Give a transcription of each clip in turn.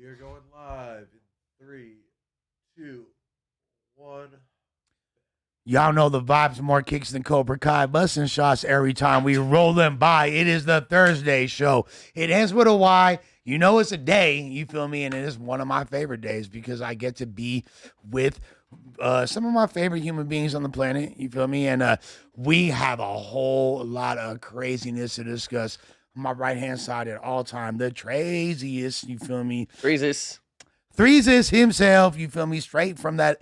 We are going live in three, two, one. Y'all know the vibes, more kicks than Cobra Kai, busting shots every time we roll them by. It is the Thursday show. It ends with a Y. You know it's a day, you feel me? And it is one of my favorite days because I get to be with some of my favorite human beings on the planet, you feel me? And we have a whole lot of craziness to discuss. On my right-hand side at all time, the craziest, you feel me? Freezes. Threeses himself, you feel me? Straight from that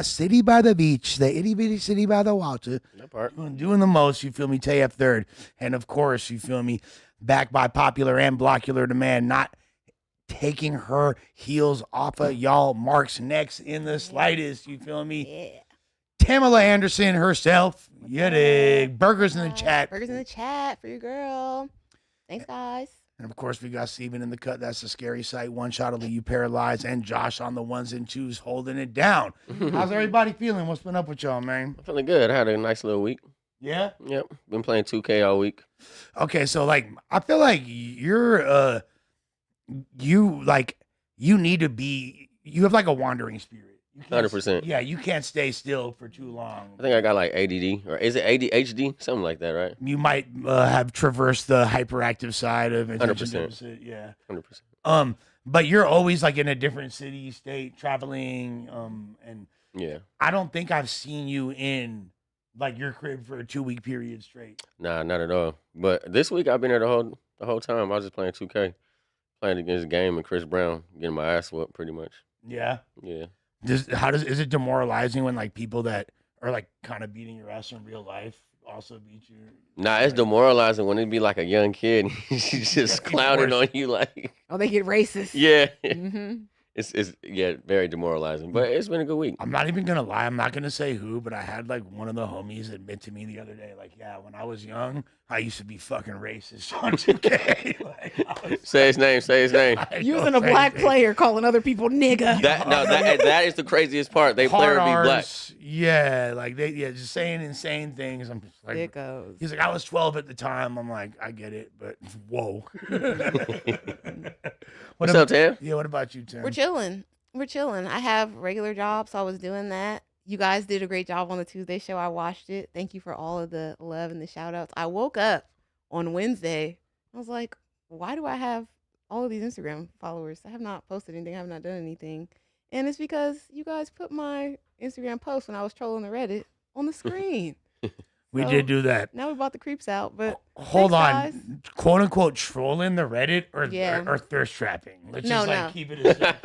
city by the beach, the itty bitty city by the water. That part. Doing the most, you feel me? TF third. And of course, you feel me? Backed by popular and blocular demand, not taking her heels off of y'all Mark's necks in the slightest, you feel me? Yeah. Tamala Anderson herself. You dig. Burgers in the chat. Burgers in the chat for your girl. Thanks, guys. And of course, we got Steven in the cut. That's a scary sight. One shot will leave you paralyzed. And Josh on the ones and twos holding it down. How's everybody feeling? What's been up with y'all, man? I'm feeling good. I had a nice little week. Yeah? Yep. Been playing 2K all week. Okay, so like I feel like you're you need to be, you have like a wandering spirit. You can't- 100%. Yeah, you can't stay still for too long. I think I got like ADD. Or is it ADHD? Something like that, right? You might have traversed the hyperactive side of attention 100%. deficit. Yeah. 100%. But you're always like in a different city, state, traveling. And Yeah. I don't think I've seen you in like your crib for a 2-week period straight. Nah, not at all. But this week I've been there the whole time. I was just playing 2K. Playing against the game and Chris Brown, getting my ass whooped pretty much. Yeah. Yeah. Is it demoralizing when like people that are like kind of beating your ass in real life also beat you? Nah, it's demoralizing when it be like a young kid. She's just clowning on you like. Oh, they get racist. Yeah. Mm-hmm. It's very demoralizing. But it's been a good week. I'm not even gonna lie. I'm not gonna say who, but I had like one of the homies admit to me the other day, like, yeah, when I was young, I used to be fucking racist on 2K. Say his name. Say his name. Using a black player, calling other people nigga. That is the craziest part. They player be black. Yeah, like just saying insane things. I'm just like, Sickos. he's like, I was 12 at the time. I'm like, I get it, but whoa. What's up, Tam? Yeah, what about you, Tim? We're chilling. We're chilling. I have regular jobs, so I was doing that. You guys did a great job on the Tuesday show. I watched it. Thank you for all of the love and the shout outs. I woke up on Wednesday. I was like, why do I have all of these Instagram followers? I have not posted anything. I have not done anything. And it's because you guys put my Instagram post when I was trolling the Reddit on the screen. We So, did do that. Now we bought the creeps out, but Hold thanks, on, guys. quote unquote, trolling the Reddit or Yeah. or thirst trapping. Let's No, just like no. keep it as like,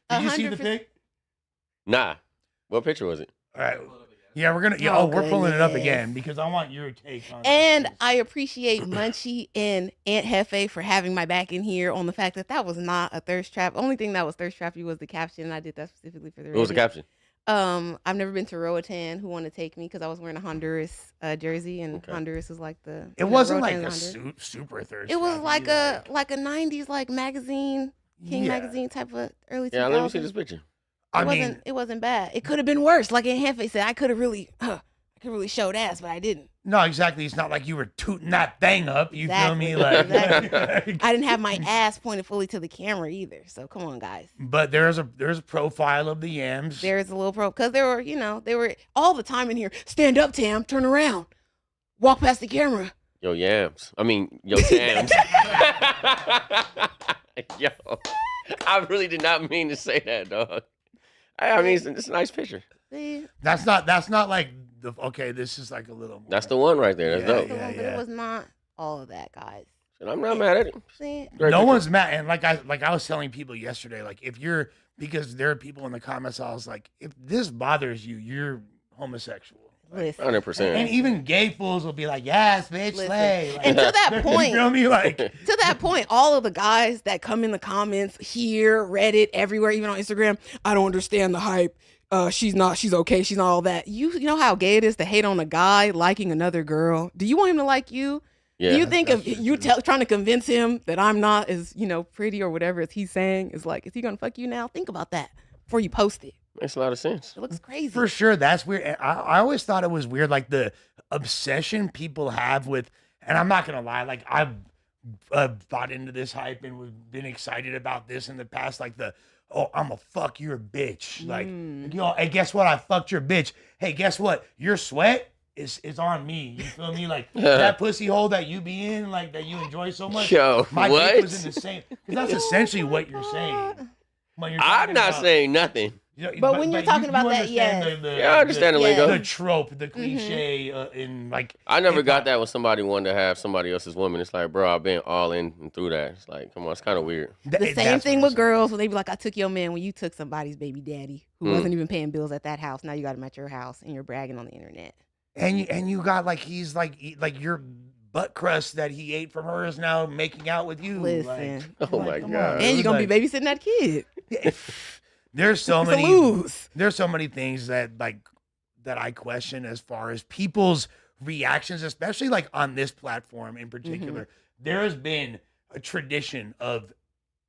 did you see the 100%. pic? Nah. What picture was it? All right. Yeah, we're gonna. Yeah, Oh, we're pulling it up goodness. again because I want your take on. And this. I appreciate Munchie and Aunt Hefe for having my back in here on the fact that that was not a thirst trap. Only thing that was thirst trappy was the caption, and I did that specifically for the What was the Reddit. caption? I've never been to Roatan. Who want to take me? Because I was wearing a Honduras jersey, and Okay. Honduras is like the. It wasn't like Roatan's a Honduras. super thirst. It was trappy, like a '90s like magazine, King Yeah. magazine type of early 2000s. Yeah, let me see this picture. I mean, It wasn't bad. It could have been worse. Like Aunt Hefe said, I could have really, showed ass, but I didn't. no, exactly. It's not like you were tooting that thing up. You feel me? Exactly, Like, exactly. I didn't have my ass pointed fully to the camera either. So come on, guys. but there's a profile of the yams. There's a little because they were all the time in here. Stand up, Tam. Turn around. Walk past the camera. Yo, yams. I mean, yo, Tams. Yo, I really did not mean to say that, dog. I mean, it's a nice picture. See, That's not like the. Okay, this is like a little. More. That's the one right there. That's Yeah, dope. but it was not all of that, guys. And I'm not mad at it. See, Great No picture. one's mad, and like I was telling people yesterday, like if you're, because there are people in the comments, I was like, if this bothers you, you're homosexual. Like, listen. 100%. and even gay fools will be like, yes, bitch, Listen. slay. Like, And to that you point, feel me? Like, to that point, all of the guys that come in the comments here, Reddit, everywhere, even on Instagram, I don't understand the hype. She's okay. She's not all that. You know how gay it is to hate on a guy liking another girl. Do you want him to like you? Yeah. Do you think That's if true, you too. trying to convince him that I'm not as, pretty or whatever as he's saying is like, is he going to fuck you now? Think about that before you post it. Makes a lot of sense. It looks crazy. for sure, that's weird. And I always thought it was weird, like the obsession people have with, and I'm not gonna lie, like bought into this hype and been excited about this in the past, like I'm gonna fuck your bitch. Like, hey, guess what? I fucked your bitch. Hey, guess what? Your sweat is on me. You feel me? Like that pussy hole that you be in, like that you enjoy so much. Yo, my what? dick was in the same. Because that's essentially what you're saying. When you're I'm not about, saying nothing. But when you're talking about that, understand Yeah, I understand the lingo. the trope, the cliche, in like. I never got that when somebody wanted to have somebody else's woman. It's like, bro, I've been all in and through that. It's like, come on, it's kind of weird. The same thing with girls when they be like, I took your man when you took somebody's baby daddy who wasn't even paying bills at that house. Now you got him at your house and you're bragging on the internet. And you got like he's like your butt crust that he ate from her is now making out with you. Listen. Like, Oh my come God. on. And you're gonna Like, be babysitting that kid. There's so It's a many. lose. There's so many things that I question as far as people's reactions, especially like on this platform in particular. There has been a tradition of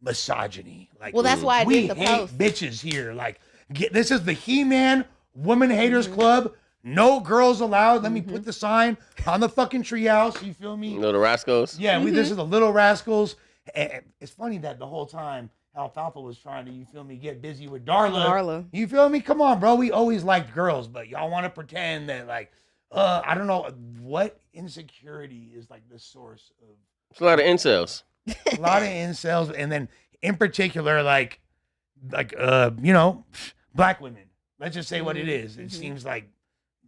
misogyny. Like, Well, that's why I we did the hate post. bitches here. Like, this is the He-Man Woman Haters Club. No girls allowed. Let me put the sign on the fucking treehouse. You feel me? Little Rascals. Yeah, this is the Little Rascals. And it's funny that the whole time Alfalfa was trying to, you feel me, get busy with Darla. You feel me? Come on, bro. We always liked girls, but y'all want to pretend that, like, I don't know what insecurity is like the source of. It's a lot of incels. A lot of incels, and then in particular, like you know, black women. Let's just say what it is. It seems like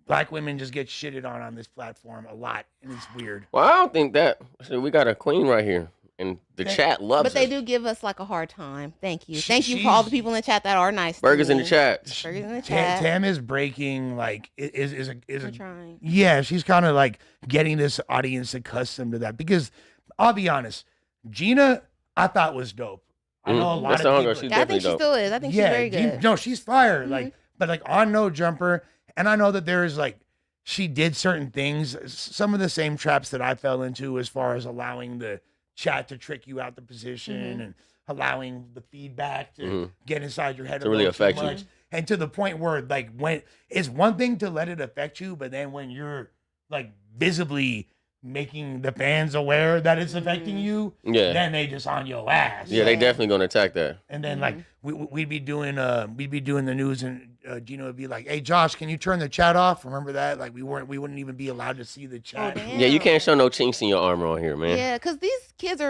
black women just get shitted on this platform a lot, and it's weird. Well, I don't think that. So we got a queen right here, and the chat loves But they it. do give us like a hard time. Thank you. Thank you for all the people in the chat that are nice. Burgers to in me. the chat. Burgers in the chat. Tam is breaking, like, is We're trying. yeah, she's kind of like getting this audience accustomed to that, because I'll be honest, Gina, I thought was dope. I know a lot That's the of hunger. people. She's Yeah, I think definitely she dope. still is. I think she's very good. No, she's fire. Like, but like on No Jumper, and I know that there is like she did certain things, some of the same traps that I fell into as far as allowing the chat to trick you out the position and allowing the feedback to get inside your head To really affect you. and to the point where like when it's one thing to let it affect you, but then when you're like visibly making the fans aware that it's affecting you, then they just on your ass. Yeah, they definitely gonna attack that. And then like we'd be doing the news, and Gino would be like, "Hey Josh, can you turn the chat off?" Remember that? Like we wouldn't even be allowed to see the chat. damn. Yeah, you can't show no chinks in your armor on here, man. Yeah, because these kids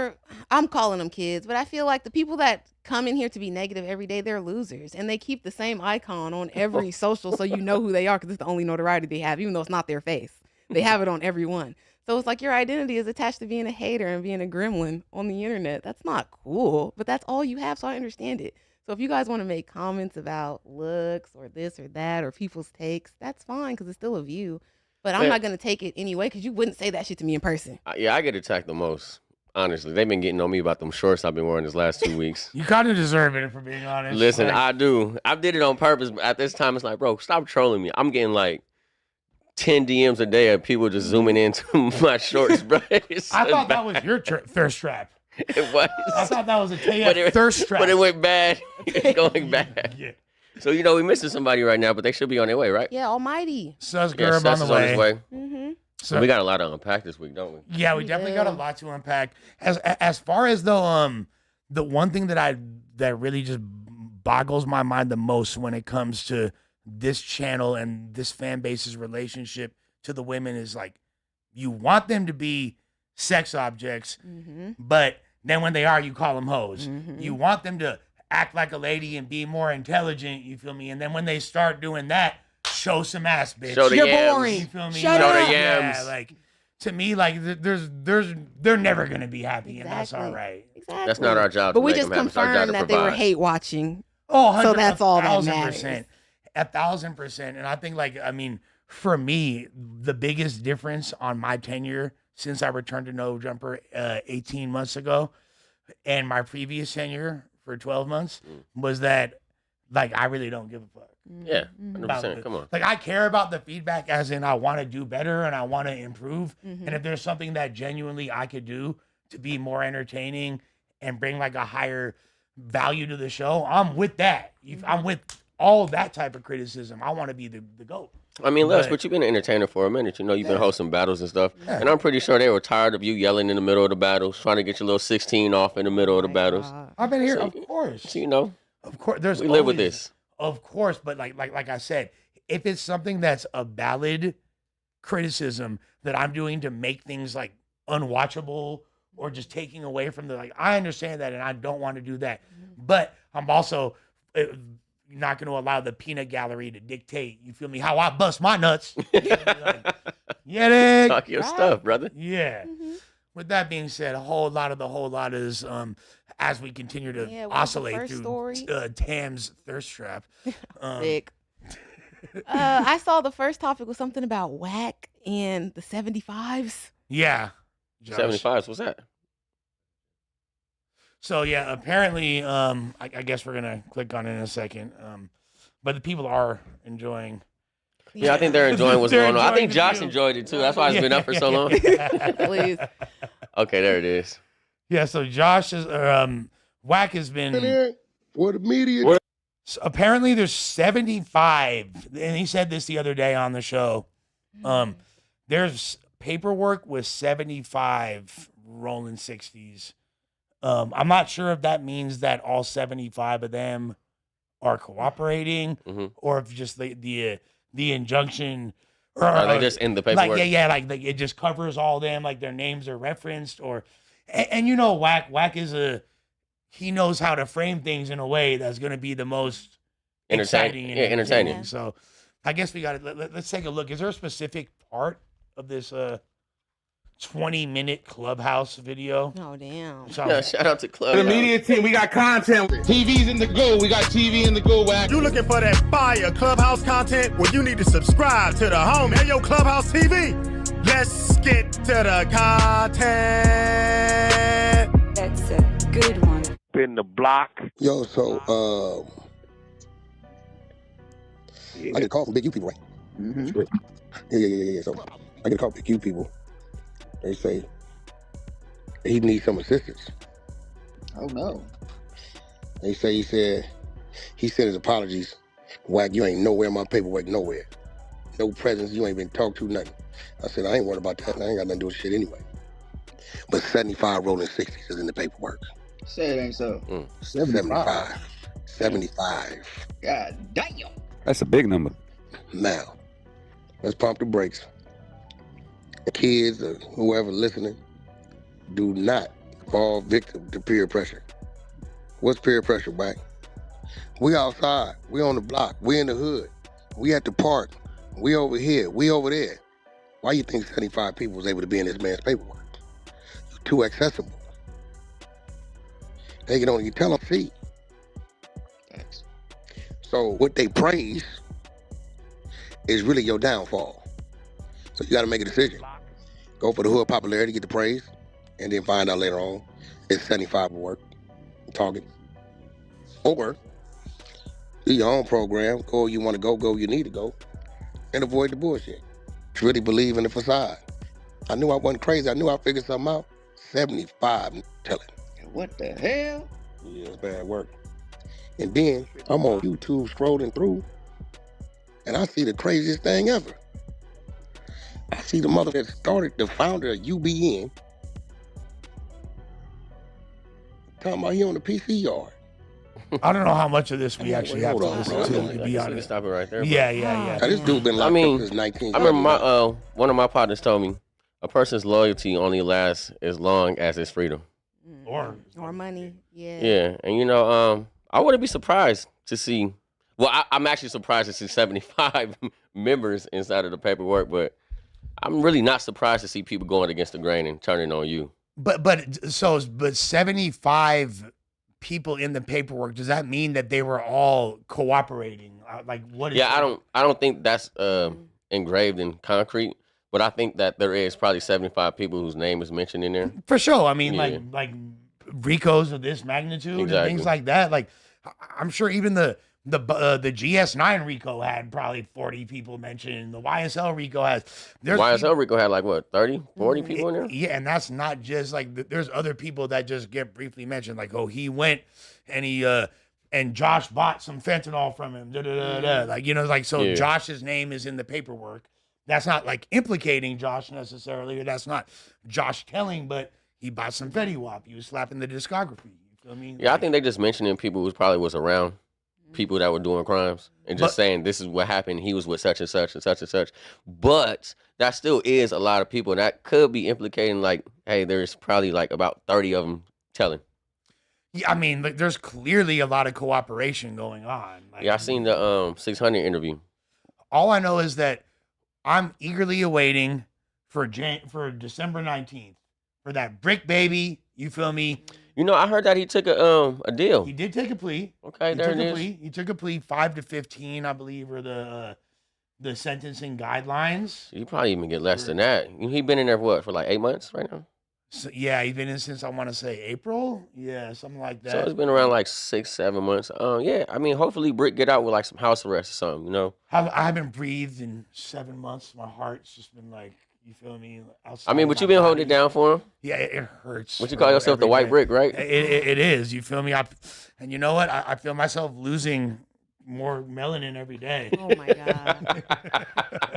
I'm calling them kids, but I feel like the people that come in here to be negative every day, they're losers. And they keep the same icon on every social so you know who they are, because it's the only notoriety they have, even though it's not their face. They have it on every one. So it's like your identity is attached to being a hater and being a gremlin on the internet. That's not cool, but that's all you have, so I understand it. So if you guys want to make comments about looks or this or that or people's takes, that's fine, because it's still a view. But I'm not going to take it anyway, because you wouldn't say that shit to me in person. Yeah, I get attacked the most. Honestly, they've been getting on me about them shorts I've been wearing this last 2 weeks. You kind of deserve it, for being honest. Listen, Like, I do. I did it on purpose. But at this time, it's like, bro, stop trolling me. I'm getting like 10 DMs a day of people just zooming into my shorts, bro. I thought that was your thirst trap. It was. I thought that was a thirst trap. But it went bad. It's going bad. Yeah. So, you know, we're missing somebody right now, but they should be on their way, right? Yeah, Almighty. Sus Yeah, Gerb Seth on is the on his way. way. Mm-hmm. So We got a lot to unpack this week, don't we? yeah, we definitely got a lot to unpack. As far as the one thing that really just boggles my mind the most when it comes to this channel and this fan base's relationship to the women is like, you want them to be sex objects, but then when they are, you call them hoes. You want them to act like a lady and be more intelligent, you feel me? And then when they start doing that, show some ass, bitch. Show the You're yams. boring. You feel me? Shut Show up. the yams. Yeah, like to me, like they're never gonna be happy, and that's all right. Exactly. That's not our job. But to we make just them happy. It's our job confirmed to that they were provide. hate watching. Oh, So that's all that 1,000%. matters. 1,000%. And I think, like, I mean, for me, the biggest difference on my tenure since I returned to No Jumper 18 months ago and my previous tenure for 12 months was that, like, I really don't give a fuck. Yeah, about 100%. it. Come on. Like, I care about the feedback as in I want to do better and I want to improve. And if there's something that genuinely I could do to be more entertaining and bring like a higher value to the show, I'm with that. I'm with all that type of criticism. I want to be the GOAT. I mean, Les, but you've been an entertainer for a minute. You know, you've been hosting battles and stuff. Yeah. And I'm pretty sure they were tired of you yelling in the middle of the battles, trying to get your little 16 off in the middle of the battles. I've been here, So- of course. So, you know, Of course, there's we live with always- this. Of course, but like I said, if it's something that's a valid criticism that I'm doing to make things like unwatchable or just taking away from the I understand that and I don't want to do that, but I'm also not going to allow the peanut gallery to dictate. You feel me? How I bust my nuts. Get it? Talk your Right. stuff, brother. Yeah. Mhm. With that being said, a whole lot is as we continue to Yeah, what was the oscillate first through story? Tam's thirst trap. Sick. I saw the first topic was something about whack and the 75s. Yeah. Josh. 75s, what's that? So yeah, apparently, I guess we're gonna click on it in a second. But the people are enjoying. Yeah, I think they're enjoying what's They're going on. I enjoying think the Josh view. enjoyed it too. That's why it's been up for so long. Please. Okay, there it is. Yeah. So Josh is, Whack has been. For the media. So apparently, there's 75, and he said this the other day on the show. There's paperwork with 75 rolling 60s. I'm not sure if that means that all 75 of them are cooperating, Mhm. or if just the injunction, or Are they just in the paperwork? like like it just covers all them, like their names are referenced, or and you know, Whack is he knows how to frame things in a way that's going to be the most exciting and entertaining. So I guess we got to let's take a look. Is there a specific part of this 20-minute Clubhouse video? Oh, damn. So, Yeah, shout out to Club. The media team, we got content. TV's in the go. We got TV in the go. Whack. You looking for that fire Clubhouse content? Well, you need to subscribe to the home. Hey, yo, Clubhouse TV. Let's get to the content. That's a good one. In the block. Yo, so I get a call from Big U people, right? Mm-hmm. Yeah. So I get a call from Big U people. They say he needs some assistance. Oh no. They say he sent his apologies. Whack, you ain't nowhere in my paperwork, nowhere. No presence, you ain't been talked to, nothing. I said, I ain't worried about that. I ain't got nothing to do with shit anyway. But 75 rolling 60s is in the paperwork. Say it ain't so. 75. 75. God damn. That's a big number. Now, let's pump the brakes. The kids or whoever listening, do not fall victim to peer pressure. What's peer pressure, Whack? We outside. We on the block. We in the hood. We at the park. We over here. We over there. Why you think 75 people was able to be in this man's paperwork? You're too accessible. They can only tell them, see. Thanks. So what they praise is really your downfall. So you got to make a decision. Go for the hood popularity, get the praise, and then find out later on it's 75 will work. Target. Or do your own program. Go where you want to go where you need to go, and avoid the bullshit. Really believe in the facade. I knew I wasn't crazy. I knew I figured something out. 75 telling. What the hell? Yeah, it's bad work. And then I'm on YouTube scrolling through, and I see the craziest thing ever. I see the mother that started, the founder of UBN, talking about he on the PC yard. I don't know how much of this we actually have to Hold on, listen bro. to. I To can be honest. stop it right there. Yeah, yeah. Now, this dude been I locked mean, up since 19. I remember my one of my partners told me a person's loyalty only lasts as long as his freedom. Or money. Yeah. Yeah, and you know, I wouldn't be surprised to see. Well, I'm actually surprised to see 75 members inside of the paperwork, but I'm really not surprised to see people going against the grain and turning on you. but 75 people in the paperwork, does that mean that they were all cooperating? Like what is Yeah, I don't think that's engraved in concrete, but I think that there is probably 75 people whose name is mentioned in there. For sure. I mean, Yeah. like Ricos of this magnitude and Exactly. things like that. Like, I'm sure even the GS9 Rico had probably 40 people mentioned. The YSL Rico has. YSL Rico had like what 30, 40 people in there. Yeah, and that's not just like there's other people that just get briefly mentioned. Like, oh, he went and he and Josh bought some fentanyl from him. Like, you know, like, so Yeah. Josh's name is in the paperwork. That's not like implicating Josh necessarily, or that's not Josh telling, but he bought some Fetty Wap. He was slapping the discography. You feel me? Yeah, I think they just mentioning people who probably was around people that were doing crimes and just saying this is what happened. He was with such and such and such and such. But that still is a lot of people, and that could be implicating like, hey, there's probably like about 30 of them telling. Yeah, I mean, like, there's clearly a lot of cooperation going on. Like, Yeah, I seen the 600 interview. all I know is that I'm eagerly awaiting for December 19th for that Brick Baby. You feel me? You know, I heard that he took a deal. He did take a plea. Okay, He there took it a is. plea. He took a plea, 5 to 15, I believe, or the sentencing guidelines. He probably even get less than that. He been in there for like 8 months right now. So, yeah, he's been in since I want to say April. Yeah, something like that. So it's been around like 6-7 months. Yeah, I mean, hopefully Brick get out with like some house arrest or something. You know. I haven't breathed in 7 months. My heart's just been like, you feel me? Outside I mean, of but my you been holding body. it down for him. Yeah, it hurts. What you bro, call yourself, the every white day. brick, right? It is. You feel me? And you know what? I feel myself losing more melanin every day. Oh my God.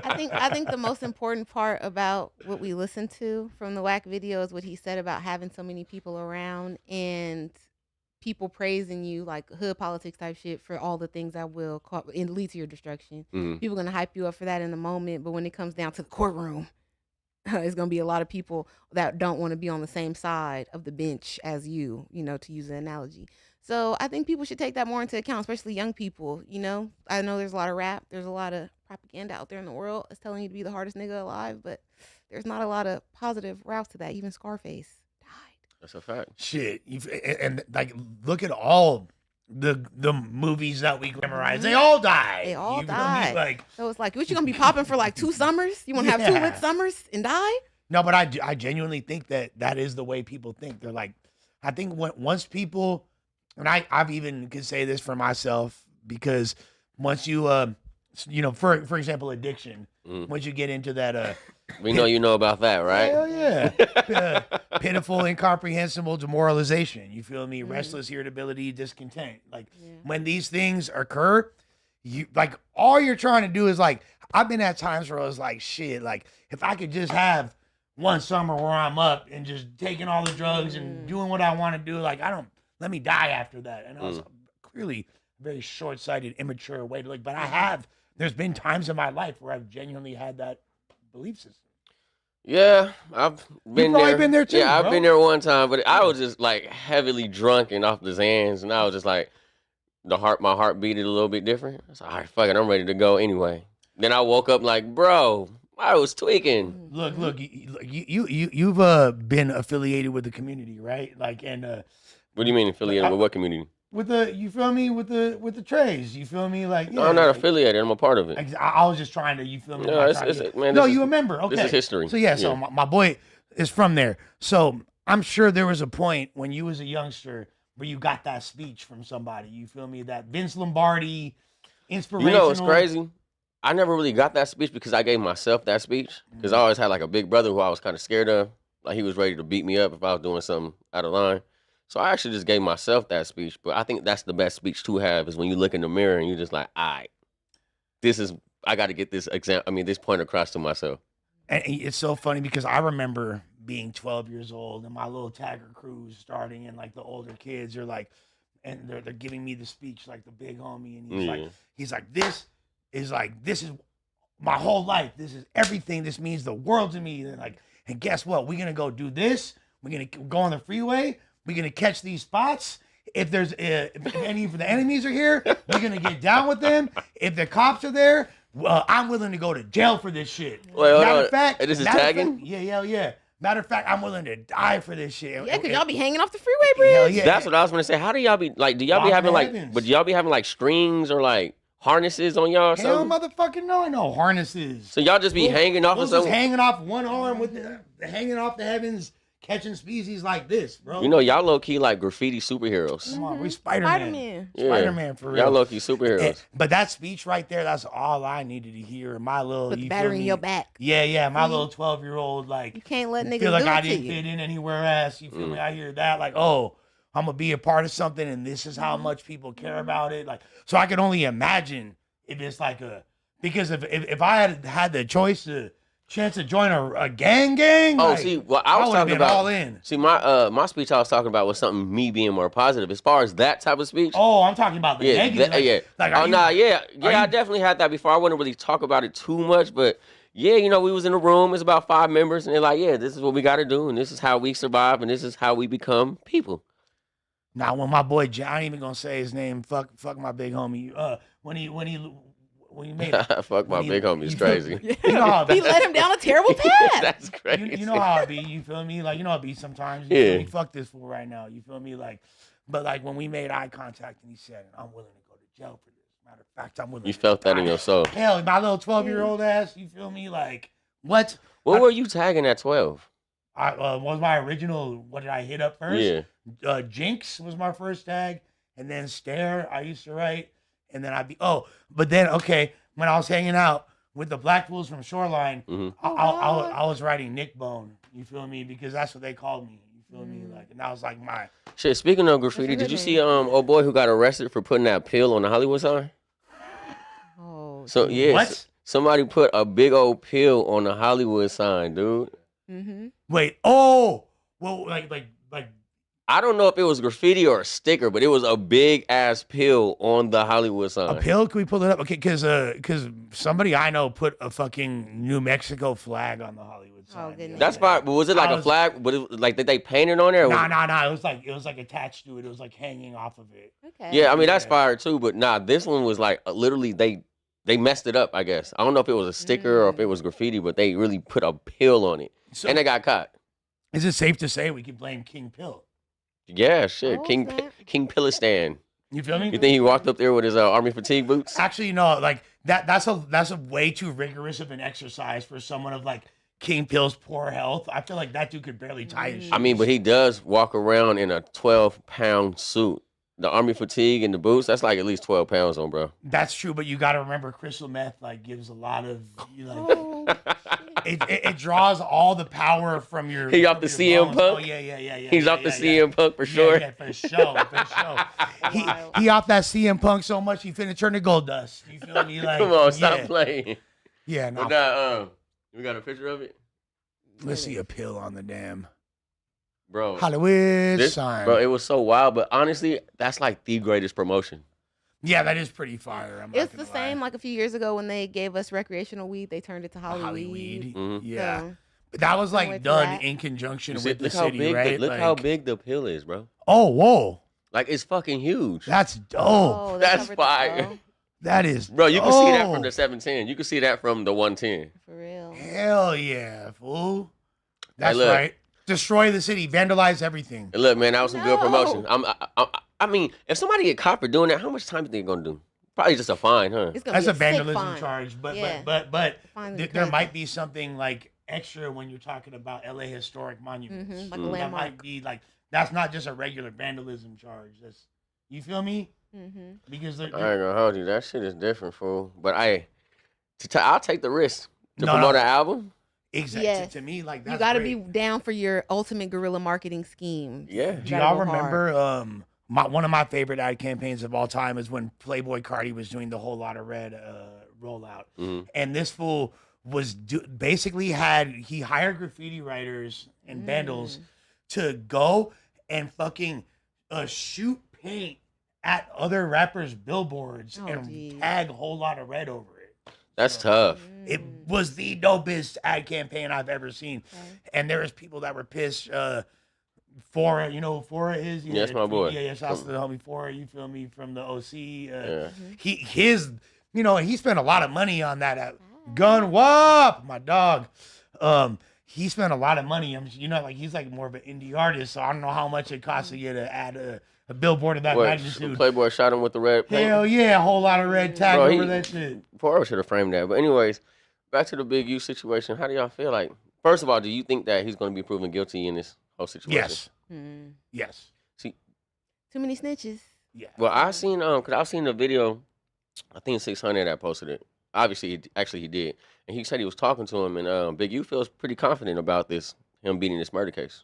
I think the most important part about what we listened to from the Whack video is what he said about having so many people around and people praising you, like hood politics type shit, for all the things that will lead to your destruction. Mhm. People gonna hype you up for that in the moment, but when it comes down to the courtroom, it's gonna be a lot of people that don't want to be on the same side of the bench as you know, to use an analogy. So I think people should take that more into account, especially young people. You know, I know there's a lot of rap, there's a lot of propaganda out there in the world that's telling you to be the hardest nigga alive, but there's not a lot of positive routes to that. Even Scarface died. That's a fact. Shit. And like, look at all the movies that we glamorize. They all died. They all You feel me? died. Like, So it's like, what, you gonna be popping for like 2 summers? You wanna have 2 Yeah. lit summers and die? no, but I genuinely think that is the way people think. They're like, I think once people, and I've even could say this for myself, because once you you know, for example, addiction, once you get into that We know you know about that, right? hell yeah, pitiful, incomprehensible demoralization. You feel me? Restless irritability, discontent. Like, when these things occur, you like, all you're trying to do is like, I've been at times where I was like, shit, like, if I could just have one summer where I'm up and just taking all the drugs and doing what I want to do, like, let me die after that. And I was clearly a very short-sighted, immature way to look, but there's been times in my life where I've genuinely had that belief system. Yeah, I've been probably there. been there too, Yeah, I've bro. been there one time, but I was just like heavily drunk and off the Zans, and I was just like, my heart beat it a little bit different. I was like, all right, fuck it, I'm ready to go anyway. Then I woke up like, bro, I was tweaking. Look, you've been affiliated with the community, right? Like, and What do you mean affiliated with what community? with the, you feel me, with the trays, you feel me, like, No, I'm not like, affiliated. I'm a part of it. I was just trying to, you feel me? No, like, it's- trying to it's- get- man, no, this you is- remember? Okay, this is history. So yeah, so Yeah. my boy is from there. So I'm sure there was a point when you was a youngster where you got that speech from somebody. You feel me? That Vince Lombardi inspirational. You know what's crazy? I never really got that speech because I gave myself that speech. Because I always had like a big brother who I was kind of scared of. Like he was ready to beat me up if I was doing something out of line. So I actually just gave myself that speech. But I think that's the best speech to have is when you look in the mirror and you're just like, all right, I got to get this this point across to myself. And it's so funny because I remember being 12 years old and my little tagger crews starting, and like the older kids are like, and they're giving me the speech, like the big homie, and he's like, this is my whole life. This is everything. This means the world to me. And guess what? We're gonna go do this. We're gonna go on the freeway. We're gonna catch these spots. If there's if any of the enemies are here, we're gonna get down with them. If the cops are there, well, I'm willing to go to jail for this shit. Wait, hold Matter on. of fact, This is matter of tagging? fact- yeah. Matter of fact, I'm willing to die for this shit. Yeah, because y'all be hanging off the freeway bridge. Hell yeah. That's what I was going to say. How do y'all be like, do y'all be Walking having like, heavens. but do y'all be having like strings or like harnesses on y'all or Hell, something? motherfucking no, I know harnesses. So y'all just be hanging off of Those something? hanging off one arm with hanging off the heavens, catching species like this, bro. You know, y'all low key like graffiti superheroes. Come on, we Spider-Man. Spider-Man. Yeah. Spider-Man for real. Y'all low key superheroes. But that speech right there, that's all I needed to hear. In my little, Put you the feel battery in me? your back. Yeah, my little 12-year-old, like, You can't let niggas feel like do I it to didn't you. fit in anywhere else. You feel me? I hear that, like, oh, I'm gonna be a part of something, and this is how much people care about it. Like, so I can only imagine if it's like because if I had the chance to join a gang, Oh, like, see, well, I was would've talking been about. all in. See, my speech I was talking about was something me being more positive. As far as that type of speech, Oh, I'm talking about the yeah, negative. like, are oh you- nah, yeah, are I you- definitely had that before. I wouldn't really talk about it too much, but yeah, you know, we was in a room. It's about 5 members, and they're like, yeah, this is what we got to do, and this is how we survive, and this is how we become people. Now, when my boy, I ain't even gonna say his name. Fuck my big homie. When he made it. Fuck my when he- big homie is you feel- crazy. You know how it He be. led him down a terrible path. That's crazy. You know how it be. You feel me? Like, you know how it be sometimes. You Yeah. feel me? Fuck this fool right now. You feel me? Like, but like when we made eye contact and he said, "I'm willing to go to jail for this." Matter of fact, I'm willing. You to felt that die. in your soul. Hell, my little 12-year-old ass. You feel me? Like, what? What were you tagging at 12? I was my original. What did I hit up first? Yeah. Jinx was my first tag, and then Stare I used to write, and then but then okay, when I was hanging out with the Black Fools from Shoreline, Mhm. I was writing Nick Bone. You feel me? Because that's what they called me. You feel me? Like, and that was like my. Shit, speaking of graffiti, That's a did you good see old boy who got arrested for putting that pill on the Hollywood sign? Oh. So yeah, What? somebody put a big old pill on the Hollywood sign, dude. Mm-hmm. Wait. Oh. Well, like. I don't know if it was graffiti or a sticker, but it was a big ass pill on the Hollywood sign. A pill? Can we pull it up? Okay, because somebody I know put a fucking New Mexico flag on the Hollywood sign. goodness. That's fine, but was it like I a was- flag? But it, like, did they paint it on there? or was Nah. It was like attached to it. It was like hanging off of it. Okay. Yeah, I mean that's Yeah. fire too, but nah, this one was like literally they messed it up. I guess I don't know if it was a sticker or if it was graffiti, but they really put a pill on it, So, and they got caught. is it safe to say we can blame King Pill? Yeah, shit, Oh, King snap. King Pillistan. You feel me? You think he walked up there with his army fatigue boots? Actually, no. Like that's a way too rigorous of an exercise for someone of like King Pill's poor health. I feel like that dude could barely tie his shoes. I mean, but he does walk around in a 12-pound suit. The army fatigue and the boots, that's like at least 12 pounds on, bro. That's true, but you got to remember, crystal meth like gives a lot of Oh, shit. it draws all the power from your. He off from the your CM bones. Oh Punk? yeah. He's yeah, off the yeah, CM Punk for Yeah, sure. Yeah, for sure. Wild. He off that CM Punk so much he finna turn to gold dust. You feel me? Like, Come on, stop yeah. playing. Yeah, no. But nah, we got a picture of it, Let's see a pill on the damn bro. Hollywood This, sign. bro, it was so wild, but honestly, that's like the greatest promotion. Yeah, that is pretty fire. I'm not It's the gonna same lie. like a few years ago when they gave us recreational weed, they turned it to Hollywood. Hollyweed. Mhm. Yeah. So, But that was Can't wait like for done that. in conjunction You see- with the look how city, big, right? look how Like- big the pill is, bro. Oh, whoa. Like it's fucking huge, That's dope. oh, they that's covered the fire. flow. That is bro. You can see that from dope. the 710. You can see that from the 110. For real. Hell yeah, fool. That's look. right. Destroy the city, vandalize everything. And look, man, that was some good No. promotion. I mean, if somebody get caught for doing that, how much time do you think they're gonna do? Probably just a fine, huh? It's gonna That's be a sick vandalism fine. charge, but Yeah. but Fine would be there crazy. might be something like extra when you're talking about LA historic monuments. Mhm, like a Mm. That landmark. might be like that's not just a regular vandalism charge. That's you feel me? Mm-hmm. Because I ain't gonna hold you. That shit is different, fool. But I'll take the risk to No, promote no. an album. exactly Yes. to me like that's You got to great. be down for your ultimate guerrilla marketing scheme. Yeah. Do gotta y'all go hard. remember one of my favorite ad campaigns of all time is when Playboy Cardi was doing the Whole Lot of Red rollout, Mhm. and this fool was basically he hired graffiti writers and vandals to go and fucking shoot paint at other rappers' billboards Oh, and geez. tag Whole Lot of Red over it. That's So, tough. It was the dopest ad campaign I've ever seen. And there was people that were pissed. Fora, you know, Fora is. Yeah, that's my boy. Yeah, shouts to the homie Fora. You feel me from the OC. Yeah. He spent a lot of money on that. Gun Wop, my dog. He spent a lot of money. He's like more of an indie artist, so I don't know how much it costs you to add a billboard of that What? magnitude. Playboy shot him with the red paint. Hell yeah, a whole lot of red tag Bro, over he- that shit. Poirot should have framed that. But anyways, back to the Big U situation. How do y'all feel like? First of all, do you think that he's going to be proven guilty in this whole situation? Yes, Mm. yes, Too many snitches. yeah. Well, I seen cause I've seen the video. I think 600 that posted it. Obviously, he did, and he said he was talking to him, and Big U feels pretty confident about him beating this murder case.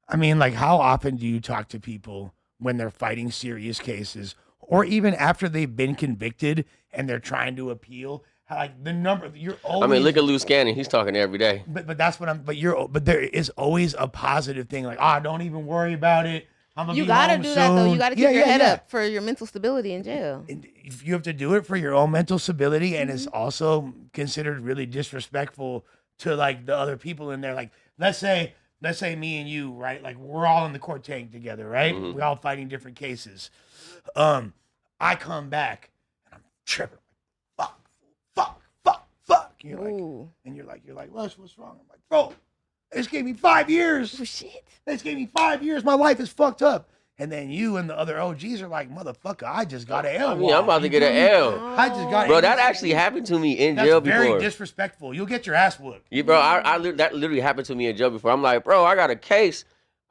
I mean, like, how often do you talk to people when they're fighting serious cases, or even after they've been convicted and they're trying to appeal. Like the number, you're always. I mean, look at Lou Scanning. He's talking every day. But that's what I'm. But there is always a positive thing. Like, don't even worry about it. I'm gonna You be gotta home do soon. that though. You gotta keep your head yeah. up for your mental stability in jail. And if you have to do it for your own mental stability, and it's also considered really disrespectful to like the other people in there. Like, let's say me and you, right? Like we're all in the court tank together, right? We're all fighting different cases. I come back and I'm tripping. Fuck. You're like, Lush, what's wrong? I'm like, bro, they just gave me 5 years. Oh shit. They just gave me 5 years. My life is fucked up. And then you and the other OGs are like, motherfucker, I just got an L. I mean, I'm about to get an L. I just got Bro, that actually happened to me in jail before. That's very disrespectful. You'll get your ass whooped. Yeah, bro, that literally happened to me in jail before. I'm like, bro, I got a case.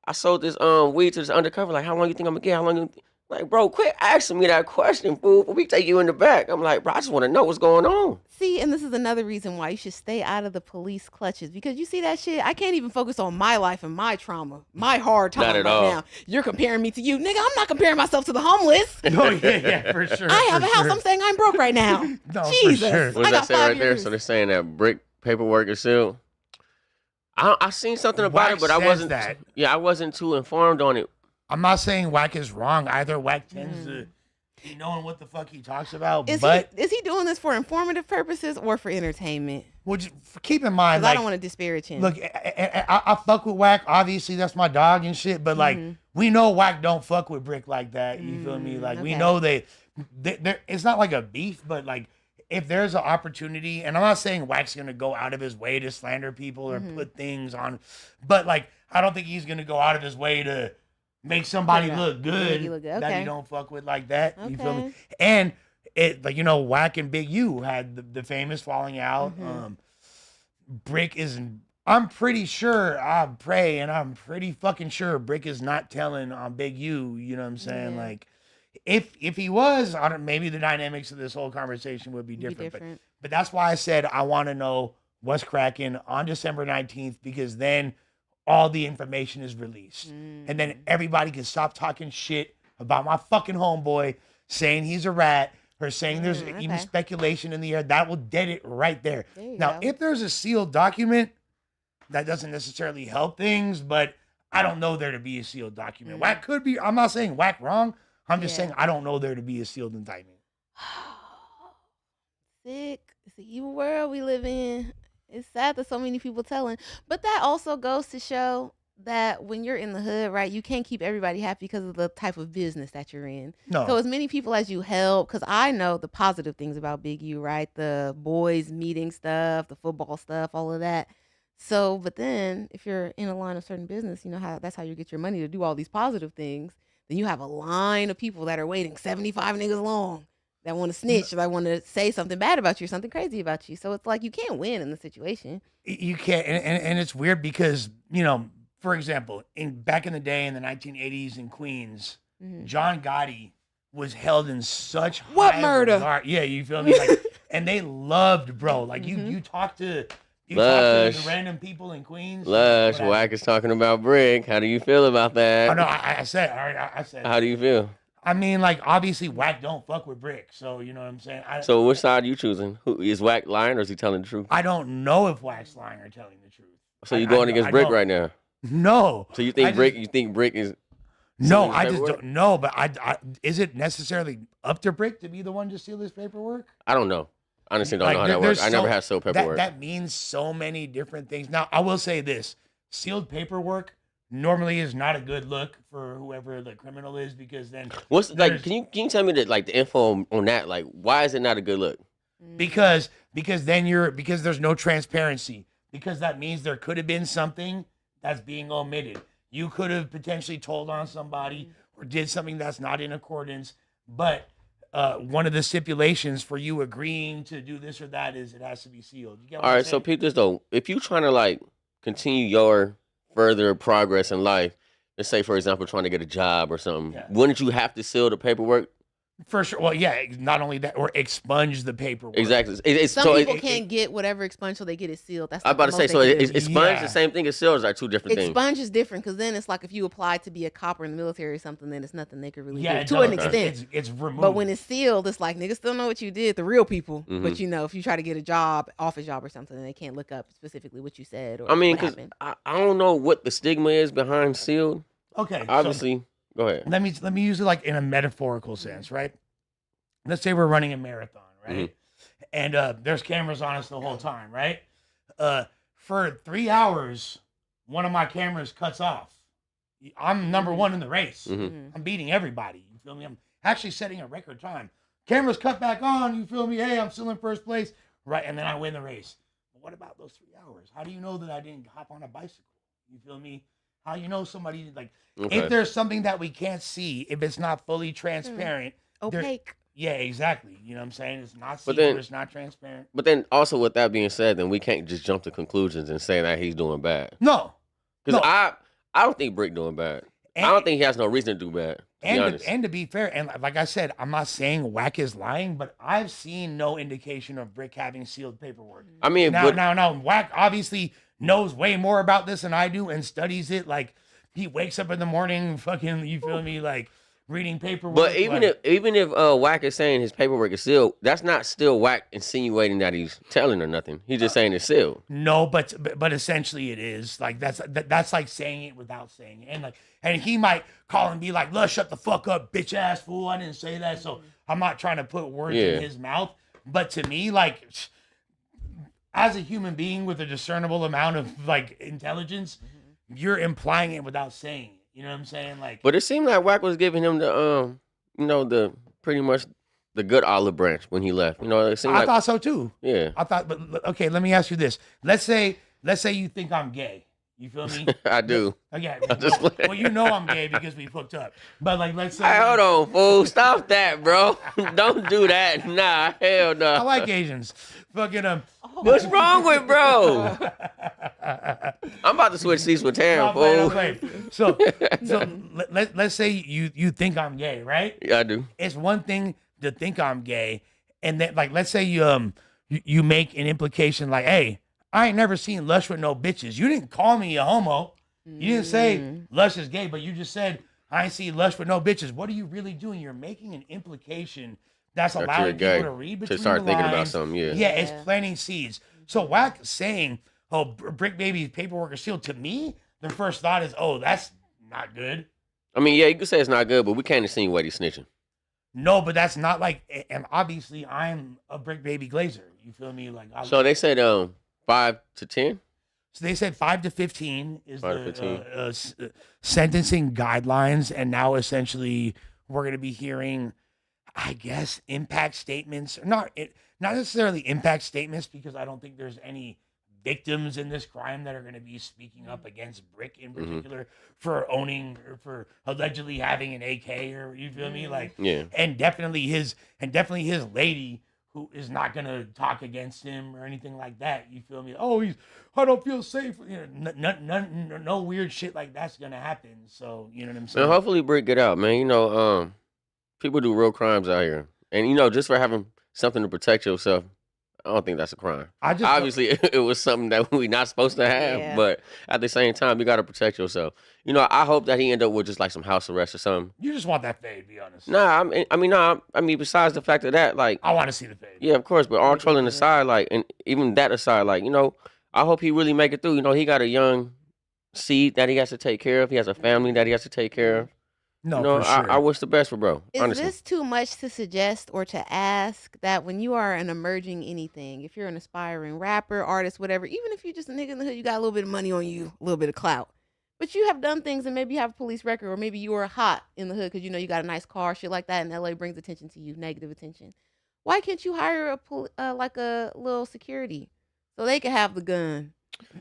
I sold this weed to this undercover. Like, how long you think I'm gonna get? How long you like, bro, quit asking me that question, fool. We take you in the back. I'm like, bro, I just want to know what's going on. See, and this is another reason why you should stay out of the police clutches, because you see that shit. I can't even focus on my life and my trauma, my hard time Not at right all. now. You're comparing me to you, nigga. I'm not comparing myself to the homeless. Oh yeah, for sure. I have for a house. sure. I'm saying I'm broke right now. No, for Jesus, sure. What I does that got say 5 right there? years. So they're saying that brick paperwork is sealed. I seen something about Wax it, but I says wasn't. that. Yeah, I wasn't too informed on it. I'm not saying Wack is wrong either. Wack tends to be knowing what the fuck he talks about. Is but he doing this for informative purposes or for entertainment? keep in mind, Because like, I don't want to disparage him. look, I fuck with Wack. Obviously, that's my dog and shit. But like, we know Wack don't fuck with Brick like that. You feel me? Like, we okay. know they it's not like a beef, but like, if there's an opportunity, and I'm not saying Wack's gonna go out of his way to slander people or put things on, but like, I don't think he's gonna go out of his way to make somebody look good, Make you look good. that Okay. he don't fuck with like that. You feel me? Okay. And it, like, you know, Wack and Big U had the famous falling out. Brick is, I'm pretty sure, I pray, and I'm pretty fucking sure Brick is not telling on Big U. You know what I'm saying? Yeah. Like, if he was, I don't, maybe the dynamics of this whole conversation would be Be different. different. But that's why I said I want to know what's cracking on December 19th, because then all the information is released. And then everybody can stop talking shit about my fucking homeboy, saying he's a rat, or saying there's even okay. speculation in the air. That will dead it right there. There you Now, go. if there's a sealed document, that doesn't necessarily help things, but I don't know there to be a sealed document. Wack could be, I'm not saying Wack wrong. I'm just saying I don't know there to be a sealed indictment. Sick. It's the evil world we live in. It's sad that so many people telling. But that also goes to show that when you're in the hood, right, you can't keep everybody happy because of the type of business that you're in. No. So as many people as you help, because I know the positive things about Big U, right? The boys meeting stuff, the football stuff, all of that. So, but then if you're in a line of certain business, you know how that's how you get your money to do all these positive things. Then you have a line of people that are waiting 75 niggas long that want to snitch or that want to say something bad about you or something crazy about you. So it's like you can't win in the situation. You can't, and it's weird because, you know, for example, back in the day in the 1980s in Queens, John Gotti was held in such What high murder? regard. Yeah, you feel me? Like, and they loved, bro. Like, you talk to Lush. the random people in Queens. Lush, Whatever. Wack is talking about Brick. How do you feel about that? Oh, no, I said, all right, I said. How do you feel? I mean, like, obviously, Wack don't fuck with Brick, so you know what I'm saying. So which side are you choosing? Who is Wack lying or is he telling the truth? I don't know if Wack's lying or telling the truth. So you're going against Brick right now. No. So you think I Brick? You think Brick is? No, sealing his I just paperwork? don't know. But I is it necessarily up to Brick to be the one to seal his paperwork? I don't know. Honestly, don't know how that there's works. I never had sealed paperwork. That means so many different things. Now, I will say this: sealed paperwork normally is not a good look for whoever the criminal is, because then What's like? there's- Can you tell me the info on that? Like, why is it not a good look? because because there's no transparency, because that means there could have been something that's being omitted. You could have potentially told on somebody or did something that's not in accordance, but one of the stipulations for you agreeing to do this or that is it has to be sealed. You get what All I'm right, so saying? peep this though. If you trying to like continue your further progress in life, let's say for example trying to get a job or something, Yeah. wouldn't you have to seal the paperwork For sure. Well, yeah, not only that, or expunge the paperwork. Exactly. Some people can't get whatever expunged till they get it sealed. That's I'm about to say, so expunge the same thing as seals are two different things. Expunge is different because then it's like if you apply to be a copper in the military or something, then it's nothing they could really do to an extent. It's removed. But when it's sealed, it's like niggas still know what you did, the real people. But you know, if you try to get a job, office job or something, they can't look up specifically what you said. Or I mean, because I don't know what the stigma is behind sealed. Okay, obviously, go ahead. Let me use it like in a metaphorical sense, right? Let's say we're running a marathon, right? And there's cameras on us the whole time, right? For 3 hours, one of my cameras cuts off. I'm number one in the race. I'm beating everybody. You feel me? I'm actually setting a record time. Cameras cut back on. You feel me? Hey, I'm still in first place. Right, and then I win the race. But what about those 3 hours? How do you know that I didn't hop on a bicycle? You feel me? How you know somebody, like, if there's something that we can't see, if it's not fully transparent. Opaque. Yeah, exactly. You know what I'm saying? It's not secret, it's not transparent. But then also with that being said, then we can't just jump to conclusions and say that he's doing bad. No. Because I don't think Brick doing bad. I don't think he has no reason to do bad. And to be fair, and like I said, I'm not saying Wack is lying, but I've seen no indication of Brick having sealed paperwork. I mean, now, Wack obviously knows way more about this than I do and studies it. Like, he wakes up in the morning, fucking, you feel me, like, reading paperwork. But even if Wack is saying his paperwork is sealed, that's not still Wack insinuating that he's telling or nothing. He's just saying it's sealed. No, but essentially it is. Like, that's like saying it without saying it. And he might call and be like, "Lush, shut the fuck up, bitch ass fool. I didn't say that." So I'm not trying to put words in his mouth. But to me, like, as a human being with a discernible amount of like intelligence, you're implying it without saying it. You know what I'm saying? Like, but it seemed like Wack was giving him the the pretty much the good olive branch when he left. You know, it seemed I thought so too. Yeah, I thought. But okay, let me ask you this. Let's say you think I'm gay. You feel me? I do. Okay. Well, you know I'm gay because we hooked up. But like, let's say. Hey, hold on, fool. Stop that, bro. Don't do that. Nah, hell no. I like Asians. Fucking What's wrong with bro? I'm about to switch seats with Taryn, fool. So let's say you think I'm gay, right? Yeah, I do. It's one thing to think I'm gay, and then like let's say you make an implication like, "Hey, I ain't never seen Lush with no bitches." You didn't call me a homo. You didn't say Lush is gay, but you just said I ain't seen Lush with no bitches. What are you really doing? You're making an implication that's allowing people to read between to start the thinking lines. about something. Yeah, it's planting seeds. So Wack saying, "Oh, Brick Baby's paperwork is sealed," to me, the first thought is, "Oh, that's not good." I mean, yeah, you could say it's not good, but we can't insinuate he's snitching. No, but that's not like, and obviously I'm a Brick Baby Glazer. You feel me? Like, so they said 5 to 10. So they said 5 to 15 is the sentencing guidelines, and now essentially we're going to be hearing, I guess, impact statements. Not necessarily impact statements, because I don't think there's any victims in this crime that are going to be speaking up against Brick in particular for owning or for allegedly having an AK, or you feel me? Like, yeah. And definitely his lady, who is not gonna talk against him or anything like that. You feel me? Oh, I don't feel safe. You know, no weird shit like that's gonna happen. So you know what I'm saying? And hopefully Brick get out, man. You know, people do real crimes out here, and you know, just for having something to protect yourself, I don't think that's a crime. Obviously, it was something that we're not supposed to have, but at the same time, you got to protect yourself. You know, I hope that he end up with just like some house arrest or something. You just want that fade, to be honest. Nah, I mean, besides the fact of that, like, I want to see the fade. Yeah, of course, but all trolling aside, like, and even that aside, like, you know, I hope he really make it through. You know, he got a young seed that he has to take care of. He has a family that he has to take care of. No, you know, for sure. I wish the best for bro. Is honestly. this too much to suggest or to ask that when you are an emerging anything, if you're an aspiring rapper, artist, whatever, even if you're just a nigga in the hood, you got a little bit of money on you, a little bit of clout, but you have done things and maybe you have a police record, or maybe you were hot in the hood because you know you got a nice car, shit like that, and LA brings attention to you, negative attention. Why can't you hire like a little security so they can have the gun?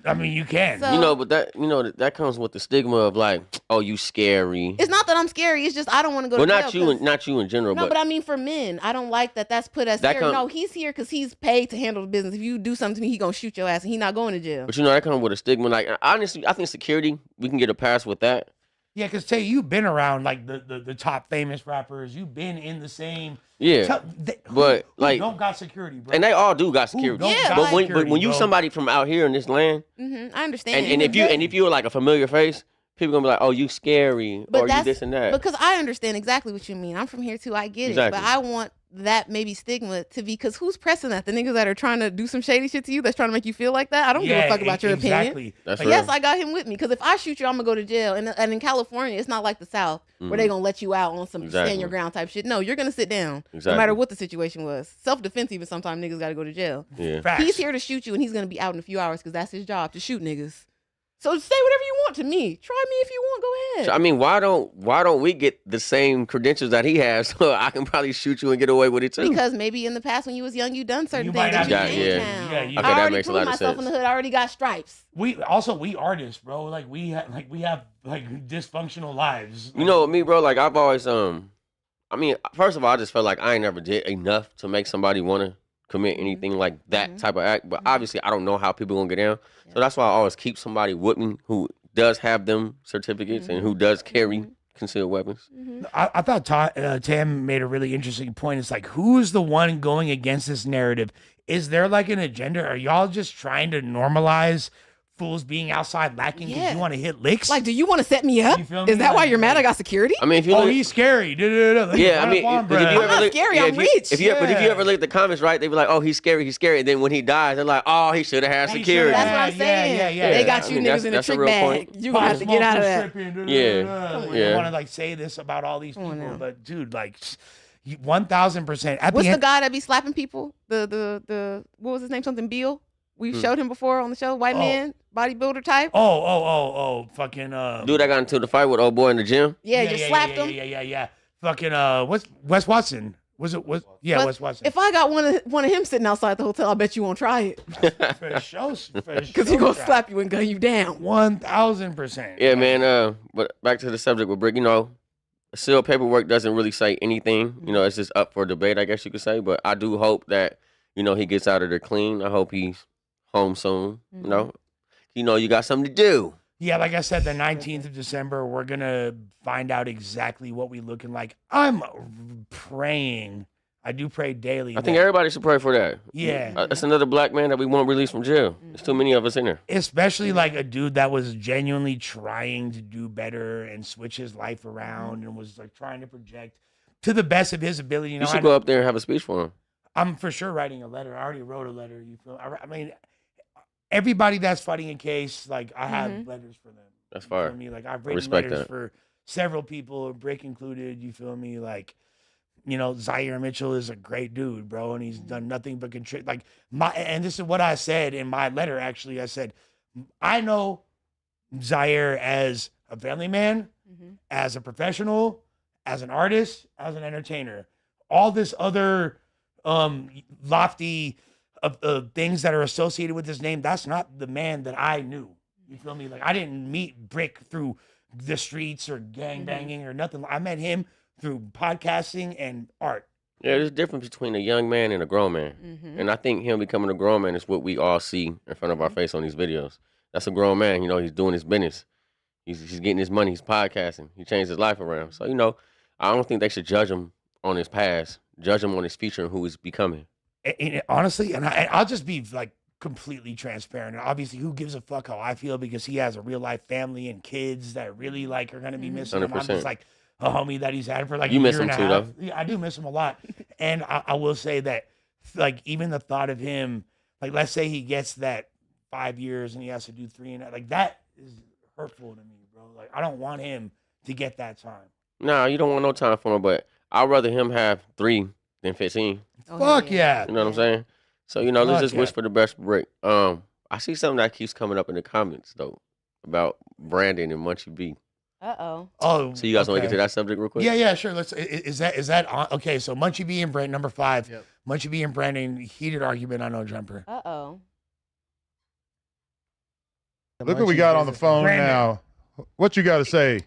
I mean, you can. So, you know, but that comes with the stigma of like, oh, you scary. It's not that I'm scary. It's just I don't want to go to jail. Well, not you in general. No, but I mean for men, I don't like that. That's put as scary. No, he's here because he's paid to handle the business. If you do something to me, he gonna shoot your ass, and he not going to jail. But you know, that comes with a stigma. Like, honestly, I think security, we can get a pass with that. Yeah, because Tay, you've been around like the top famous rappers. You've been in the same. Yeah, but like, don't got security, bro. and they all do got security. don't Yeah, got but security, when you bro. somebody from out here in this land, I understand. and if you're like a familiar face, people gonna be like, oh, you scary, But or you that's this and that. because I understand exactly what you mean. I'm from here too. I get Exactly. it. But I want that maybe stigma to be, because who's pressing that? The niggas that are trying to do some shady shit to you, that's trying to make you feel like that? I don't give a fuck about your opinion. That's But real. yes, I got him with me, because if I shoot you, I'm gonna go to jail. And in California, it's not like the South where they gonna let you out on some stand your ground type shit. No, you're gonna sit down no matter what the situation was. Self-defense, even sometimes niggas gotta go to jail. Yeah. Facts. He's here to shoot you, and he's gonna be out in a few hours because that's his job, to shoot niggas. So say whatever you want to me. Try me if you want. Go ahead. So, I mean, why don't we get the same credentials that he has, so I can probably shoot you and get away with it too? Because maybe in the past when you was young, you done certain You things might that not you have- changed yeah. now. Yeah, you- Okay, I that already makes a proved lot of myself sense. in the hood. I already got stripes. We artists, bro. Like we have like dysfunctional lives. You know what, me, bro? Like I've always I mean, first of all, I just felt like I ain't never did enough to make somebody want to commit anything like that type of act. But obviously, I don't know how people gonna get down, so that's why I always keep somebody with me who does have them certificates and who does carry concealed weapons. I thought Tam made a really interesting point. It's like, who's the one going against this narrative? Is there like an agenda? Are y'all just trying to normalize fools being outside lacking because Yeah. you want to hit licks? Like, do you want to set me up? You feel me? Is that why Like- you're mad I got security? I mean, if you Oh, look, he's scary. yeah, I mean, but if you I'm ever not look, scary, yeah, I'm if you, rich. If you but if you Yeah. ever look at the comments, right, they be like, "Oh, he's scary," and then when he dies, they're like, "Oh, he should have had He security." shoulda That's what I'm saying. Yeah. They got I you mean, niggas in a that's a trick real bag. point. You gonna have to get out of that. Yeah. They want to like say this about all these Come on people, now. but dude, like 1,000%. At What's the the end, guy that be slapping people? The what was his name? Something Beal. We showed him before on the show. White man, bodybuilder type. fucking Dude, I got into the fight with old boy in the gym. Yeah, just slapped him. Yeah. Fucking what's Wes Watson? Was it Wes? Yeah, But Wes Watson. If I got one of him sitting outside the hotel, I bet you won't try it, For sure, because he gonna slap you and gun you down. 1,000%. Yeah, man. But back to the subject with Brick. You know, sealed paperwork doesn't really say anything. You know, it's just up for debate, I guess you could say. But I do hope that he gets out of there clean. I hope he's home soon. You know, you got something to do. Yeah, like I said, the 19th of December, we're going to find out exactly what we looking like. I'm praying. I do pray daily. I think everybody should pray for that. Yeah. That's another black man that we won't release from jail. There's too many of us in there. Especially like a dude that was genuinely trying to do better and switch his life around and was like trying to project to the best of his ability. You should go up there and have a speech for him. I'm for sure writing a letter. I already wrote a letter. You feel? I mean, everybody that's fighting a case, like I have letters for them. That's You fire. feel me? Like I've I written respect letters that. for several people, Brick included. You feel me? Like, Zaire Mitchell is a great dude, bro, and he's done nothing but contribute. Like and this is what I said in my letter. Actually, I said, I know Zaire as a family man, as a professional, as an artist, as an entertainer. All this other lofty things that are associated with his name, that's not the man that I knew. You feel me? Like I didn't meet Brick through the streets or gang banging or nothing. I met him through podcasting and art. Yeah, there's a difference between a young man and a grown man. And I think him becoming a grown man is what we all see in front of our face on these videos. That's a grown man. He's doing his business. He's getting his money. He's podcasting. He changed his life around. So, I don't think they should judge him on his past. Judge him on his future and who he's becoming. And honestly, I'll just be like completely transparent. And obviously, who gives a fuck how I feel, because he has a real life family and kids that really like are gonna be missing him. I'm 100%. just like a homie that he's had for like You a miss year him and a too, half. though. Yeah, I do miss him a lot. And I will say that, like, even the thought of him, like, let's say he gets that 5 years and he has to do 3 and like that is hurtful to me, bro. Like, I don't want him to get that time. Nah, you don't want no time for him, but I'd rather him have 3 than 15. Oh, Fuck yeah. You know what I'm saying? So, let's Fuck just yeah. wish for the best for Brick. I see something that keeps coming up in the comments, though, about Brandon and Munchie B. Uh-oh. Oh, So you guys want to okay. get to that subject real quick? Yeah, sure. Let's. Is that on? Okay, so Munchie B and Brandon, number 5. Yep. Munchie B and Brandon, heated argument on No Jumper. Uh-oh. Look what we got on the phone Brandon. now. What you got to say?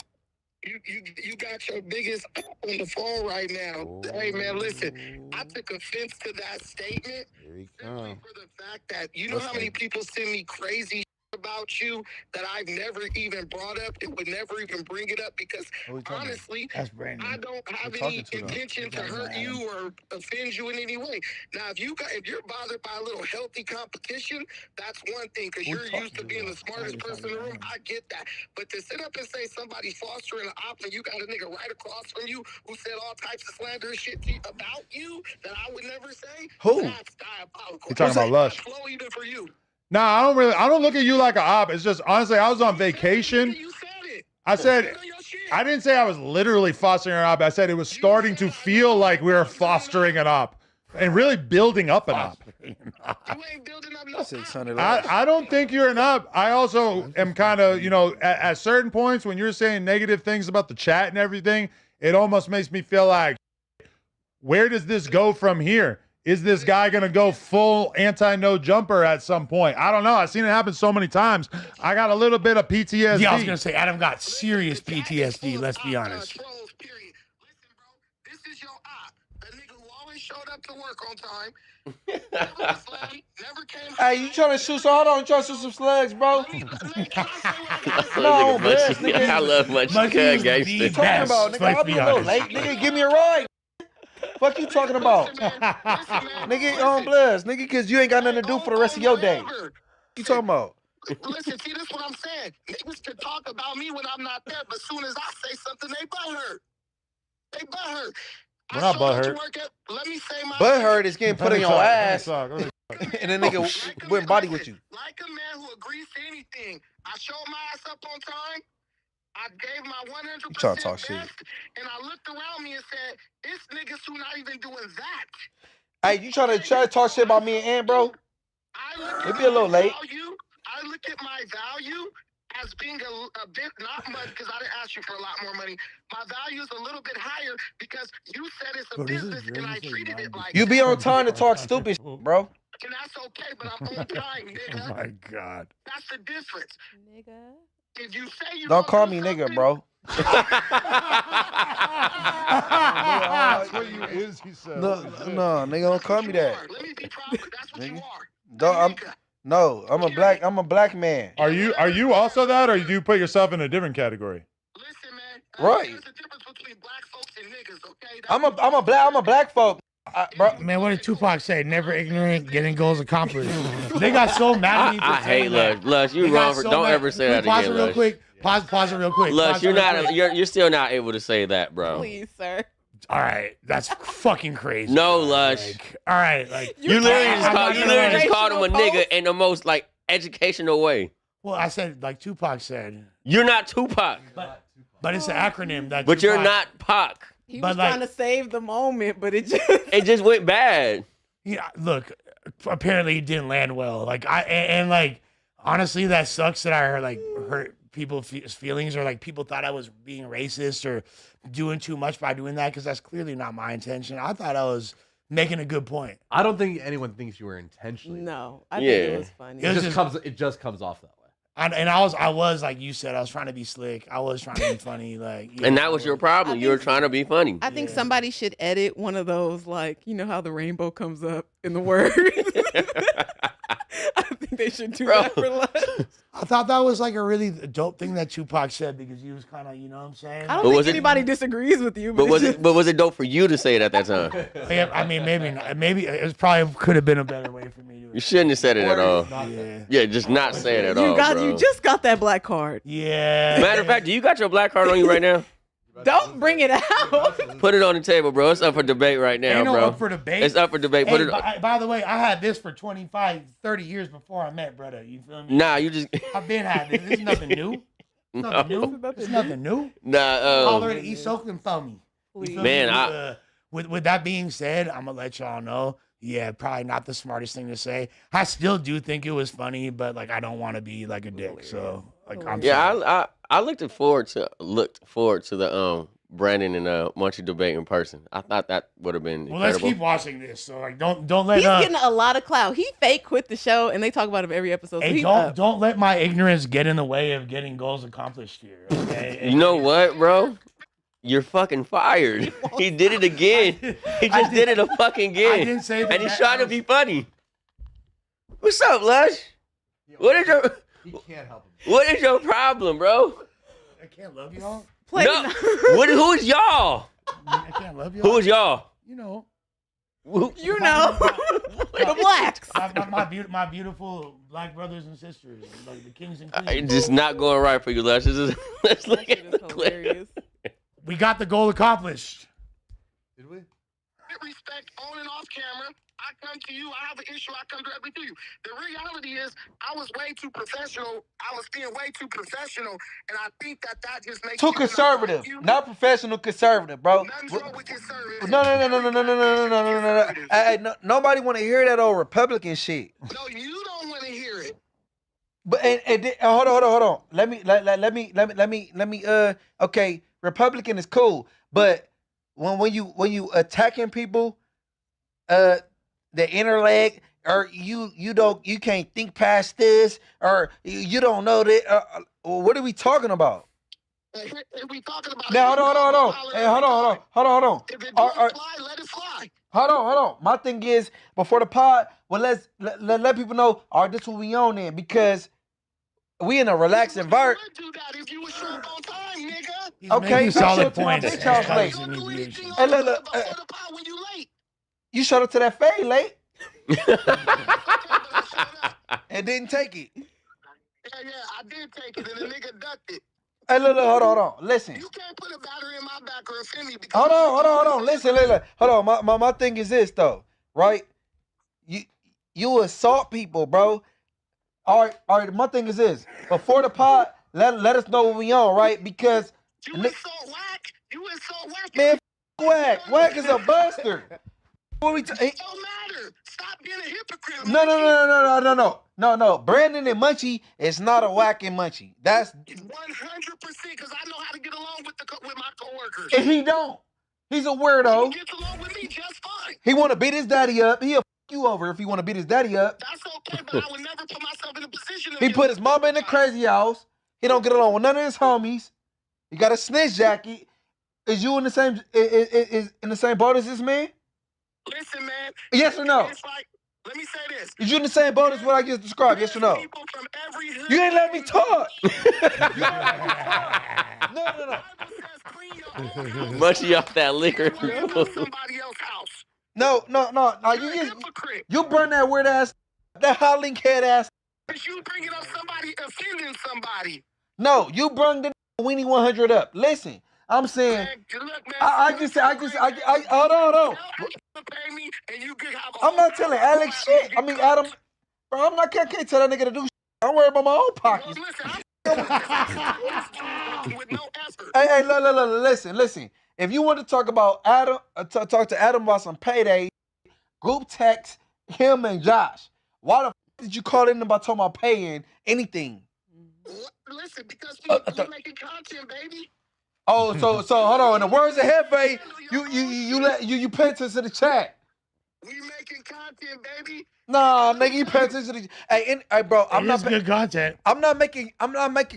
You got your biggest on the phone right now. Hey man, listen. I took offense to that statement Here he simply comes. for the fact that how many people send me crazy about you that I've never even brought up. It would never even bring it up because honestly, That's Brandon. I don't have any intention to hurt you or offend you in any way. Now, if you're bothered by a little healthy competition, that's one thing because you're used to being the smartest person in the room. I get that. But to sit up and say somebody's fostering an op and you got a nigga right across from you who said all types of slanderous shit about you that I would never say, Who? that's diabolical. You talking about Lush? Flow even for you. Nah, I don't look at you like an op. It's just, honestly, I was on vacation. You said it. I said, I didn't say I was literally fostering an op. I said it was starting to feel like we were fostering an op and really building up an op. You ain't building up no 600. I don't think you're an op. I also am kind of, at certain points when you're saying negative things about the chat and everything, it almost makes me feel like, where does this go from here? Is this guy going to go full anti-no jumper at some point? I don't know. I've seen it happen so many times. I got a little bit of PTSD. Yeah, I was going to say, Adam got serious PTSD, let's be honest. Listen, bro, this is your op. A nigga who always showed up to work on time. Never was late, never came. Hey, you trying to shoot? So hold on, you trying to shoot some slugs, bro? No, bless, nigga. I love Munchie Cut gangster. What you talking about, nigga? I'll be a little late. Nigga, give me a ride. Fuck you talking about? Nigga, on bless. Nigga, because you ain't got nothing to do for the rest of your day. You talking about? Listen, see, this is what I'm saying. Niggas can talk about me when I'm not there, but as soon as I say something, they butthurt. They butthurt. We're not butthurt. Let me say my Butthurt is getting put in your ass, and then nigga went body with you. Like a man who agrees to anything. I showed my ass up on time. I gave my 100% trying to talk best, shit. and I looked around me and said, "It's niggas who not even doing that." Hey, you trying to talk shit about me and Ant, bro? It be a little late. I look at my value as being a bit, not much, because I didn't ask you for a lot more money. My value is a little bit higher because you said it's a business, and I treated it like You be on time to talk stupid shit, bro. and that's okay, but I'm on time, nigga. Oh, my God. That's the difference. Nigga. If you say you Don't call gonna me do nigga, bro. That's what you is, he said. No, nigga, don't call me that. Let me be proper. That's what you are. I'm a black man. Are you also that, or do you put yourself in a different category? Listen, man. Right. There's a difference between black folks and niggas, okay? I'm a black folk. Bro. Man, what did Tupac say? Never ignorant, getting goals accomplished. They got so mad at me for I hate saying that. Lush. You They got wrong for. so Don't mad. ever say that Pause again, it real Lush. quick. Pause it real quick. Lush, Pause you're it real not. quick. You're still not able to say that, bro. Please, sir. All right, that's fucking crazy. No, bro. Lush. Like, all right, like You literally just I'm called. not You gonna literally lie. just called him a nigga post? in the most like educational way. Well, I said like Tupac said, You're not Tupac, but it's an acronym that. but you're Tupac- not Pac. He But was like- trying to save the moment, but it just It just went bad. Yeah, look. Apparently, it didn't land well. Like and like honestly, that sucks that I hurt people's feelings, or like people thought I was being racist or doing too much by doing that, because that's clearly not my intention. I thought I was making a good point. I don't think anyone thinks you were intentionally. no. I think it was funny. It was It just comes off that way. And I was like you said, I was trying to be slick. I was trying to be funny, like. And that was your problem. I You were think- trying to be funny. I think Yeah. somebody should edit one of those, like, you know how the rainbow comes up in the word. I think they should do Bro. that for lunch. I thought that was like a really dope thing that Tupac said, because he was kind of, you know what I'm saying? I don't But think was it- anybody disagrees with you. But was it's it? But was it dope for you to say it at that time? Yeah, I mean, maybe not. Maybe it probably could have been a better way for me to. You shouldn't have said it at all. Yeah. Yeah, just not say it at you all, bro. you just got that black card. Yeah. Matter of fact, do you got your black card on you right now? Don't bring it out. Put it on the table, bro. It's up for debate right now, Ain't no bro. up for debate. It's up for debate. Hey, Put it. by the way, I had this for 25, 30 years before I met brother. You feel me? Nah, you just. I've been had this. This is nothing new. Nothing new. It's nothing new. Nah. Holler at East Oakland for me. You feel Man, me? With that being said, I'm gonna let y'all know. Yeah, probably not the smartest thing to say. I still do think it was funny, but like I don't want to be like a dick. So like I'm sorry. Yeah, I looked forward to the Brandon and Munchie debate in person. I thought that would have been Well, let's incredible. keep watching this. So like don't let He's getting a lot of clout. He fake quit the show, and they talk about him every episode. So Hey, he's up. don't let my ignorance get in the way of getting goals accomplished here. Okay? You know what, bro? You're fucking fired. He did it again. He just did it a fucking I again. didn't say that. And he's trying to be funny. What's up, Lush? What is your He can't help him. What is your problem, bro? I can't love y'all. No. Who is y'all? I can't love y'all. Who is y'all? You know. You know. The blacks. My beautiful black brothers and sisters, like the kings and queens. It's just not going right for you, Les. Let's look at That shit is hilarious. We got the goal accomplished. Did we? Respect on and off camera. I come to you. I have an issue. I come directly to you. The reality is, I was way too professional. I was being way too professional, and I think that just makes Too conservative, not professional. Conservative, bro. Nothing's wrong with conservative. No. Hey, nobody want to hear that old Republican shit. No, you don't want to hear it. But hold on. Let me. Okay, Republican is cool, but when you attacking people, the inner leg, or you can't think past this, or you don't know that. What are we talking about? If we talking about Now hold on. Hey, hold on. If it don't fly, let it fly. Hold on. My thing is, before the pod, well, let people know, all right, this what we on then, because we in a relaxed environment. Do that if you was show up on time, nigga. Okay, solid points. Bitch house late. Don't do anything Hey, look, before the pod when you late. You showed up to that fade late and didn't take it. Yeah, I did take it, and the nigga ducked it. Hey, look, hold on. Listen. You can't put a battery in my back or offend me. Hold on. Listen. Hold on. My thing is this though, right? You assault people, bro. All right. My thing is this. Before the pod, let us know what we on, right? Because you is so whack. Man, whack is a buster. What we? It don't matter. Stop being a hypocrite. No. Brandon and Munchie is not a whack and Munchie. That's 100% because I know how to get along with my coworkers. And he don't. He's a weirdo. He gets along with me just fine. He want to beat his daddy up. He'll you over if he want to beat his daddy up. That's okay, but I would never put myself in a position. He put his mama in the crazy house. He don't get along with none of his homies. He got a snitch jacket. Is you in the same is in the same boat as this man? Listen, man. Yes or no? It's like, let me say this. Is you in the same boat as what I just described? Yes or no? People from every hood. You ain't let me talk. No. Munchie off that liquor. Somebody else's house. No. You burn that weird ass, that hot link head ass. But you bringing up somebody offending somebody. No, you brung the Weenie 100 up. Listen, I'm saying, I just hold on. I'm not telling Alex shit. I mean, Adam, bro, I can't tell that nigga to do shit. I'm worried about my own pockets. Hey, listen. If you want to talk about Adam, talk to Adam about some payday, group text him and Josh. Why the f did you call in about talking about paying anything? Listen, because we're making content, baby. Oh, so hold on. In the words of Hefe, you pay attention to the chat. We making content, baby. Nah, nigga, you pay attention to the. Hey, bro, I'm not good content. I'm not making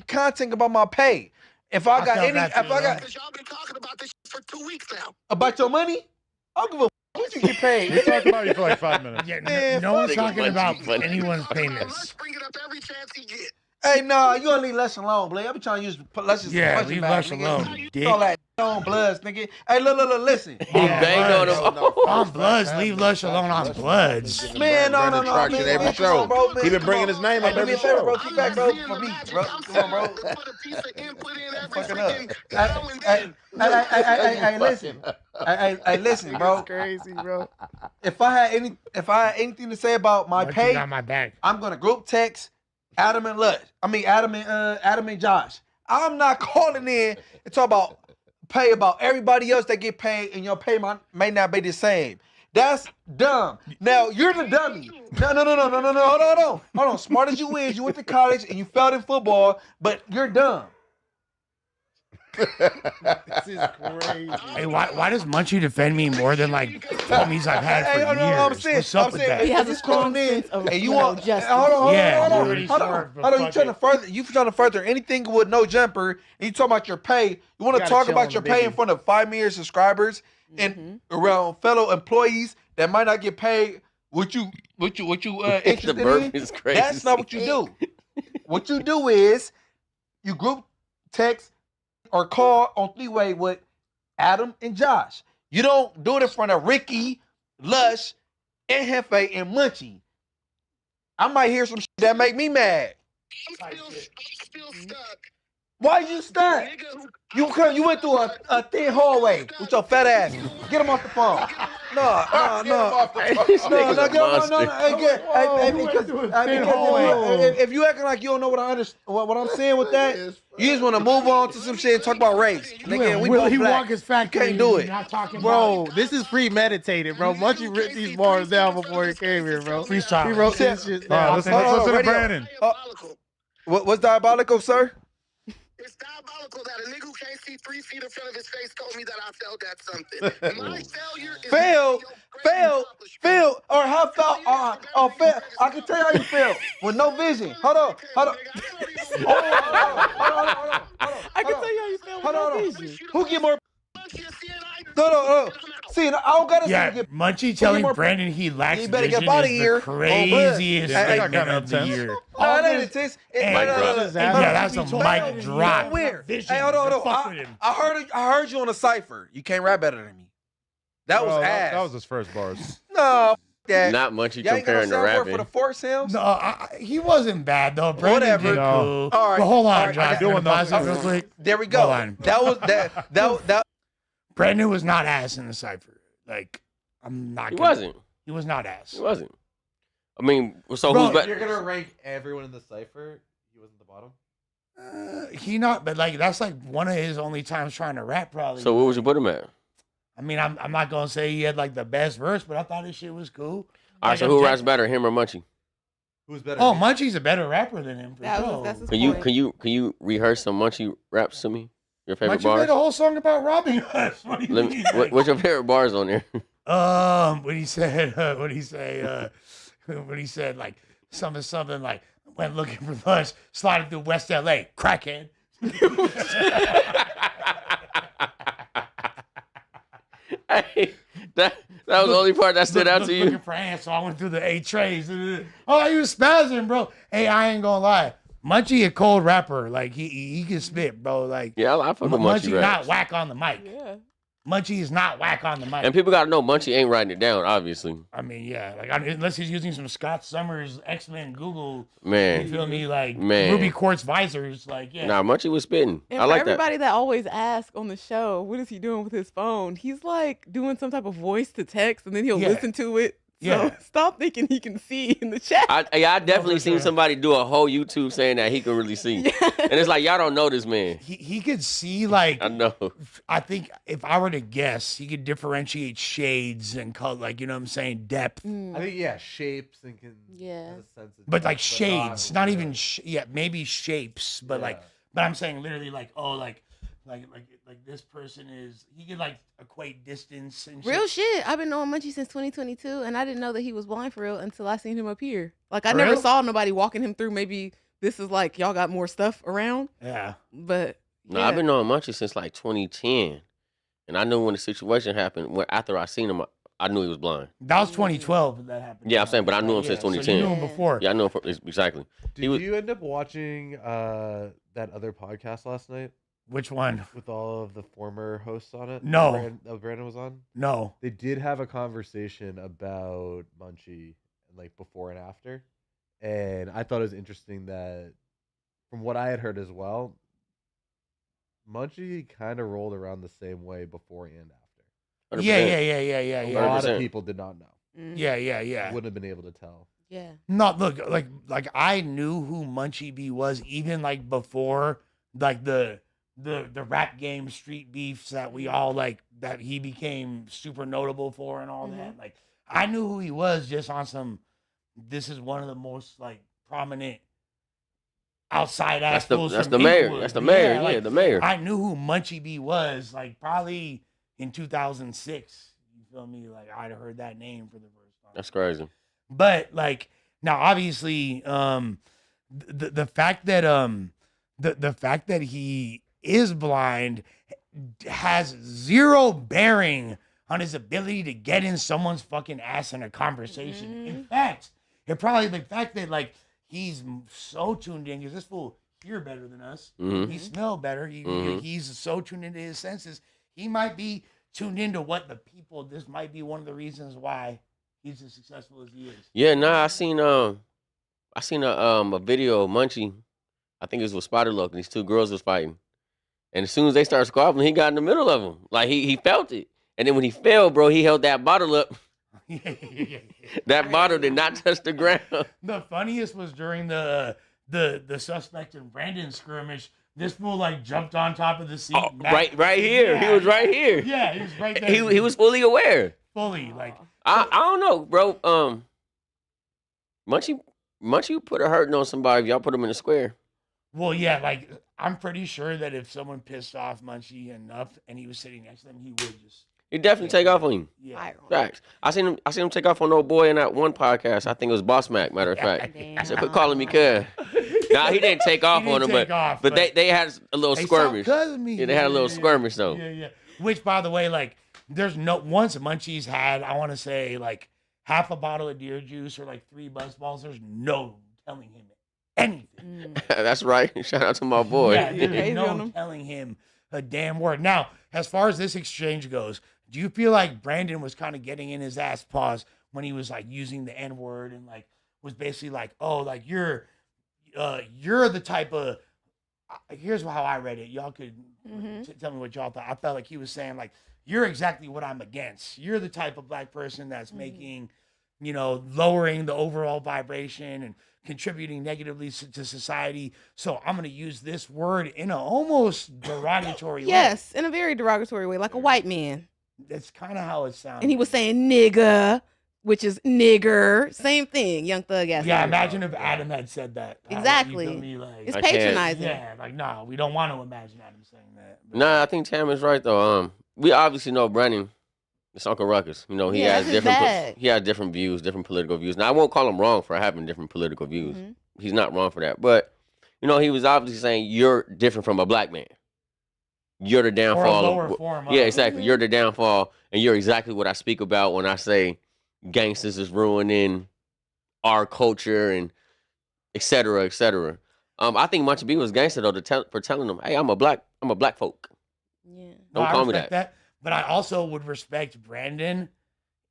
content about my pay. If I got Because y'all been talking about this for 2 weeks now. About your money, I'll give a what you get paid. We talked about you for like 5 minutes. Yeah, Man, no one's fuck talking it. about Funny. anyone's Let's payments. bring it up every chance he get. Hey, nah, you gonna leave Les alone, Blake. I be trying to use let's just Yeah, punch leave him back, Les nigga. alone, dick. All that on Bloods, nigga. Hey, look, listen. He banged on him. On Bloods, leave Lush alone on Bloods. Man, no. Traction Man, every come show. on, bro, man, He been come bringing on. his name Hey, up do me every a favor, show. bro. Keep back, bro, for me, bro. Come on, bro. Put a piece of input in every Fucking up. freaking now and then. Hey, listen. Hey, listen, bro. Crazy, bro. If I had anything to say about my Lush pay, got my back. I'm gonna group text Adam and Lush. Adam and Josh. I'm not calling in and talk about pay about everybody else that get paid, and your pay may not be the same. That's dumb. Now you're the dummy. No. Hold on. Smart as you is, you went to college and you failed in football, but you're dumb. This is crazy. Hey, why does Munchie defend me more than like homies I've had for Hey, years? What's up with that? He has a Because strong calling in sense of, and you you know, want justice. hold Yeah, on. dude, he's Hold smart, but on. fuck You trying to further anything with no jumper, and you talking about your pay. You want to gotta talk chill about on your the pay in baby. front of 5 million subscribers and around fellow employees that might not get paid what you The interested burp in. is crazy. That's not what you do. what you do is you group text or call on three-way with Adam and Josh. You don't do it in front of Ricky, Lush, and Hefe and Munchie. I might hear some shit that make me mad. I'm still stuck. Why you stuck? You went through a thin hallway with your fat ass. Get him off the phone. No. If you acting like you don't know what I'm saying with that, you just want to move on to some shit and talk about race. Nigga, we both black. You can't do it. Bro, this is premeditated, bro. Munchie wrote these bars down before he came here, bro. He wrote this shit down. Let's listen to Brandon. What's diabolical, sir? It's diabolical that a nigga who can't see 3 feet in front of his face told me that I failed at something. My failure is fail, or how fail? I can tell you how you feel with no vision. Hold on. I can tell you how you feel with no vision. Who get more? No. See, I don't gotta say. Munchie telling Brandon he lacks better vision get out of is here. the craziest statement of the year. No, it ain't intense. That's a mic drop. Weird. Hey, hold on. I heard you on a cipher. You can't rap better than me. That was ass. That was his first bars. No, that. Not Munchie comparing to rapping. For the four sounds? No, he wasn't bad though. Brandon Whatever. did cool. All right. But hold on, All right. Josh. Real quick. There we go. Hold on. That. Brandon was not ass in the cipher. Like, I'm not. He wasn't. He was not ass. He wasn't. I mean, so Bro, who's better? You're gonna rank everyone in the cipher. He wasn't the bottom. He not, but like that's like one of his only times trying to rap, probably. So where would you put him at? I mean, I'm not gonna say he had like the best verse, but I thought his shit was cool. All right, so who raps better, him or Munchie? Who's better? Oh, Munchie's a better rapper than him. For sure. That's his Can you rehearse some Munchie raps to me? Your favorite Munchie bars? made a whole song about robbing us. What do you mean? What's your favorite bars on there? What he said. What he say? What he said? Like something like went looking for lunch, sliding through West LA, crackhead. Hey, that was the only part that stood out to you. Looking for ants, so I went through the 8 trays. Oh, you was spazzing, bro. Hey, I ain't gonna lie. Munchie a cold rapper. Like he can spit, bro. Like yeah, I fuck with Munchie. Not whack on the mic. Yeah. Munchie is not whack on the mic. And people gotta know Munchie ain't writing it down, obviously. I mean, yeah, like unless he's using some Scott Summers X-Men Google, man, you feel me? Like Ruby Quartz visors, like yeah. Nah, Munchie was spitting. And I like for everybody that always asks on the show, what is he doing with his phone? He's like doing some type of voice to text, and then he'll listen to it. So stop thinking he can see in the chat. I definitely seen somebody do a whole YouTube saying that he can really see. Yeah. And it's like, y'all don't know this man. He could see, like, I know. I think if I were to guess, he could differentiate shades and color, like, you know what I'm saying, depth. I think, shapes and can yeah. But like shades, not even, maybe shapes, but like, but I'm saying literally like, oh, like this person is, he could like equate distance and shit. Real shit. I've been knowing Munchie since 2022, and I didn't know that he was blind for real until I seen him up here. Like I never saw nobody walking him through. Maybe this is like y'all got more stuff around. Yeah. But no, I've been knowing Munchie since like 2010, and I knew when the situation happened. After I seen him, I knew he was blind. That was 2012 when that happened. Yeah, I'm saying, but I knew him since 2010. So you knew him before. Yeah, I knew him exactly. Did you end up watching that other podcast last night? Which one? With all of the former hosts on it? No. Brandon was on? No. They did have a conversation about Munchie, like before and after. And I thought it was interesting that, from what I had heard as well, Munchie kind of rolled around the same way before and after. 100%. Yeah. A lot of people did not know. Yeah. Wouldn't have been able to tell. Yeah. Not look like I knew who Munchie B was even like before like the rap game street beefs that we all like that he became super notable for and all that. Like I knew who he was just on some. This is one of the most like prominent outside ass. That's the mayor. That's the mayor. Yeah, the mayor. I knew who Munchie B was like probably in 2006. You feel me? Like I'd heard that name for the first time. That's crazy. But like now, obviously, the fact that the fact that he is blind has zero bearing on his ability to get in someone's fucking ass in a conversation. In fact, the fact that like he's so tuned in because this fool hear better than us. Mhm. He smell better. He's so tuned into his senses. He might be tuned into what the people. This might be one of the reasons why he's as successful as he is. Yeah, nah, I seen a video of Munchie. I think it was with Spider Loc, and these two girls was fighting. And as soon as they started squabbling, he got in the middle of them. Like he felt it. And then when he fell, bro, he held that bottle up. That bottle did not touch the ground. The funniest was during the suspect and Brandon skirmish. This fool like jumped on top of the seat. Right here. Yeah. He was right here. Yeah, he was right there. He was fully aware. fully like. I don't know, bro. Munchie put a hurting on somebody if y'all put him in the square. Well, yeah, like I'm pretty sure that if someone pissed off Munchie enough and he was sitting next to them, he would just. He definitely take off on him. Yeah. Facts. I seen him take off on old boy in that one podcast. I think it was Boss Mac, matter of fact. I said, quit calling me cuz. Nah, he didn't take off on him, but they had a little skirmish. Yeah, they had a little skirmish though. Yeah. Which, by the way, like, there's once Munchie's had, I want to say, like, half a bottle of deer juice or like 3 buzz balls. There's no telling him anything. That's right. Shout out to my boy. Yeah, there's no telling him a damn word. Now, as far as this exchange goes, do you feel like Brandon was kind of getting in his ass paws when he was like using the N word and like was basically like, oh, like you're the type of, here's how I read it. Y'all could tell me what y'all thought. I felt like he was saying like, you're exactly what I'm against. You're the type of black person that's making, lowering the overall vibration and contributing negatively to society. So I'm going to use this word in an almost derogatory way. Yes, in a very derogatory way, like a white man. That's kind of how it sounds. And he was saying nigga, which is nigger. Same thing, Young Thug ass. Yeah, nigger. imagine if Adam had said that. Exactly. You feel me? Like, it's patronizing. Yeah, like, no, we don't want to imagine Adam saying that. But Nah, I think Tam is right though. We obviously know Brandon. It's Uncle Ruckus. He Yeah, has different views, different political views. Now I won't call him wrong for having different political views. He's not wrong for that. But he was obviously saying you're different from a black man. You're the downfall. Or a lower form. Yeah, exactly. You're the downfall, and you're exactly what I speak about when I say gangsters is ruining our culture and et cetera, et cetera. I think Munchie B was gangster though for telling them, "Hey, I'm a black folk." Yeah. Don't call me that. But I also would respect Brandon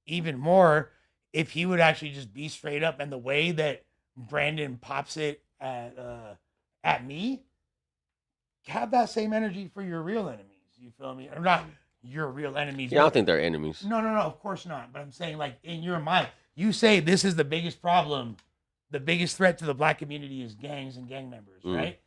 even more if he would actually just be straight up. And the way that Brandon pops it at me, have that same energy for your real enemies. You feel me? Or not your real enemies. Yeah, I don't think they're enemies. No, of course not. But I'm saying, like, in your mind, you say this is the biggest problem. The biggest threat to the black community is gangs and gang members, right?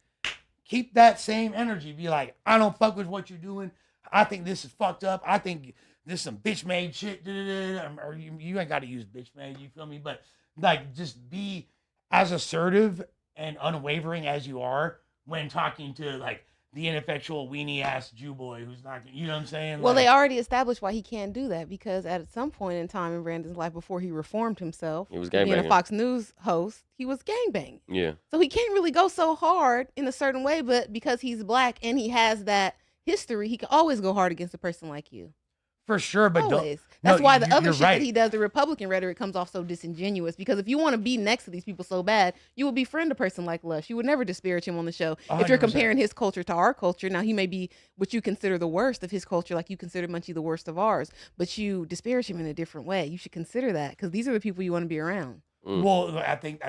Keep that same energy. Be like, I don't fuck with what you're doing. I think this is fucked up. I think this is some bitch made shit. Or you ain't got to use bitch made. You feel me? But like, just be as assertive and unwavering as you are when talking to like the ineffectual weenie ass Jew boy who's not. You know what I'm saying? Well, like, they already established why he can't do that because at some point in time in Brandon's life, before he reformed himself, he was being a gangbanging. Fox News host, he was gangbanging. Yeah. So he can't really go so hard in a certain way, but because he's black and he has that history, he can always go hard against a person like you. For sure, but always. No, That's why the other you're shit right. that he does, the Republican rhetoric, comes off so disingenuous. Because if you want to be next to these people so bad, you would befriend a person like Lush. You would never disparage him on the show. If you're 100%. comparing his culture to our culture, now he may be what you consider the worst of his culture, like you consider Munchie the worst of ours, but you disparage him in a different way. You should consider that because these are the people you want to be around. Well, I think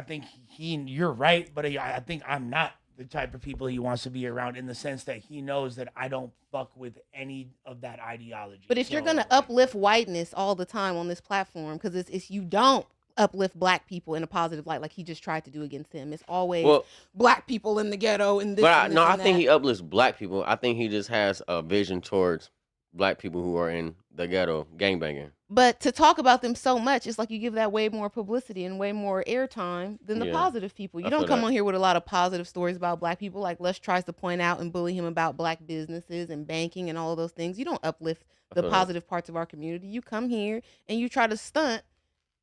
you're right, but I think I'm not the type of people he wants to be around in the sense that he knows that I don't fuck with any of that ideology. But if you're gonna uplift whiteness all the time on this platform, because it's you don't uplift black people in a positive light like he just tried to do against him. It's always black people in the ghetto and this. But and this I and think that. he uplifts black people. I think he just has a vision towards black people who are in the ghetto gangbanging. But to talk about them so much, it's like you give that way more publicity and way more airtime than the positive people. You don't come on here with a lot of positive stories about black people. Like Lush tries to point out and bully him about black businesses and banking and all of those things. You don't uplift the positive parts of our community. You come here and you try to stunt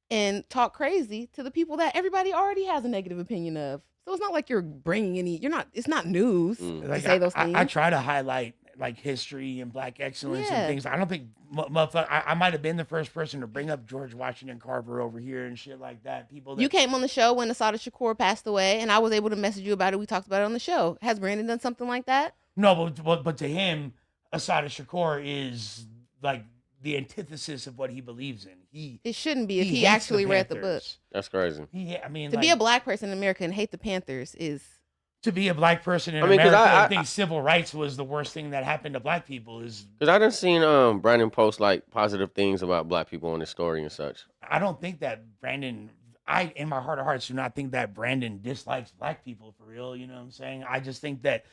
and talk crazy to the people that everybody already has a negative opinion of. So it's not like you're bringing any. You're not. It's not news to say those things. I try to highlight like history and black excellence Yeah. and things. I don't think motherfucker. I might have been the first person to bring up George Washington Carver over here and shit like that. People that You came on the show when Asada Shakur passed away, and I was able to message you about it. We talked about it on the show. Has Brandon done something like that? no, but to him, Asada Shakur is like the antithesis of what he believes in. It shouldn't be if he hates actually read the book. Panthers. That's crazy. I mean, To like, be a black person in America and hate the Panthers is to be a black person in I mean, 'cause America, I I think civil rights was the worst thing that happened to black people. Is Because I done seen Brandon post like positive things about black people on his story and such. I don't think that Brandon. I, in my heart of hearts, do not think that Brandon dislikes black people for real. You know what I'm saying? I just think that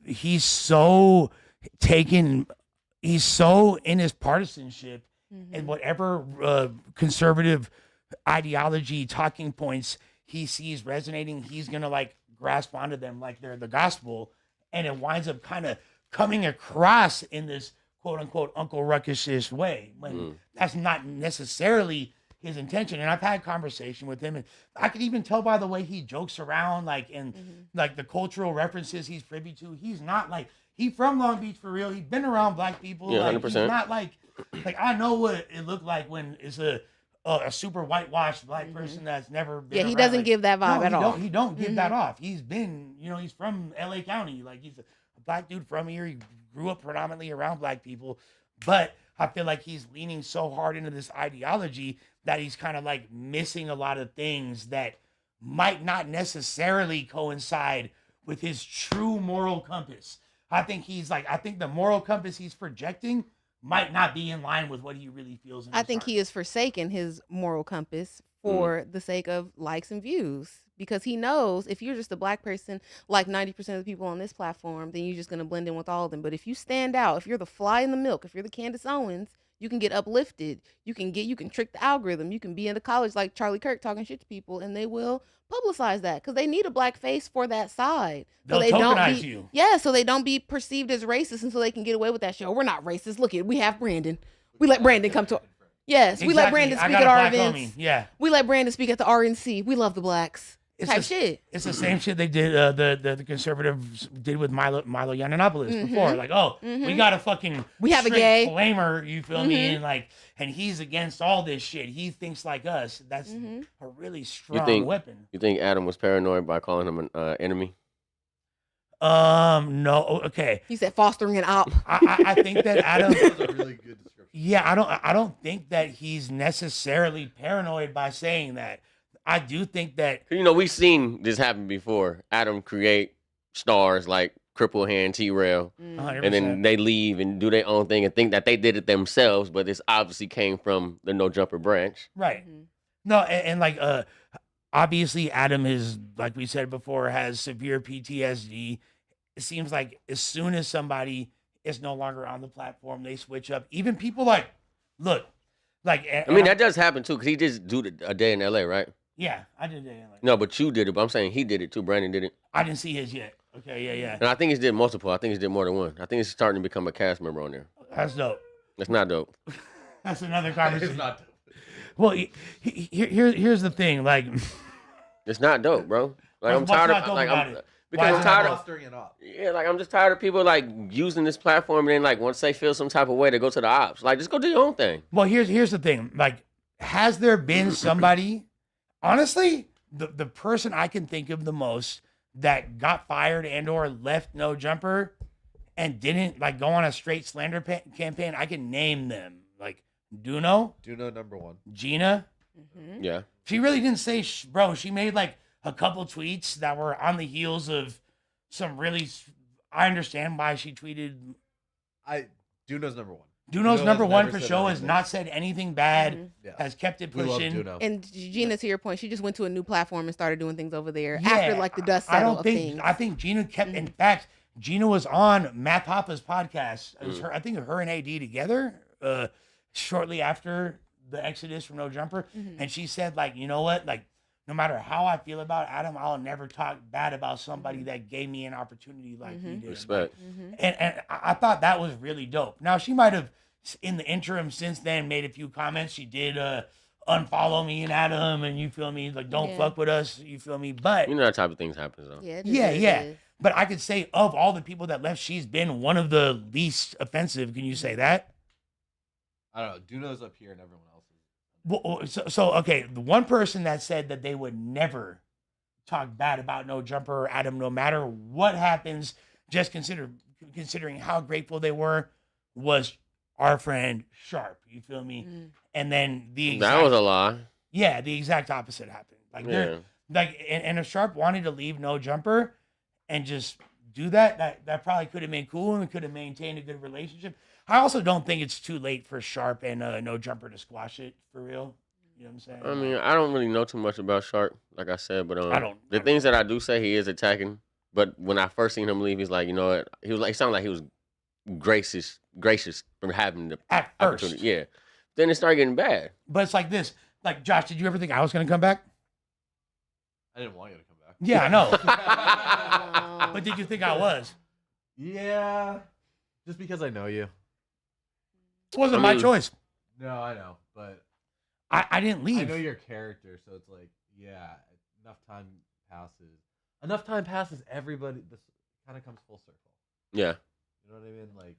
he's so taken. He's so in his partisanship and whatever conservative ideology talking points he sees resonating, he's gonna like grasp onto them like they're the gospel, and it winds up kind of coming across in this quote unquote Uncle Ruckus-ish way when that's not necessarily his intention. And I've had conversation with him, and I could even tell by the way he jokes around, like and like the cultural references he's privy to. He's not like he from Long Beach for real. He's been around black people. Yeah, like, 100%. he's not like I know what it looked like when it's a super whitewashed black person that's never been Yeah, he around. doesn't Like, give that vibe no, at all. He don't give that off. He's been, he's from LA County. Like he's a black dude from here. He grew up predominantly around black people. But I feel like he's leaning so hard into this ideology that he's kind of like missing a lot of things that might not necessarily coincide with his true moral compass. I think the moral compass he's projecting might not be in line with what he really feels. I think he has forsaken his moral compass for the sake of likes and views, because he knows if you're just a black person like 90% of the people on this platform, then you're just going to blend in with all of them. But if you stand out, if you're the fly in the milk, if you're the Candace Owens, you can get uplifted. You can trick the algorithm. You can be in the college like Charlie Kirk talking shit to people, and they will publicize that because they need a black face for that side. So They'll don't tokenize be, you. Yeah, so they don't be perceived as racist, and so they can get away with that shit. Oh, we're not racist. Look at we have Brandon. We let Brandon come to. Yes, we let Brandon speak at our events. Homie. Yeah, we let Brandon speak at the RNC. We love the blacks. Shit. It's the same shit they did. The conservatives did with Milo Yiannopoulos before. Like, we got a fucking we have a straight gay flamer. You feel me? And he's against all this shit. He thinks like us. That's a really strong weapon. You think Adam was paranoid by calling him an enemy? No. Okay. He said fostering an op. I think that Adam. That was a really good description. Yeah, I don't think that he's necessarily paranoid by saying that. I do think that we've seen this happen before. Adam create stars like Cripple Hand, T-Rail, 100%. and then they leave and do their own thing and think that they did it themselves, but this obviously came from the No Jumper branch. Right. No, and like obviously Adam is, like we said before, has severe PTSD. It seems like as soon as somebody is no longer on the platform, they switch up. Even people like, look, like that does happen too, because he just do a day in LA, right? Yeah, I did that. No, but you did it. But I'm saying he did it too. Brandon did it. I didn't see his yet. Okay, yeah. And I think he did multiple. I think he did more than one. I think he's starting to become a cast member on there. That's dope. That's not dope. That's another conversation. It's not dope. Well, here's the thing. Like, it's not dope, bro. Like I'm what's tired not of dope like about I'm it? because I'm tired of fostering it up. Yeah, like I'm just tired of people like using this platform and then like once they feel some type of way to go to the ops. Like just go do your own thing. Well, here's the thing. Like, has there been somebody, honestly, the person I can think of the most that got fired and or left No Jumper and didn't like go on a straight slander campaign? I can name them. Like Duno number one. Gina. Yeah. She really didn't say, bro. She made like a couple tweets that were on the heels of some really. I understand why she tweeted. Duno's number one. Duno's number one for show has not said anything bad. Has kept it We love pushing. Duno. And Gina, to your point, she just went to a new platform and started doing things over there after like the dust settled of things. I think Gina kept. In fact, Gina was on Matt Papa's podcast. It was her. I think her and AD together. Shortly after the exodus from No Jumper, and she said, like, you know what, like, no matter how I feel about Adam, I'll never talk bad about somebody that gave me an opportunity like he did. Respect. And I thought that was really dope. Now, she might have, in the interim since then, made a few comments. She did unfollow me and Adam, and you feel me, like, don't fuck with us, you feel me? But that type of things happen, though. Yeah. But I could say of all the people that left, she's been one of the least offensive. Can you say that? I don't know. Duno's up here and everyone else is. So okay, the one person that said that they would never talk bad about No Jumper or Adam, no matter what happens, just considering how grateful they were, was our friend Sharp. You feel me? And then that was a lie. Yeah, the exact opposite happened. And if Sharp wanted to leave No Jumper and just do that probably could have been cool and could have maintained a good relationship. I also don't think it's too late for Sharp and No Jumper to squash it for real. You know what I'm saying? I mean, I don't really know too much about Sharp, like I said, but I things that I do say, he is attacking. But when I first seen him leave, he's like, you know what? He sounded like he was gracious from having the opportunity. Yeah. Then it started getting bad. But it's like this. Like, Josh, did you ever think I was going to come back? I didn't want you to come back. Yeah, I know. But did you think I was? Yeah. Just because I know you. It wasn't my choice. No, I know. But I didn't leave. I know your character, so it's like, yeah, enough time passes, everybody, this kind of comes full circle. Yeah. You know what I mean? Like,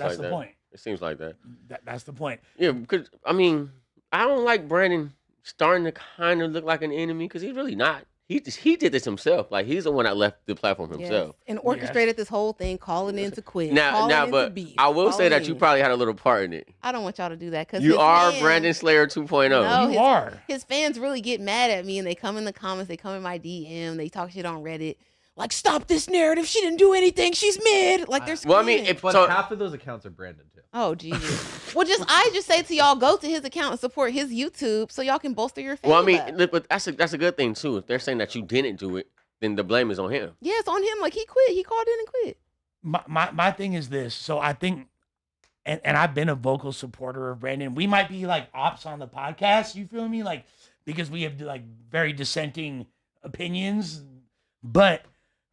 that's the point. It seems like that. That's the point. Yeah, because, I mean, I don't like Brandon starting to kind of look like an enemy because he's really not. He did this himself. Like, he's the one that left the platform himself. And orchestrated this whole thing, calling in to quit. But I will say that you probably had a little part in it. I don't want y'all to do that because you are Brandon Slayer 2.0. No, you are. His fans really get mad at me and they come in the comments, they come in my DM, they talk shit on Reddit. Like, stop this narrative. She didn't do anything. She's mid. Like, they're screaming. Well, I mean, but half of those accounts are Brandon too. Oh, Jesus. Well, I just say to y'all, go to his account and support his YouTube so y'all can bolster your fame. Well, I mean, but that's a good thing too. If they're saying that you didn't do it, then the blame is on him. Yeah, it's on him. Like, he quit. He called in and quit. My thing is this. So I think, and I've been a vocal supporter of Brandon. We might be like ops on the podcast. You feel me? Like, because we have like very dissenting opinions, but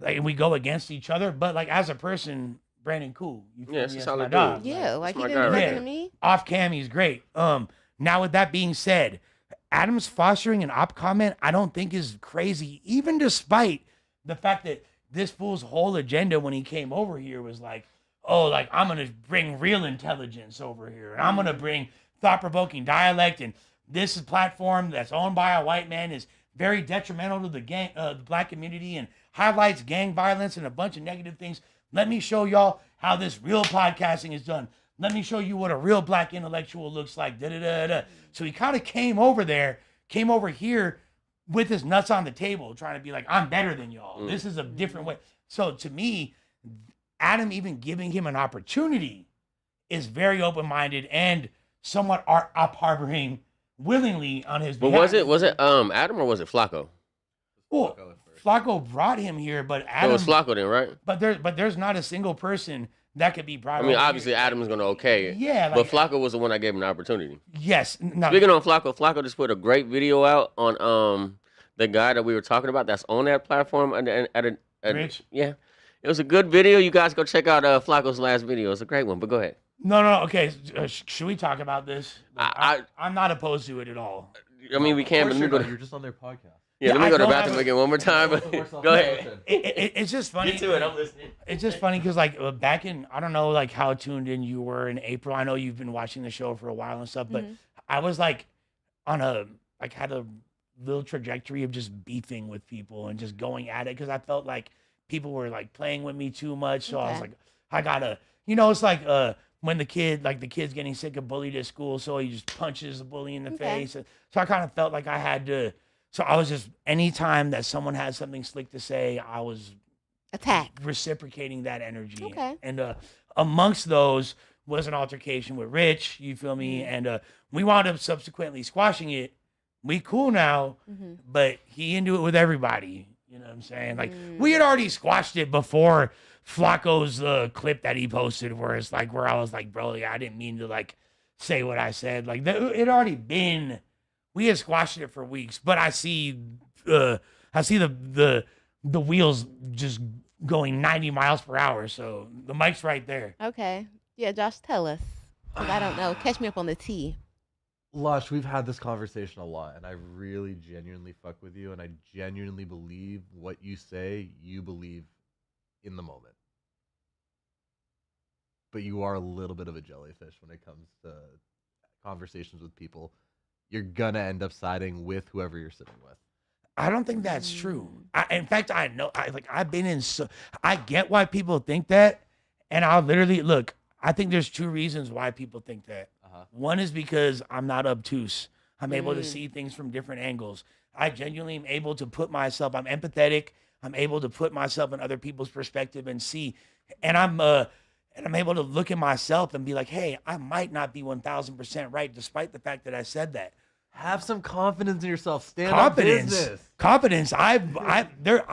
like we go against each other. But like as a person, Brandon cool. You feel me? It's a solid dog. Yeah, like he didn't do nothing to me. Off cam, he's great. Now with that being said, Adam's fostering an op comment I don't think is crazy, even despite the fact that this fool's whole agenda when he came over here was like, oh, like I'm gonna bring real intelligence over here, and I'm gonna bring thought-provoking dialect, and this is platform that's owned by a white man is very detrimental to the black community and highlights gang violence and a bunch of negative things. Let me show y'all how this real podcasting is done. Let me show you what a real black intellectual looks like. So he kind of came over here with his nuts on the table, trying to be like, I'm better than y'all. This is a different way. So to me, Adam even giving him an opportunity is very open-minded and somewhat up-harboring willingly on his behalf. But was it Adam or was it Flacco? Well, Flacco brought him here, but Adam. It was Flacco then, right? But there's not a single person that could be brought. I mean, obviously Adam is going to okay it. Yeah, but Flacco was the one that gave him the opportunity. Yes. Speaking on Flacco just put a great video out on the guy that we were talking about that's on that platform Rich. Yeah, it was a good video. You guys go check out Flacco's last video. It's a great one. But go ahead. No. Okay, should we talk about this? I'm not opposed to it at all. I mean, we can. But You're just on their podcast. Yeah, let me go to the bathroom again one more time. Go ahead. It's just funny. Get to it. I'm listening. It's just funny because like back in, I don't know like how tuned in you were in April. I know you've been watching the show for a while and stuff, but I was like had a little trajectory of just beefing with people and just going at it because I felt like people were like playing with me too much. So I was like, I gotta, it's like when the kid's getting sick of bullied at school, so he just punches the bully in the face. So I kind of felt like I had to. So I was just, anytime that someone had something slick to say, I was reciprocating that energy. Okay. And amongst those was an altercation with Rich, you feel me? And we wound up subsequently squashing it. We cool now, but he into it with everybody. You know what I'm saying? Like, we had already squashed it before Flacco's clip that he posted where it's like, where I was like, bro, yeah, I didn't mean to like say what I said. Like, it had already been... We had squashed it for weeks, but I see the wheels just going 90 miles per hour. So the mic's right there. Okay. Yeah, Josh, tell us. 'Cause I don't know. Catch me up on the tea. Lush, we've had this conversation a lot, and I really genuinely fuck with you, and I genuinely believe what you say, you believe in the moment. But you are a little bit of a jellyfish when it comes to conversations with people. You're gonna end up siding with whoever you're sitting with. I don't think that's true. In fact, I know. I've been in. I get why people think that, and I'll literally look. I think there's two reasons why people think that. One is because I'm not obtuse. I'm able to see things from different angles. I genuinely am able to put myself. I'm empathetic. I'm able to put myself in other people's perspective and see. And I'm able to look at myself and be like, hey, I might not be 1,000% right, despite the fact that I said that. Have some confidence in yourself. Stand on business. Confidence. I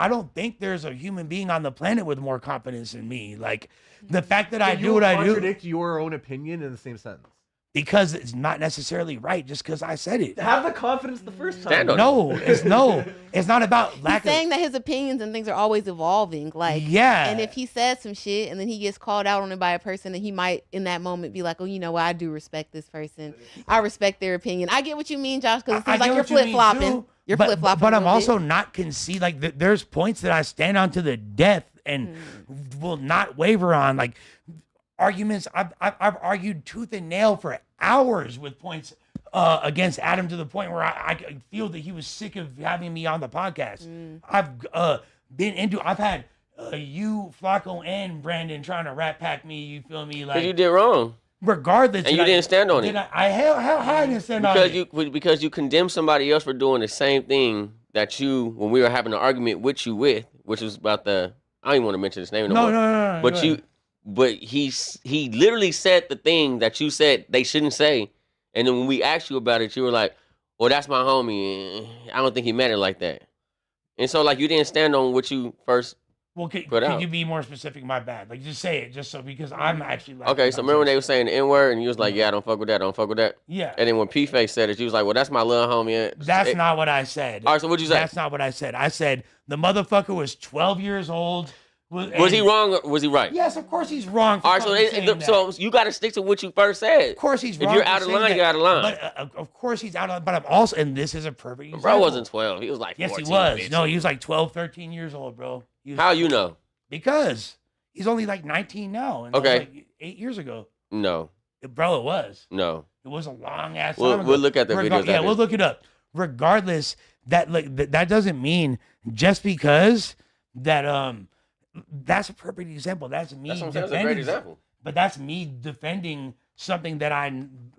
don't think there's a human being on the planet with more confidence than me. Like the fact that I do what I do. Contradict your own opinion in the same sentence. Because it's not necessarily right just because I said it. Have the confidence the first time. It's not about lack He's saying that his opinions and things are always evolving. Like, yeah. And if he says some shit and then he gets called out on it by a person, and he might in that moment be like, oh, you know what? I do respect this person. I respect their opinion. I get what you mean, Josh, because it seems like you're flip-flopping. You're flip-flopping. But I'm also not concede. Like, there's points that I stand on to the death and will not waver on. Like, arguments, I've argued tooth and nail for hours with points against Adam to the point where I feel that he was sick of having me on the podcast. I've had you, Flacco, and Brandon trying to rat pack me. You feel me? Like, you did wrong. Regardless, and you didn't stand on it. I didn't stand on it because you condemned somebody else for doing the same thing that you, when we were having an argument with you with, which was about the, I don't even want to mention his name no more. No. But he literally said the thing that you said they shouldn't say, and then when we asked you about it, you were like, "Well, that's my homie. I don't think he meant it like that." And so, like, you didn't stand on what you first put out. Could you be more specific? My bad. Like, just say it, just so, because I'm actually like. Okay, so remember when they were saying the N word, and you was like, "Yeah, I don't fuck with that. Don't fuck with that." Yeah. And then when P-Face said it, you was like, "Well, that's my little homie." That's not what I said. All right, so what'd you say? That's not what I said. I said the motherfucker was 12 years old. Was he wrong or was he right? Yes, of course he's wrong. All right, so you got to stick to what you first said. Of course he's wrong. If you're out of line, you're out of line. But of course he's out of line. But I'm also, and this is a perfect example. Bro wasn't 12. He was like 14. Yes, he was. 15. No, he was like 12, 13 years old, bro. How you know? Because he's only like 19 now. And okay. Like 8 years ago. No. Bro, it was. No. It was a long ass time ago. We'll look at the videos. Yeah, we'll look it up. Regardless, that doesn't mean just because that that's a perfect example. That's me defending. That's a great example. But that's me defending something that and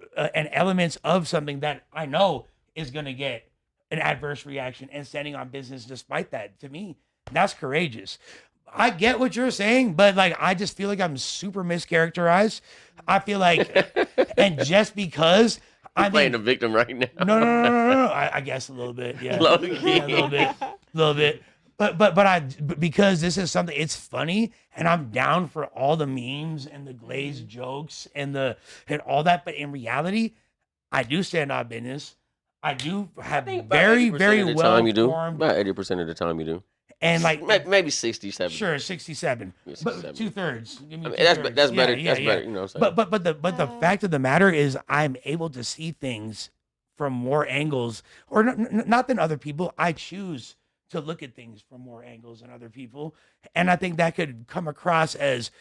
elements of something that I know is gonna get an adverse reaction and standing on business despite that. To me, that's courageous. I get what you're saying, but like I just feel like I'm super mischaracterized. I feel like, and just because I'm playing the victim right now. No. I guess a little bit. Yeah, a little bit. But because this is something, it's funny, and I'm down for all the memes and the glazed jokes and all that. But in reality, I do stand on business. I do have very, very well formed. About 80% of the time you do. And like maybe 67. Sure, 67. Yeah, 67. But 2/3. I mean, that's better. That's better. You know what I'm saying? But the fact of the matter is, I'm able to see things from more angles, or not than other people. I choose to look at things from more angles than other people, and I think that could come across as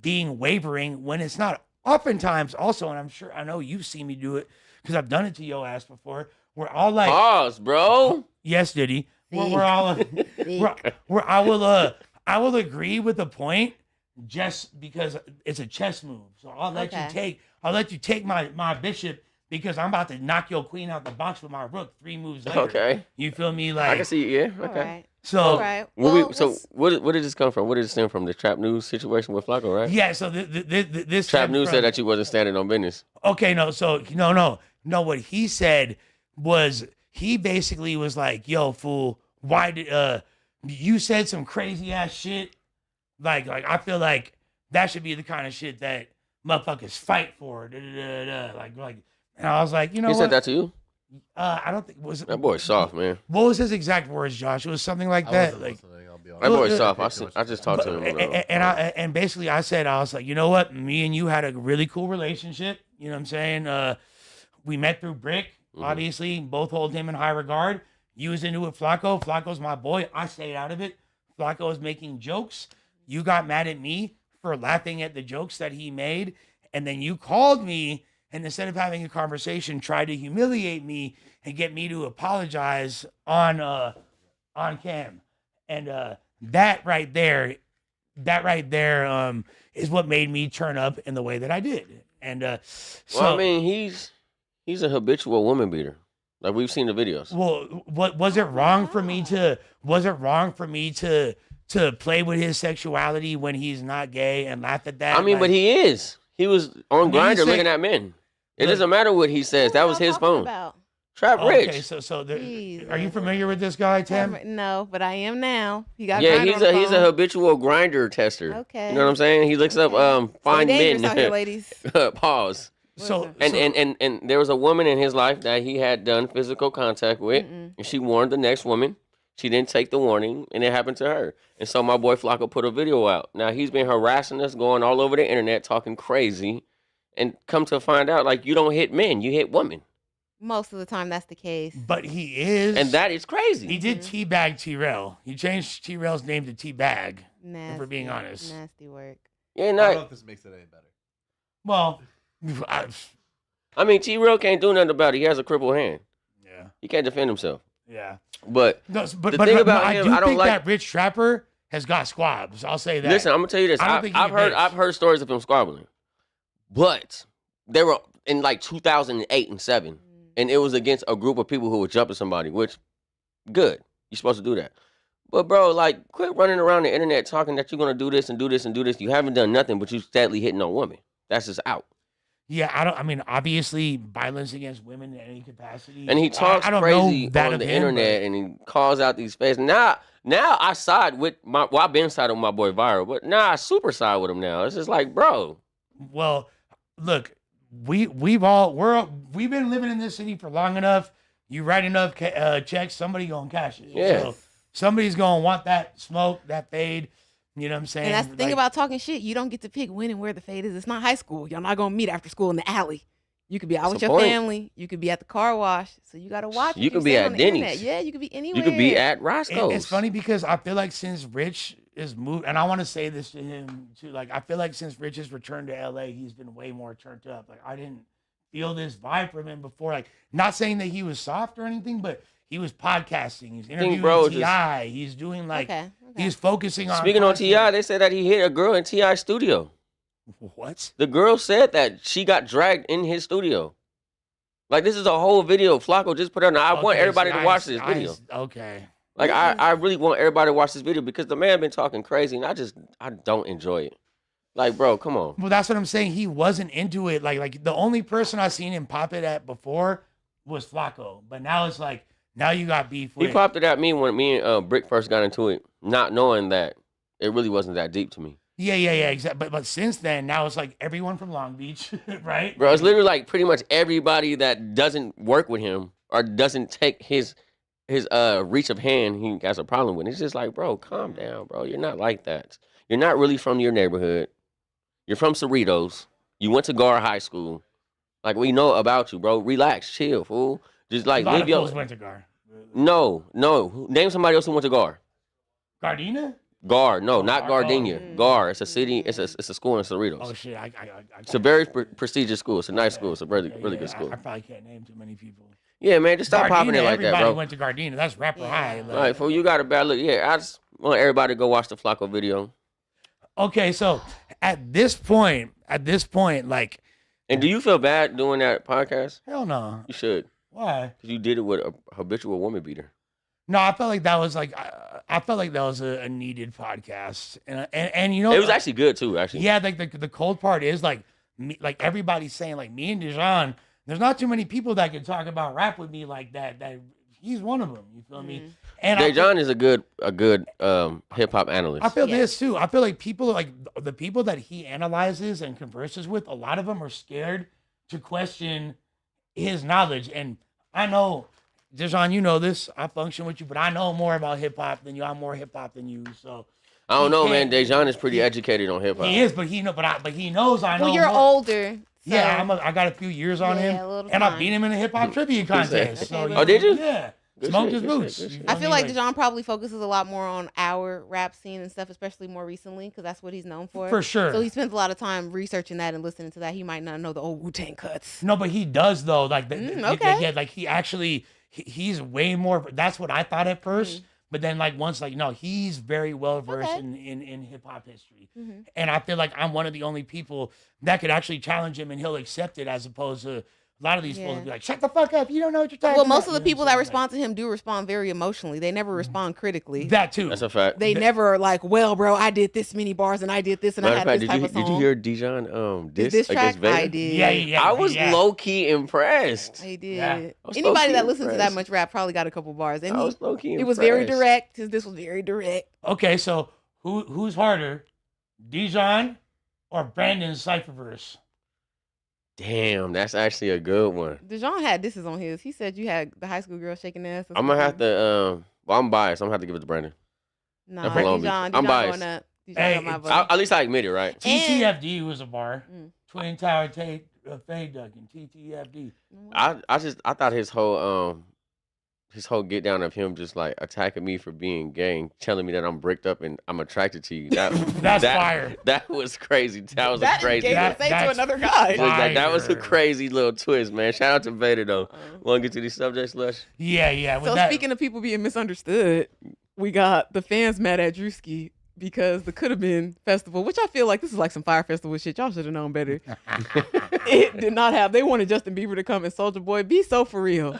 being wavering when it's not. Oftentimes, also, and I know you've seen me do it because I've done it to your ass before. We're all like, pause, bro. Yes, Diddy. We're all I will agree with the point just because it's a chess move. So I'll let you take my bishop because I'm about to knock your queen out the box with my rook 3 moves later. Okay. You feel me? Like I can see it, yeah. Okay. Right. So what did this come from? What did it stem from? The Trap News situation with Flacco, right? Yeah, so this Trap News said that you wasn't standing on business. Okay, no, so no. What he said was he basically was like, yo, fool, why did you said some crazy ass shit? Like I feel like that should be the kind of shit that motherfuckers fight for. Like and I was like, you know, he said that to you? I don't think that boy's soft, man. What was his exact words, Josh? It was something like that. Like that boy's soft. I just talked to him. And basically I was like, you know what? Me and you had a really cool relationship. You know what I'm saying? We met through Brick. Obviously, both hold him in high regard. You was into it, Flacco. Flacco's my boy. I stayed out of it. Flacco was making jokes. you got mad at me for laughing at the jokes that he made, and then you called me, and instead of having a conversation, tried to humiliate me and get me to apologize on cam. And that right there is what made me turn up in the way that I did. And so Well, I mean, he's a habitual woman beater. Like we've seen the videos. well, what was it wrong for me to play with his sexuality when he's not gay and laugh at that? I mean, but he is. He was on No, you Grindr say- looking at men. It Look- doesn't matter what he says. That was his phone. Trap Rich. Okay, so Jesus. are you familiar with this guy, Tim? No, but I am now. He got Yeah, Grindr he's on the he's a phone. habitual Grindr tester. Okay. You know what I'm saying? He looks up find dangerous men. out here, ladies. Pause. So And there was a woman in his life that he had done physical contact with, and she warned the next woman. She didn't take the warning, and it happened to her. And so my boy Flacco put a video out. Now he's been harassing us, going all over the internet, talking crazy, and come to find out, like, you don't hit men, you hit women. Most of the time, that's the case. But he is, And that is crazy. he did teabag T-Rail. He changed T-Rail's name to Teabag. Nasty, If we're being honest. Nasty work. Yeah, I don't know no. if this makes it any better. Well, I mean, T-Real can't do nothing about it. He has a crippled hand. yeah, He can't defend himself. yeah. But No, but The thing about I him, do I don't think like- that Rich Trapper has got squabs. I'll say that. listen, I'm gonna tell you this. I don't think I've he's a heard bitch. I've heard stories of him squabbling, but they were in like 2008 and 7, and it was against a group of people who were jumping somebody. Which, good, you're supposed to do that. But bro, like, quit running around the internet talking that you're gonna do this and do this and do this. You haven't done nothing, but you steadily hitting on women. That's just out. Yeah, I mean, obviously, violence against women in any capacity. And he talks I don't crazy know that on of the him, internet, and he calls out these faces. Now I side with my. Well, I've been siding with my boy Viral, but now I super side with him now. It's just like, bro. Well, look, we've been living in this city for long enough. You write enough checks, somebody gonna cash it. Yeah. So somebody's gonna want that smoke, that fade. You know what I'm saying? And that's the thing Like, about talking shit. You don't get to pick when and where the fade is. It's not high school. Y'all not gonna meet after school in the alley. You could be out That's with the your point. family. You could be at the car wash. So you gotta watch. You what could be say at on the internet. Denny's. Yeah, you could be anywhere. You could be at Roscoe's. It's funny because I feel like since Rich is moved, and I want to say this to him too, like I feel like since Rich has returned to LA, he's been way more turned up. Like I didn't feel this vibe from him before. Like not saying that he was soft or anything, but he was podcasting. He's interviewing bro, T.I. He's doing like Okay. he's focusing on. Speaking on content. T.I., they said that he hit a girl in T.I.'s studio. What? The girl said that she got dragged in his studio. Like, this is a whole video Flacco just put out. Now, I want Okay, everybody see, to watch this video. Okay. Like, I really want everybody to watch this video because the man been talking crazy, and I don't enjoy it. Like, bro, come on. Well, that's what I'm saying. He wasn't into it. Like the only person I seen him pop it at before was Flacco, but now it's like now you got beef He with. popped it at me when me and Brick first got into it, not knowing that it really wasn't that deep to me. Yeah, exactly. But since then, now it's like everyone from Long Beach, right? Bro, it's literally like pretty much everybody that doesn't work with him or doesn't take his reach of hand, he has a problem with. It's just like, bro, calm down, bro. You're not like that. You're not really from your neighborhood. You're from Cerritos. You went to Gar High School. Like, we know about you, bro. Relax, chill, fool. Just like a lot live of your. fools went to Gar. No. Name somebody else who went to Gar. Gardena? Gar, no, not Gar- Gardenia. Gar, it's a city. It's a school in Cerritos. Oh shit! It's a very prestigious school. It's a nice school. It's a really good school. I probably can't name too many people. Yeah, man, just stop popping it like that, everybody bro. went to Gardena. That's rapper high. All right, fool, you got a bad look. Yeah, I just want everybody to go watch the Flacco video. Okay, so at this point, like, And do you feel bad doing that podcast? hell no. You should. Why? Because you did it with a habitual woman beater. No, I felt like that was like I felt like that was a needed podcast, and you know It was actually good too. Actually, yeah. Like the cold part is like like everybody's saying like me and Dijon. There's not too many people that can talk about rap with me like that. That he's one of them. You feel me? And Dejan is a good hip hop analyst. I feel this too. I feel like people like the people that he analyzes and converses with. A lot of them are scared to question his knowledge, and I know. Dijon, you know this. I function with you, but I know more about hip hop than you. I'm more hip hop than you. So I don't know, man. Dejan is pretty educated on hip hop. he is, but he knows I know. Well, you're more. older. So. Yeah, I got a few years on Yeah, him, a little and I time. beat him in a hip hop trivia contest. So, Oh, did you? Yeah. Good Smoke shit, his good shit, boots. good shit. I feel like Dijon probably focuses a lot more on our rap scene and stuff, especially more recently, because that's what he's known for. For sure. So he spends a lot of time researching that and listening to that. He might not know the old Wu-Tang cuts. No, but he does though. Like, okay. yeah, like he actually, he's way more. That's what I thought at first. But then, like, once, like, no, he's very well versed in hip hop history. And I feel like I'm one of the only people that could actually challenge him and he'll accept it, as opposed to a lot of these fools be like, shut the fuck up. You don't know what you're talking about. Well, most of the people that respond to him do respond very emotionally. They never respond critically. That too. That's a fact. They never are like, well, bro, I did this many bars and I did this and Matter I of had fact, this type of song. did you hear Dijon This track? against Vader? I did. I was low key impressed. I did. I was Anybody that low-key listens to that impressed. much rap probably got a couple bars. And I was low-key it was very impressed. direct, because this was very direct. Okay, so who's harder, Dijon or Brandon's Cypherverse? Damn, that's actually a good one. Dijon had this is on his. He said you had the high school girl shaking ass. I'm gonna have to. Well, I'm biased. I'm gonna have to give it to Brandon. Nah, That's Long Beach. Dijon I'm going biased. up. Dijon Hey, got my vote. At least I admit it, right? TTFD was a bar. Twin Tower Fade Ducking. TTFD. I thought his whole get down of him just like attacking me for being gay and telling me that I'm bricked up and I'm attracted to you. That's fire. That was crazy. That was That a crazy. is gay to say to another guy. That was a crazy little twist, man. Shout out to Vader though. Want to get to these subjects, Lush? Yeah. So speaking of people being misunderstood, we got the fans mad at Druski because the Could Have Been festival, which I feel like this is like some Fire Festival shit. Y'all should have known better. It did not have. They wanted Justin Bieber to come and Soulja Boy. Be so for real.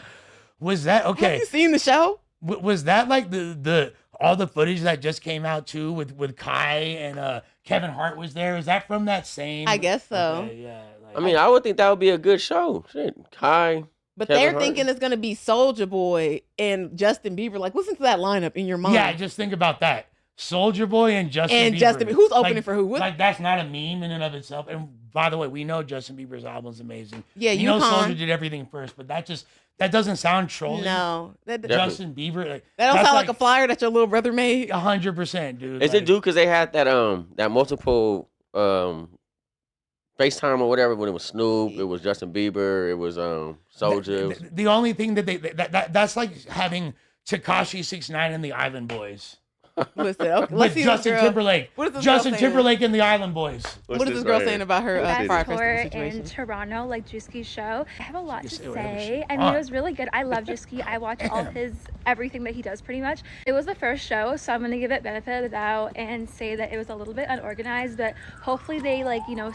Was that okay? Have you seen the show? Was that like the all the footage that just came out too with Kai and Kevin Hart was there? Is that from that same? I guess so. Okay, yeah. I mean, I would think that would be a good show. Shit, Kai. But Kevin they're Hart. thinking it's gonna be Soulja Boy and Justin Bieber. Like, listen to that lineup in your mind. Yeah, just think about that. Soulja Boy and Justin Bieber. Who's opening for who? Like that's not a meme in and of itself. And by the way, we know Justin Bieber's album's amazing. Yeah, you know UConn. Soulja did everything first, but that doesn't sound trolly. No, Justin Bieber. Like, that don't sound like a flyer that your little brother made. 100%, dude. Is it due because they had that multiple FaceTime or whatever when it was Snoop, it was Justin Bieber, it was Soulja. The only thing that that's like having Tekashi 6ix9ine and the Island Boys. Listen, okay, let's With see Justin this girl. Timberlake. What is this Justin girl saying? Timberlake and the Island Boys. What is this girl saying about her Fire Best Festival tour situation? in Toronto, like Druski's show. I have a lot to say whatever say. she I mean, it wants. was really good. I love Druski. I watch all his everything that he does pretty much. It was the first show, so I'm gonna give it benefit of the doubt and say that it was a little bit unorganized, but hopefully they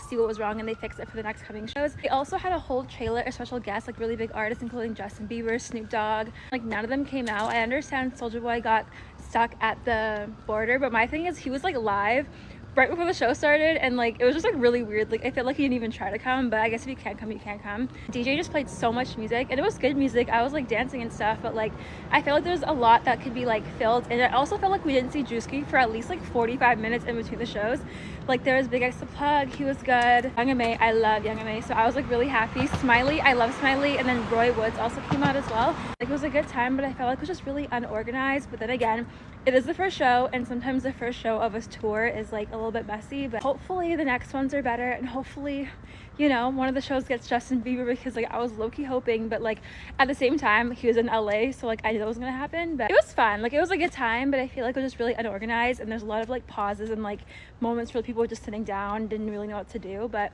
see what was wrong and they fix it for the next coming shows. They also had a whole trailer of special guests, like really big artists, including Justin Bieber, Snoop Dogg. Like none of them came out. I understand Soulja Boy got stuck at the border, but my thing is he was like live right before the show started, and like it was just like really weird. Like I felt like he didn't even try to come, but I guess if you can't come, you can't come. DJ just played so much music, and it was good music. I was like dancing and stuff, but like I felt like there's a lot that could be like filled, and I also felt like we didn't see Druski for at least like 45 minutes in between the shows. Like there was Big X the Plug, he was good. Young M.A, I love Young M.A, so I was like really happy. Smiley, I love Smiley, and then Roy Woods also came out as well. Like it was a good time, but I felt like it was just really unorganized. But then again, it is the first show, and sometimes the first show of a tour is like a little bit messy, but hopefully the next ones are better, and hopefully, you know, one of the shows gets Justin Bieber, because like I was low-key hoping, but like at the same time he was in LA, so like I knew that was gonna happen. But it was fun, like it was a good time, but I feel like it was just really unorganized, and there's a lot of like pauses and like moments where people were just sitting down, didn't really know what to do, but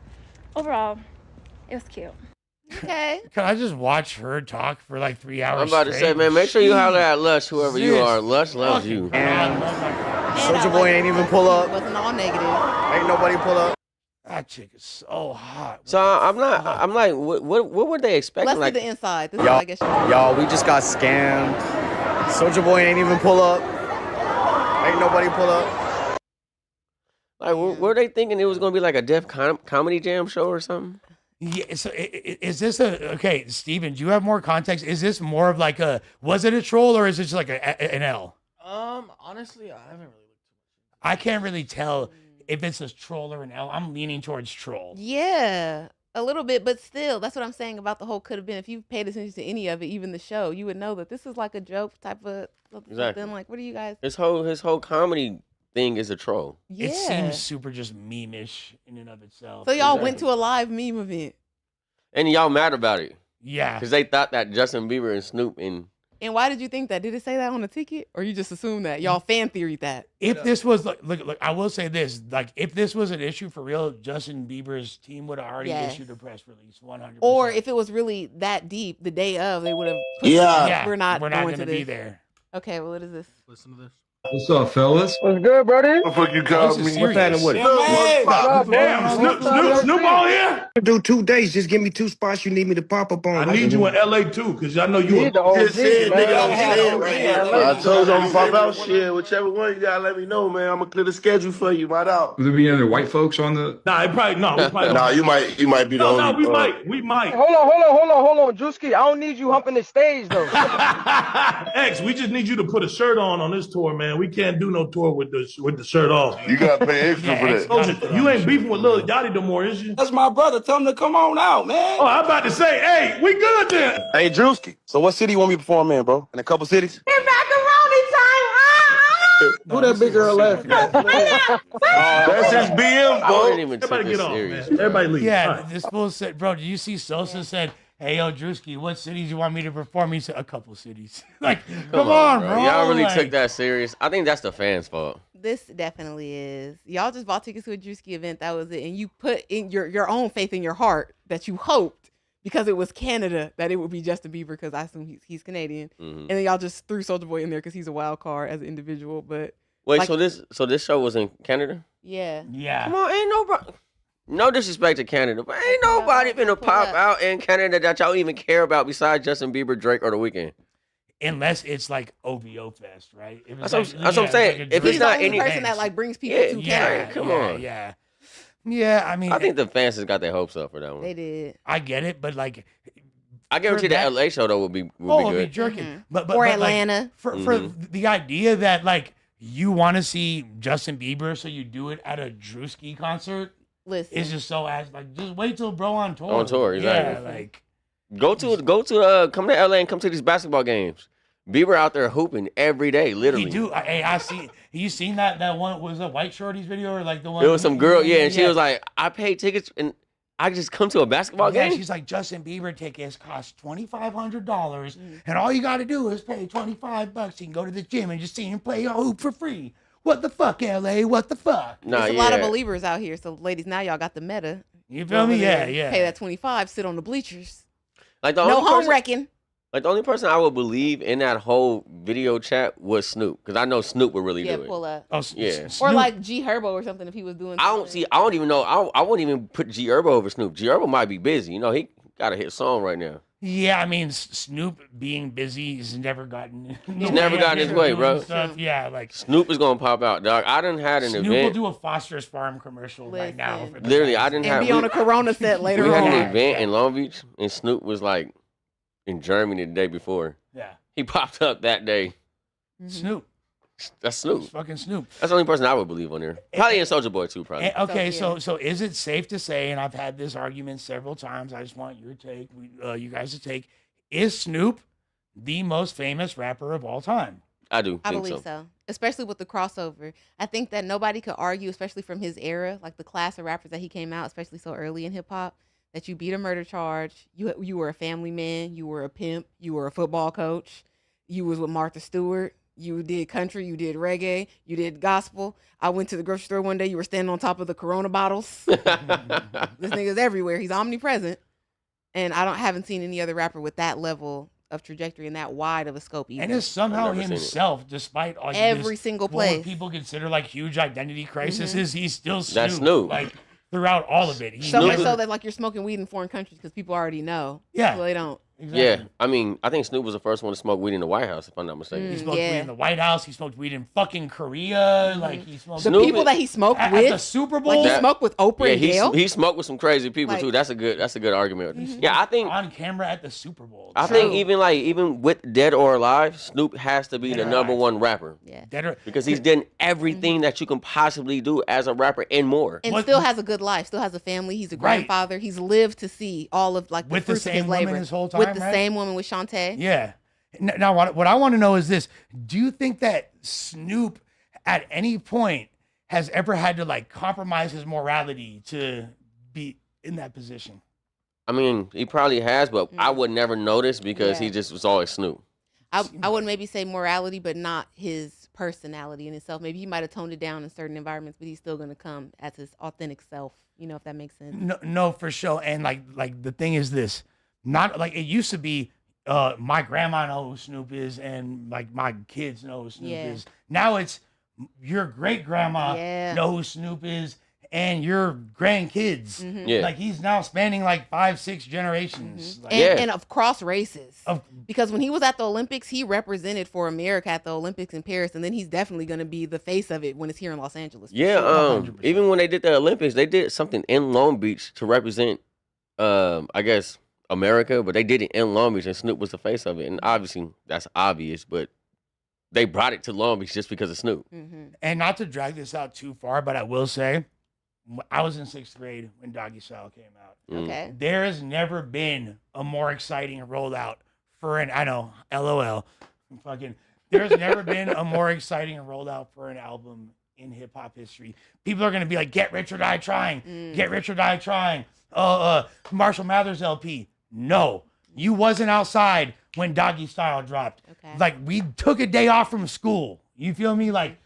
overall it was cute. Okay. Can I just watch her talk for like 3 hours? I'm about to say, man, make sure you holler at Lush, whoever you are. Lush loves you. Soulja Boy ain't even pull up. Wasn't all negative. Ain't nobody pull up. That chick is so hot. So I'm like, what were they expecting? Let's Like, see the inside. This is what I guess. Y'all, we just got scammed. Soulja Boy ain't even pull up. Ain't nobody pull up. like, were they thinking it was gonna be like a Def Comedy Jam show or something? Yeah, so is this okay, Steven, do you have more context? Is this more of like was it a troll, or is it just like an L? Honestly, I haven't really looked. I can't really tell if it's a troll or an L. I'm leaning towards troll. Yeah, a little bit, but still, that's what I'm saying about the whole Could Have Been. If you paid attention to any of it, even the show, you would know that this is like a joke type of Exactly. something. Like, what do you guys? His whole comedy thing is a troll. Yeah. It seems super just meme-ish in and of itself. So y'all went to a live meme event. And y'all mad about it. Yeah. Because they thought that Justin Bieber and Snoop and And why did you think that? Did it say that on the ticket, or you just assumed that? Y'all fan theoried that. If this was look, I will say this: like, if this was an issue for real, Justin Bieber's team would have already issued a press release, 100%. Or if it was really that deep, the day of, they would have. We're not going to be there. Okay, well, what is this? Listen to this. What's up, fellas? What's good, brother? What the fuck you called me? What's happening with it? Damn, Snoop on here? Do 2 days. Just give me 2 spots you need me to pop up on. I need you in LA too, because I know you Need the OG, said, man. nigga. I told you I'm pop out shit. Whichever one you gotta let me know, man. I'm gonna clear the schedule for you, my dog. Will there be any other white folks on the? Nah, we probably Nah, you might be the only. No, we might. Hold on, Druski. I don't need you humping the stage though. X, we just need you to put a shirt on this tour, man. We can't do no tour with the shirt off. You gotta pay extra for that. You ain't beefing with Lil Yachty no more, is you? That's my brother. Tell him to come on out, man. Oh, I'm about to say, hey, we good then. Hey, Druski. So what city you want me to perform in, bro? In a couple cities? It's macaroni time. Who that big girl laughing? That's his BM, I bro. wouldn't even take Everybody it get off, serious, man. bro. Everybody leave. Yeah, All right. this fool said, bro, did you see Sosa said, hey, yo, Druski, what cities you want me to perform? He said, a couple cities. Like, come on, bro. Y'all really like, took that serious. I think that's the fans' fault. This definitely is. Y'all just bought tickets to a Druski event. That was it. And you put in your own faith in your heart that you hoped, because it was Canada, that it would be Justin Bieber, because I assume he's Canadian. Mm-hmm. And then y'all just threw Soulja Boy in there because he's a wild card as an individual. But Wait, like, so this show was in Canada? yeah. Come on, ain't nobody. No disrespect to Canada, but ain't nobody finna pop out in Canada that y'all even care about besides Justin Bieber, Drake, or The Weeknd. Unless it's like OVO Fest, right? If it's That's what I'm saying. like If He's it's the not only any person that like brings people to Canada. come on. Yeah, I mean, I think the fans has got their hopes up for that one. They did. I get it, but like, I guarantee the LA show though would be it'd good. be jerking. Mm-hmm. But Or like, Atlanta. for the idea that like you want to see Justin Bieber, so you do it at a Druski concert. Listen, it's just so ass. Like, just wait till bro on tour. On tour, exactly. Yeah, like come to LA and come to these basketball games. Bieber out there hooping every day, literally. he do. Hey, I see. You seen that one was a White Shorties video or like the one? It was some girl, and she was like, "I paid tickets and I just come to a basketball game." She's like, Justin Bieber tickets cost $2,500, and all you got to do is pay $25. You can go to the gym and just see him play a hoop for free. What the fuck, LA? What the fuck? There's a lot of believers out here. So, ladies, now y'all got the meta. You feel me? Yeah. Pay that 25, sit on the bleachers. Like the no only home person, wrecking. Like the only person I would believe in that whole video chat was Snoop, because I know Snoop would really do it. Pull up. Oh, yeah. Or like G Herbo or something if he was doing. I don't even know. I wouldn't even put G Herbo over Snoop. G Herbo might be busy. You know, he got a hit song right now. Yeah, I mean, Snoop being busy has never gotten. He's never gotten his way, bro. Yeah, like Snoop is gonna pop out, dog. I done had an Snoop event. will do a Foster's Farm commercial right now. Literally, I didn't have. be on a Corona set later We on. had an event in Long Beach, and Snoop was like in Germany the day before. Yeah. He popped up that day. Snoop. That's Snoop. It's fucking Snoop. That's the only person I would believe on there. Probably in Soulja Boy too, probably. Okay, so is it safe to say, and I've had this argument several times, I just want your take, you guys to take, is Snoop the most famous rapper of all time? I do. I believe so. Especially with the crossover. I think that nobody could argue, especially from his era, like the class of rappers that he came out, especially so early in hip hop, that you beat a murder charge. You were a family man. You were a pimp. You were a football coach. You was with Martha Stewart. You did country. You did reggae. You did gospel. I went to the grocery store one day. You were standing on top of the Corona bottles. This nigga's everywhere. He's omnipresent. And I haven't seen any other rapper with that level of trajectory and that wide of a scope either. And it's somehow himself, despite all every single what place people consider like huge identity crises, he's still Snoop. That's Snoop. Like throughout all of it. So much so that like you're smoking weed in foreign countries because people already know. Yeah. So they don't. Exactly. Yeah, I mean, I think Snoop was the first one to smoke weed in the White House, if I'm not mistaken. He smoked weed in the White House. He smoked weed in fucking Korea. Like he smoked the people that he smoked at with the Super Bowl. Like he smoked with Oprah and Gayle. He smoked with some crazy people too. That's a good argument. Yeah, I think on camera at the Super Bowl. I think even with Dead or Alive, Snoop has to be the number one rapper. Yeah, because he's done everything that you can possibly do as a rapper and more. And still has a good life. Still has a family. He's a grandfather. He's lived to see all of like the fruits of his labor his whole time, with the same woman with Shantae. Yeah. Now, what I want to know is this: do you think that Snoop, at any point, has ever had to like compromise his morality to be in that position? I mean, he probably has, but I would never notice because he just was always Snoop. I would maybe say morality, but not his personality in itself. Maybe he might have toned it down in certain environments, but he's still gonna come as his authentic self. You know, if that makes sense. No, for sure. And like the thing is this, not like it used to be. My grandma knows who Snoop is, and like my kids know who Snoop is. Now it's your great grandma know who Snoop is, and your grandkids. Like he's now spanning like 5-6 generations. Like, and of cross races. Because when he was at the Olympics, he represented for America at the Olympics in Paris, and then he's definitely going to be the face of it when it's here in Los Angeles. Yeah, even when they did the Olympics, they did something in Long Beach to represent, I guess, America, but they did it in Long Beach, and Snoop was the face of it. And obviously, that's obvious, but they brought it to Long Beach just because of Snoop. And not to drag this out too far, but I will say, I was in 6th grade when Doggy Style came out. Okay. There has never been a more exciting rollout for I know, LOL. There's never been a more exciting rollout for an album in hip hop history. People are going to be like, get rich or die trying. Get rich or die trying. Marshall Mathers LP. No, you wasn't outside when Doggy Style dropped. Okay. Like we took a day off from school. You feel me? Like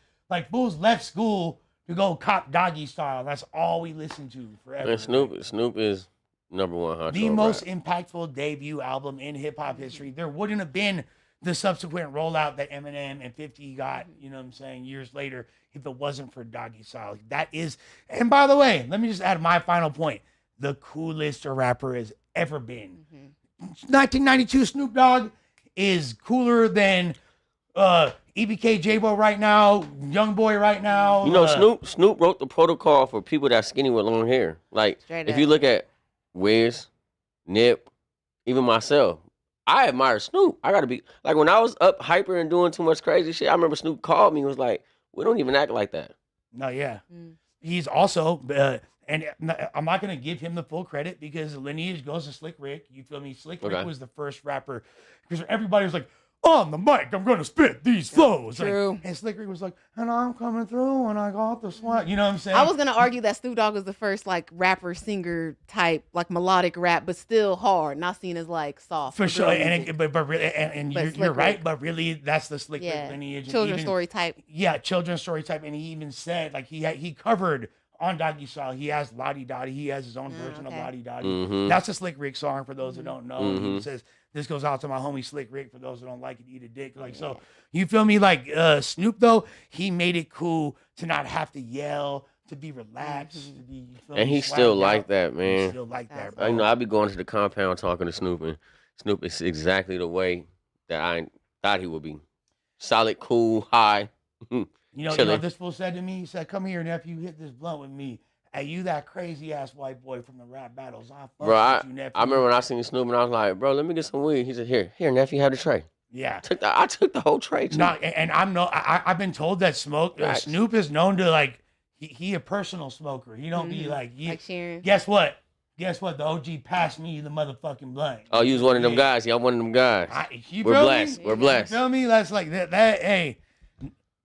fools left school to go cop Doggy Style. That's all we listened to forever. And Snoop is number one honcho. The most impactful debut album in hip hop history. There wouldn't have been the subsequent rollout that Eminem and 50 got, you know what I'm saying, years later, if it wasn't for Doggy Style. That is, and by the way, let me just add my final point. The coolest a rapper has ever been. 1992 Snoop Dogg is cooler than EBK J-Bo right now, Young Boy right now. You know, Snoop wrote the protocol for people that's skinny with long hair. Like, if you look at Wiz, Nip, even myself, I admire Snoop. I gotta be like, when I was up hyper and doing too much crazy shit, I remember Snoop called me and was like, we don't even act like that. No, yeah. He's also, and I'm not going to give him the full credit because the lineage goes to Slick Rick. You feel me? Slick Rick was the first rapper because everybody was like, on the mic, I'm going to spit these flows. True. Like, and Slick Rick was like, and I'm coming through and I got the swag. You know what I'm saying? I was going to argue that Snoop Dogg was the first like rapper, singer type, like melodic rap, but still hard, not seen as like soft. For sure. But really, and you're right, but really that's the Slick Rick lineage. Children's story type. Yeah, children's story type. And he even said, like, he covered on Doggy Style, he has Lottie Dottie. He has his own version of Lottie Dottie. That's a Slick Rick song for those who don't know. He says, this goes out to my homie Slick Rick for those who don't like it, eat a dick. Like, so you feel me? Like Snoop though, he made it cool to not have to yell, to be relaxed, to be. And he's still like that, man. He's still like that, bro. You know, I be going to the compound talking to Snoop, and Snoop is exactly the way that I thought he would be. Solid, cool, high. You know what this fool said to me? He said, come here, nephew, hit this blunt with me. Hey, you that crazy ass white boy from the rap battles. Bro, I remember when I seen Snoop and I was like, bro, let me get some weed. He said, here, nephew, have the tray. Yeah. I took the whole tray too. No, and I've been told that Snoop is known to like, he a personal smoker. He don't be like sharing. Guess what? The OG passed me the motherfucking blunt. Oh, you was one of them guys. Yeah, I'm one of them guys. We're blessed. We're blessed. You feel me? That's like that hey,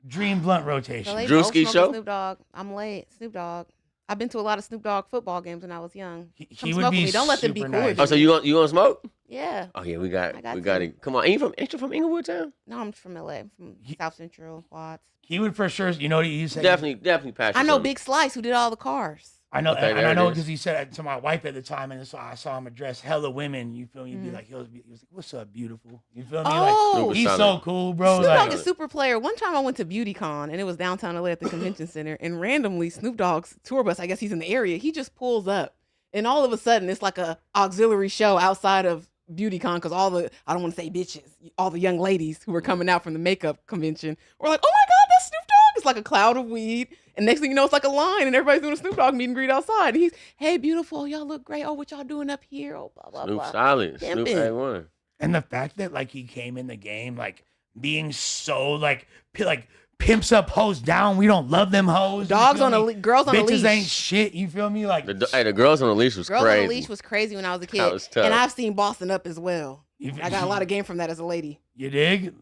dream blunt rotation. So Druski show? Snoop Dogg. I'm late. Snoop Dogg. I've been to a lot of Snoop Dogg football games when I was young. He would be Don't let them be super cool. nice. Oh, so you gonna smoke? Yeah. Oh yeah, we got to. it. Come on, ain't you from Inglewood Town? No, I'm from LA, from South Central, Watts. He would for sure. You know what he said? Definitely passionate. I know Big Slice, who did all the cars. I know, Okay, and I know because he said to my wife at the time, and so I saw him address hella women. You feel me? He'd be like, he was like, "What's up, beautiful?" You feel me? Oh, like, he's so cool, bro. Snoop like, Dogg is super player. One time I went to BeautyCon, and it was downtown LA at the convention center, and randomly Snoop Dogg's tour bus, I guess he's in the area, he just pulls up, and all of a sudden it's like a auxiliary show outside of BeautyCon because all the, I don't want to say bitches, all the young ladies who were coming out from the makeup convention were like, "Oh my God, that's Snoop Dogg!" It's like a cloud of weed. And next thing you know, it's like a line, and everybody's doing a Snoop Dogg meet and greet outside. And he's, "Hey, beautiful, y'all look great. Oh, what y'all doing up here? Oh, blah, blah, Snoop blah." solid. Snoop A1. And the fact that like he came in the game like being so like pimps up, hoes down. We don't love them hoes. Dogs on a girls on a leash. Bitches ain't shit. You feel me? Like the girls on the leash was Girls crazy. on a leash was crazy when I was a kid. That was tough. And I've seen Boston Up as well. I got a lot of game from that as a lady. You dig?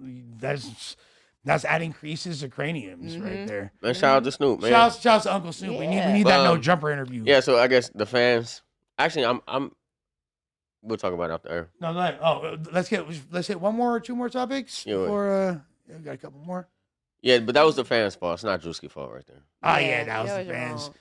That's adding creases to craniums right there. Man, shout out to Snoop, man. Shout out to Uncle Snoop. We need that no jumper interview. Yeah, so I guess the fans. Actually, We'll talk about it after air. No, go ahead. Oh, let's hit one more or two more topics Yeah, before we got a couple more. Yeah, but that was the fans' fault. It's not Druski's fault right there. Oh yeah, that was the fans.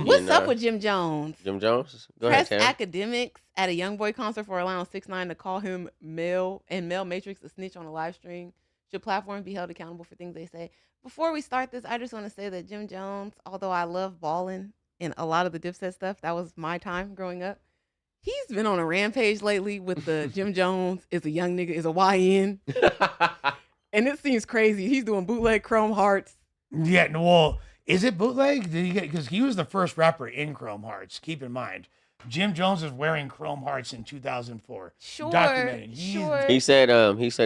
What's up with Jim Jones? Jim Jones? Go Press ahead, Tam. academics at a YoungBoy concert for allowing 6ix9ine to call him Mel Matrix a snitch on a live stream. Should platforms be held accountable for things they say? Before we start this, I just want to say that Jim Jones, although I love balling and a lot of the Dipset stuff, that was my time growing up. He's been on a rampage lately with the Jim Jones is a young nigga, is a YN. And it seems crazy. He's doing bootleg Chrome Hearts. Yeah, well, is it bootleg? Did he get, because he was the first rapper in Chrome Hearts. Keep in mind, Jim Jones is wearing Chrome Hearts in 2004. Sure, Documented. sure. He said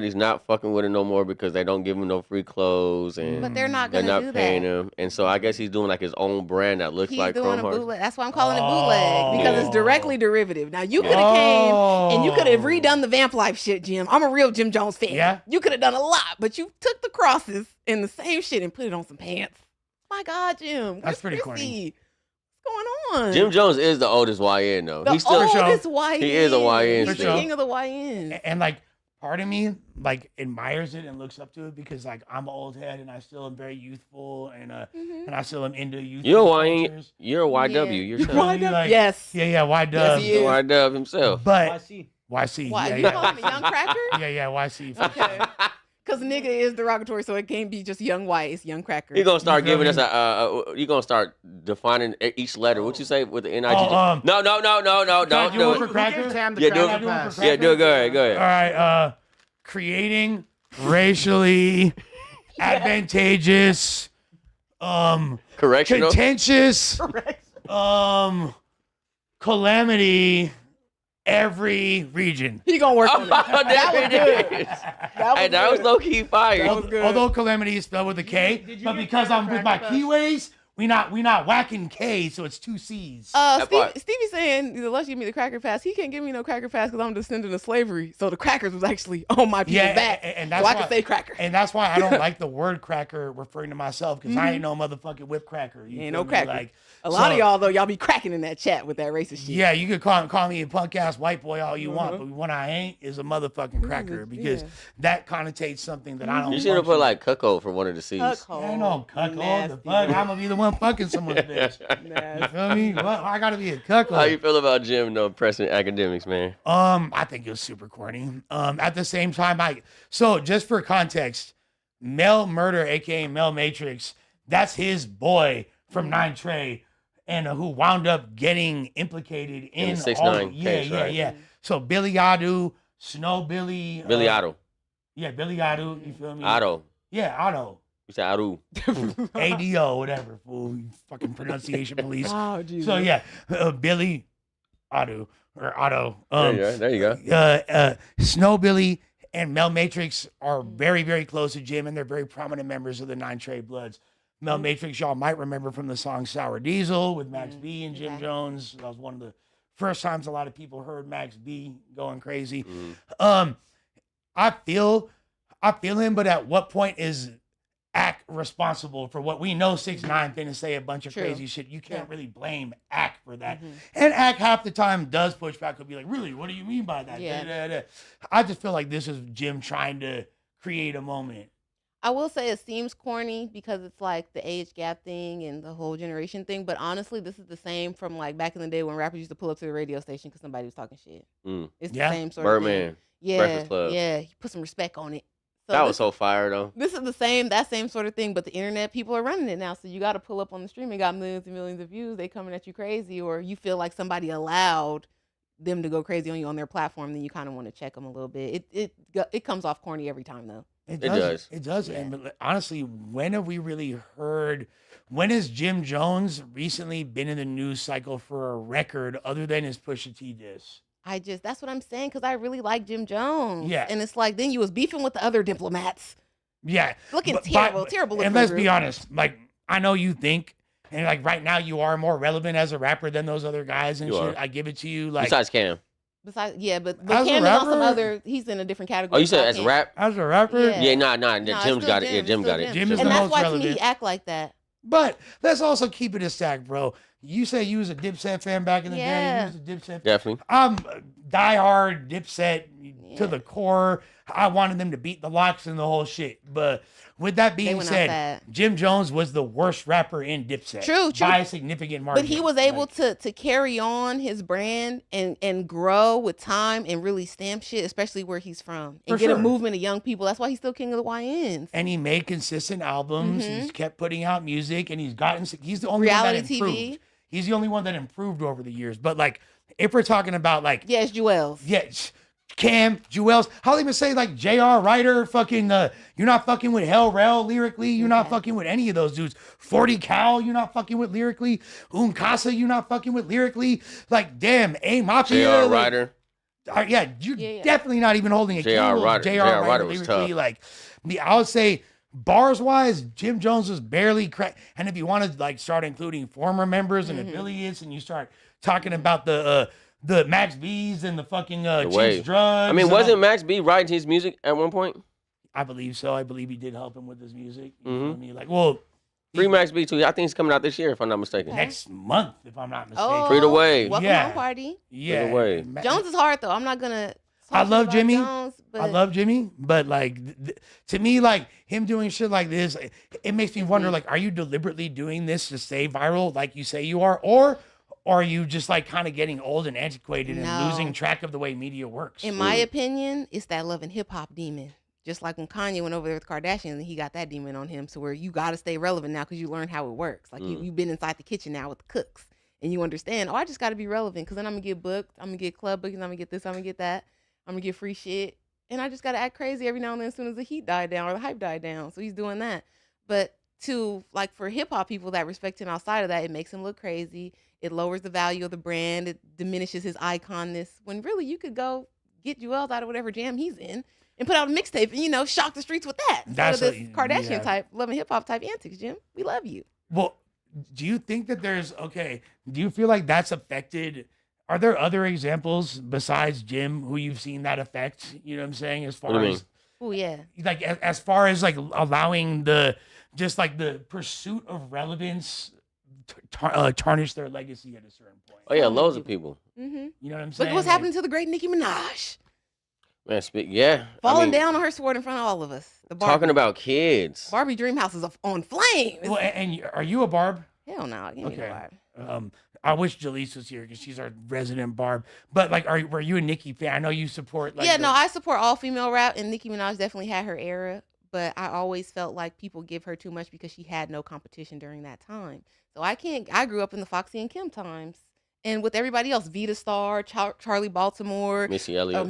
he's not fucking with it no more because they don't give him no free clothes and But they're not they're gonna not do paying that. him. And so I guess he's doing like his own brand that looks He's like doing Chrome a Hearts. bootleg. That's why I'm calling it bootleg, because it's directly derivative. Now you could have came and you could have redone the Vamp Life shit, Jim. I'm a real Jim Jones fan. Yeah. You could have done a lot, but you took the crosses and the same shit and put it on some pants. My God, Jim. That's pretty Chrissy? corny. What's going on? Jim Jones is the oldest YN though. The He's still oldest YN. He is a YN. He's the still. king of the YN. And like, part of me like admires it and looks up to it because like I'm an old head and I still am very youthful and and I still am into youth. You're a YN. You're a YW yourself. Like, yes. Yeah, YW. Yes, he is. YW himself. But YC. YC. Why? Yeah, You yeah. call him a young cracker? Yeah, YC. Okay. Because nigga is derogatory, so it can't be just young white. It's young cracker. You're gonna start giving us you're gonna start defining each letter. What you say with the NIG? Oh, no, don't you do want it. for cracker? Yeah, do it. Yeah, do it. Go ahead. Go ahead. All right. Creating racially advantageous, correctional, contentious, calamity. Every region. He gonna work on it. That was good. Hey, that was low key fire. Although calamity is spelled with a K, but because I'm with my keyways, we not whacking K, so it's two C's. Stevie saying, the less you give me the cracker pass, he can't give me no cracker pass because I'm a descendant of slavery. So the crackers was actually on my people's back. And so that's I why, can say cracker. And that's why I don't like the word cracker referring to myself because I ain't no motherfucking whip cracker. You Ain't feel no me? cracker. Like, a lot of y'all, though, y'all be cracking in that chat with that racist shit. Yeah, you could call me a punk ass white boy all you want, but what I ain't is a motherfucking cracker because that connotates something that I don't. You should have put like cuckold for one of the C's. I know cuckold. The fuck, I'm gonna be the one fucking someone's bitch. You feel me? Well, I gotta be a cuckold. How you feel about Jim no pressing academics, man? I think it was super corny. At the same time, so just for context, Mel Murder, aka Mel Matrix, that's his boy from 9 Trey, and who wound up getting implicated in the 6ix9ine all, case, right? Yeah. So Billy Adu, Snow Billy, Otto. Yeah, Billy Adu. You feel me? Otto. Yeah, Otto. You said Adu. ADO, whatever. Fool, you fucking pronunciation police. Oh, Jesus. So yeah, Billy Adu or Otto. There you go. Snow Billy and Mel Matrix are very, very close to Jim, and they're very prominent members of the 9 Trey Bloods. Mel Matrix, y'all might remember from the song Sour Diesel with Max B and Jim Jones. That was one of the first times a lot of people heard Max B going crazy. I feel him, but at what point is Ack responsible for what we know 6ix9ine finna say a bunch of crazy shit? You can't really blame Ack for that. And Ack half the time does push back and be like, really, what do you mean by that? Yeah. I just feel like this is Jim trying to create a moment. I will say it seems corny because it's like the age gap thing and the whole generation thing. But honestly, this is the same from like back in the day when rappers used to pull up to the radio station because somebody was talking shit. It's the same sort of Birdman. thing. Yeah, Breakfast Club. yeah. Put some respect on it. So That was so fire though. This is that same sort of thing, but the internet, people are running it now. So you got to pull up on the stream. It got millions and millions of views. They coming at you crazy, or you feel like somebody allowed them to go crazy on you on their platform. Then you kind of want to check them a little bit. It comes off corny every time though. It does. It does. Yeah. And honestly, when have we really heard? When has Jim Jones recently been in the news cycle for a record other than his Pusha T diss? That's what I'm saying, because I really like Jim Jones. Yeah. And it's like, then you was beefing with the other diplomats. Yeah. Looking terrible. And let's be honest, like, I know you think, and like right now you are more relevant as a rapper than those other guys and You shit. are. I give it to you. Like, Besides Cam. But As Cam a is on some rapper? other, he's in a different category. Oh, you said so I as can't- rap? as a rapper, Yeah. Yeah, nah. No, it's Jim's still got it. Yeah, Jim It's got still it. Jim is And the that's most why to relevant. me he act like that. But let's also keep it a stack, bro. You say you was a Dipset fan back in the day. Yeah. You was a Dipset fan. Definitely. I'm diehard Dipset to the core. I wanted them to beat the Locks and the whole shit. But with that being went said, outside. Jim Jones was the worst rapper in Dipset. True. By a significant margin. But he was able to carry on his brand and grow with time and really stamp shit, especially where he's from. And get a movement of young people. That's why he's still king of the YNs. And he made consistent albums. Mhm. He's kept putting out music, and he's the only Reality one that improved. TV. He's the only one that improved over the years. But like, if we're talking about like, yes, Jewels. Yes, Cam, Jewels. How they even say like J.R. Ryder, fucking, you're not fucking with Hell Rel lyrically. You're not fucking with any of those dudes. 40 Cal, you're not fucking with lyrically. Casa, you're not fucking with lyrically. Like, damn, A Mafia. J.R. Ryder. Yeah, you're definitely not even holding a J.R. candle to Ryder. J.R. Ryder was lyrically. tough. Like, I would say bars wise, Jim Jones was barely And if you want to like start including former members and affiliates, and you start talking about the Max B's and the fucking Chiefs drugs. I mean, wasn't Max B writing his music at one point? I believe so. I believe he did help him with his music. You Mm-hmm. feel me? Like, well, Free Max B too. I think he's coming out this year, if I'm not mistaken. next month, if I'm not mistaken. Oh, Free the Wave. Welcome home party. Yeah. Free the Wave. Jones is hard though. I'm not gonna. I talk love about Jimmy. Jones, I but love Jimmy, but like to me, like him doing shit like this, it makes me wonder: like, are you deliberately doing this to stay viral, like you say you are, or are you just like kind of getting old and antiquated No. and losing track of the way media works? in my opinion, it's that love and hip hop demon. Just like when Kanye went over there with Kardashian, and he got that demon on him. So where you got to stay relevant now because you learn how it works. Like you've been inside the kitchen now with the cooks, and you understand. Oh, I just got to be relevant because then I'm gonna get booked. I'm gonna get club bookings. I'm gonna get this. I'm gonna get that. I'm gonna get free shit. And I just gotta act crazy every now and then as soon as the heat died down or the hype died down. So he's doing that. But to like for hip hop people that respect him outside of that, it makes him look crazy. It lowers the value of the brand. It diminishes his iconness. When really you could go get Jewels out of whatever jam he's in and put out a mixtape and shock the streets with that. That's Instead of this what- Kardashian yeah. type love and hip hop type antics, Jim. We love you. Well, do you think that do you feel like that's affected? Are there other examples besides Jim who you've seen that affect? You know what I'm saying? As far What do you as Oh yeah. like as far as like allowing the pursuit of relevance tarnish their legacy at a certain point. Oh yeah, loads of people. Mm-hmm. You know what I'm saying? Look what's happening to the great Nicki Minaj. Man, yeah. Falling down on her sword in front of all of us. The Talking about kids. Barbie Dream House is on flames. Well, and are you a Barb? Hell no, give me no Barb. I wish Jaleese was here because she's our resident Barb. But like, were you a Nicki fan? I know you support. Like, no, I support all female rap, and Nicki Minaj definitely had her era. But I always felt like people give her too much because she had no competition during that time. So I grew up in the Foxy and Kim times. And with everybody else, Vita Star, Charlie Baltimore, Missy Elliott,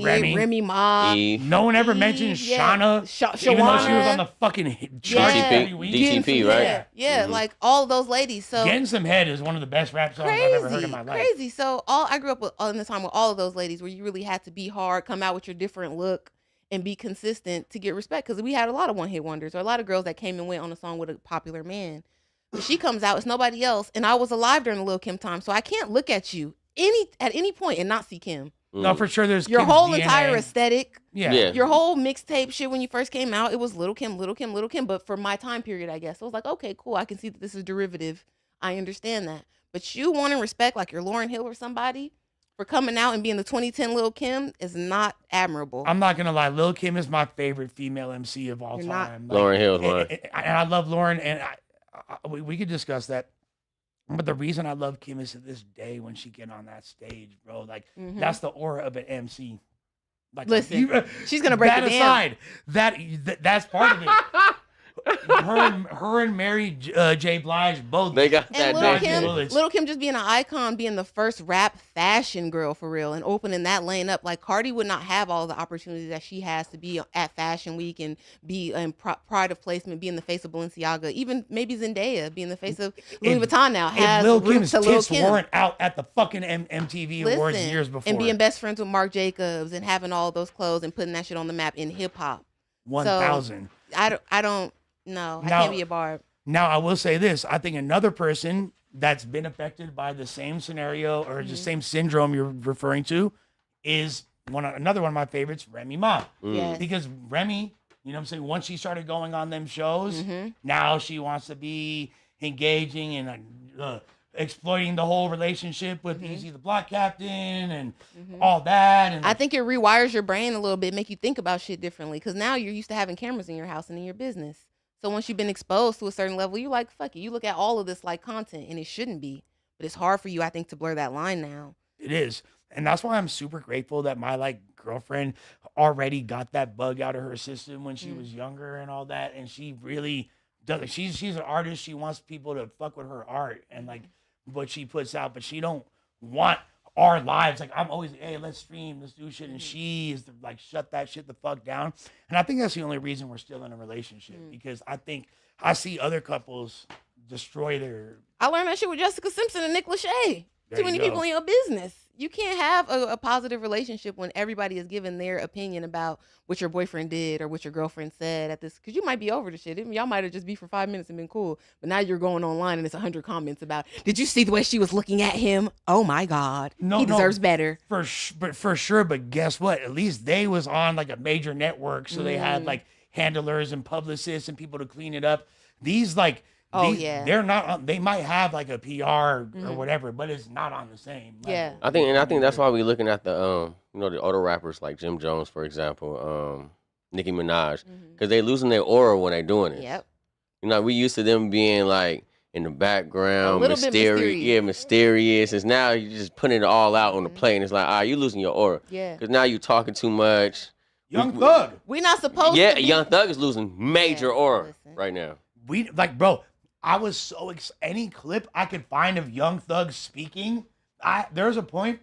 Remy Ma. Eve. No one ever mentioned Shauna, even though she was on the fucking chart every week. DTP, right? Yeah, like all of those ladies. So Getting Some Head is one of the best rap songs I've ever heard in my life. Crazy. So I grew up in the time with all of those ladies where you really had to be hard, come out with your different look, and be consistent to get respect. Because we had a lot of one-hit wonders or a lot of girls that came and went on a song with a popular man. But she comes out, it's nobody else. And I was alive during the Lil' Kim time, so I can't look at you at any point and not see Kim. No, for sure. There's your Kim's whole DNA. entire aesthetic. Yeah. Your whole mixtape shit when you first came out, it was Little Kim, Little Kim, Little Kim. But for my time period, I guess. I was like, okay, cool. I can see that this is derivative. I understand that. But you wanting respect like you're Lauryn Hill or somebody for coming out and being the 2010 Lil' Kim is not admirable. I'm not gonna lie, Lil' Kim is my favorite female MC of all time. Lauryn Hill is one. And I love Lauryn, and we could discuss that. But the reason I love Kim is to this day when she get on that stage, bro. Like that's the aura of an MC. Like, listen, she's gonna break that it aside. down. That's part of it. her and Mary J. Blige both. They got And that Little Kim just being an icon, being the first rap fashion girl for real, and opening that lane up. Like Cardi would not have all the opportunities that she has to be at Fashion Week and be in pride of placement, be in the face of Balenciaga, even maybe Zendaya being the face of Louis Vuitton now. Has Lil' roots Kim's to Lil' tits Kim. weren't out at the fucking MTV Awards years before, and being best friends with Marc Jacobs and having all those clothes and putting that shit on the map in hip hop. 1,000. So, I don't. No, I Now- can't be a Barb. Now, I will say this. I think another person that's been affected by the same scenario or the same syndrome you're referring to is another one of my favorites, Remy Ma. Yes. Because Remy, you know what I'm saying, once she started going on them shows, now she wants to be engaging and exploiting the whole relationship with Easy the Block Captain and all that. And I think it rewires your brain a little bit, make you think about shit differently. Because now you're used to having cameras in your house and in your business. So once you've been exposed to a certain level, you like, fuck it. You look at all of this like content, and it shouldn't be. But it's hard for you, I think, to blur that line now. It is. And that's why I'm super grateful that my like girlfriend already got that bug out of her system when she was younger and all that. And she really does. She's an artist. She wants people to fuck with her art and like what she puts out, but she don't want our lives. Like I'm always, hey, let's stream, let's do shit. And she is like, shut that shit the fuck down. And I think that's the only reason we're still in a relationship because I think I see other couples destroy their. I learned that shit with Jessica Simpson and Nick Lachey. There Too many you go. people in your business. You can't have a positive relationship when everybody is giving their opinion about what your boyfriend did or what your girlfriend said at this. Because you might be over the shit. Y'all might have just be for 5 minutes and been cool. But now you're going online and it's 100 comments about, did you see the way she was looking at him? Oh my God. He deserves better. For sure. But guess what? At least they was on like a major network. So they had like handlers and publicists and people to clean it up. These like, they're not on, they might have like a PR or whatever, but it's not on the same level. Yeah. I think that's why we're looking at the the other rappers like Jim Jones, for example, Nicki Minaj, because they losing their aura when they're doing it. Yep. You know, we used to them being like in the background, A little bit mysterious. Yeah, mysterious. It's now you're just putting it all out on the plate, and it's like, you losing your aura. Yeah. Because now you're talking too much. Young Thug. We're not supposed to. Yeah, be. Young Thug is losing major aura right now. We like, bro. I was so any clip I could find of Young Thug speaking. There's a point,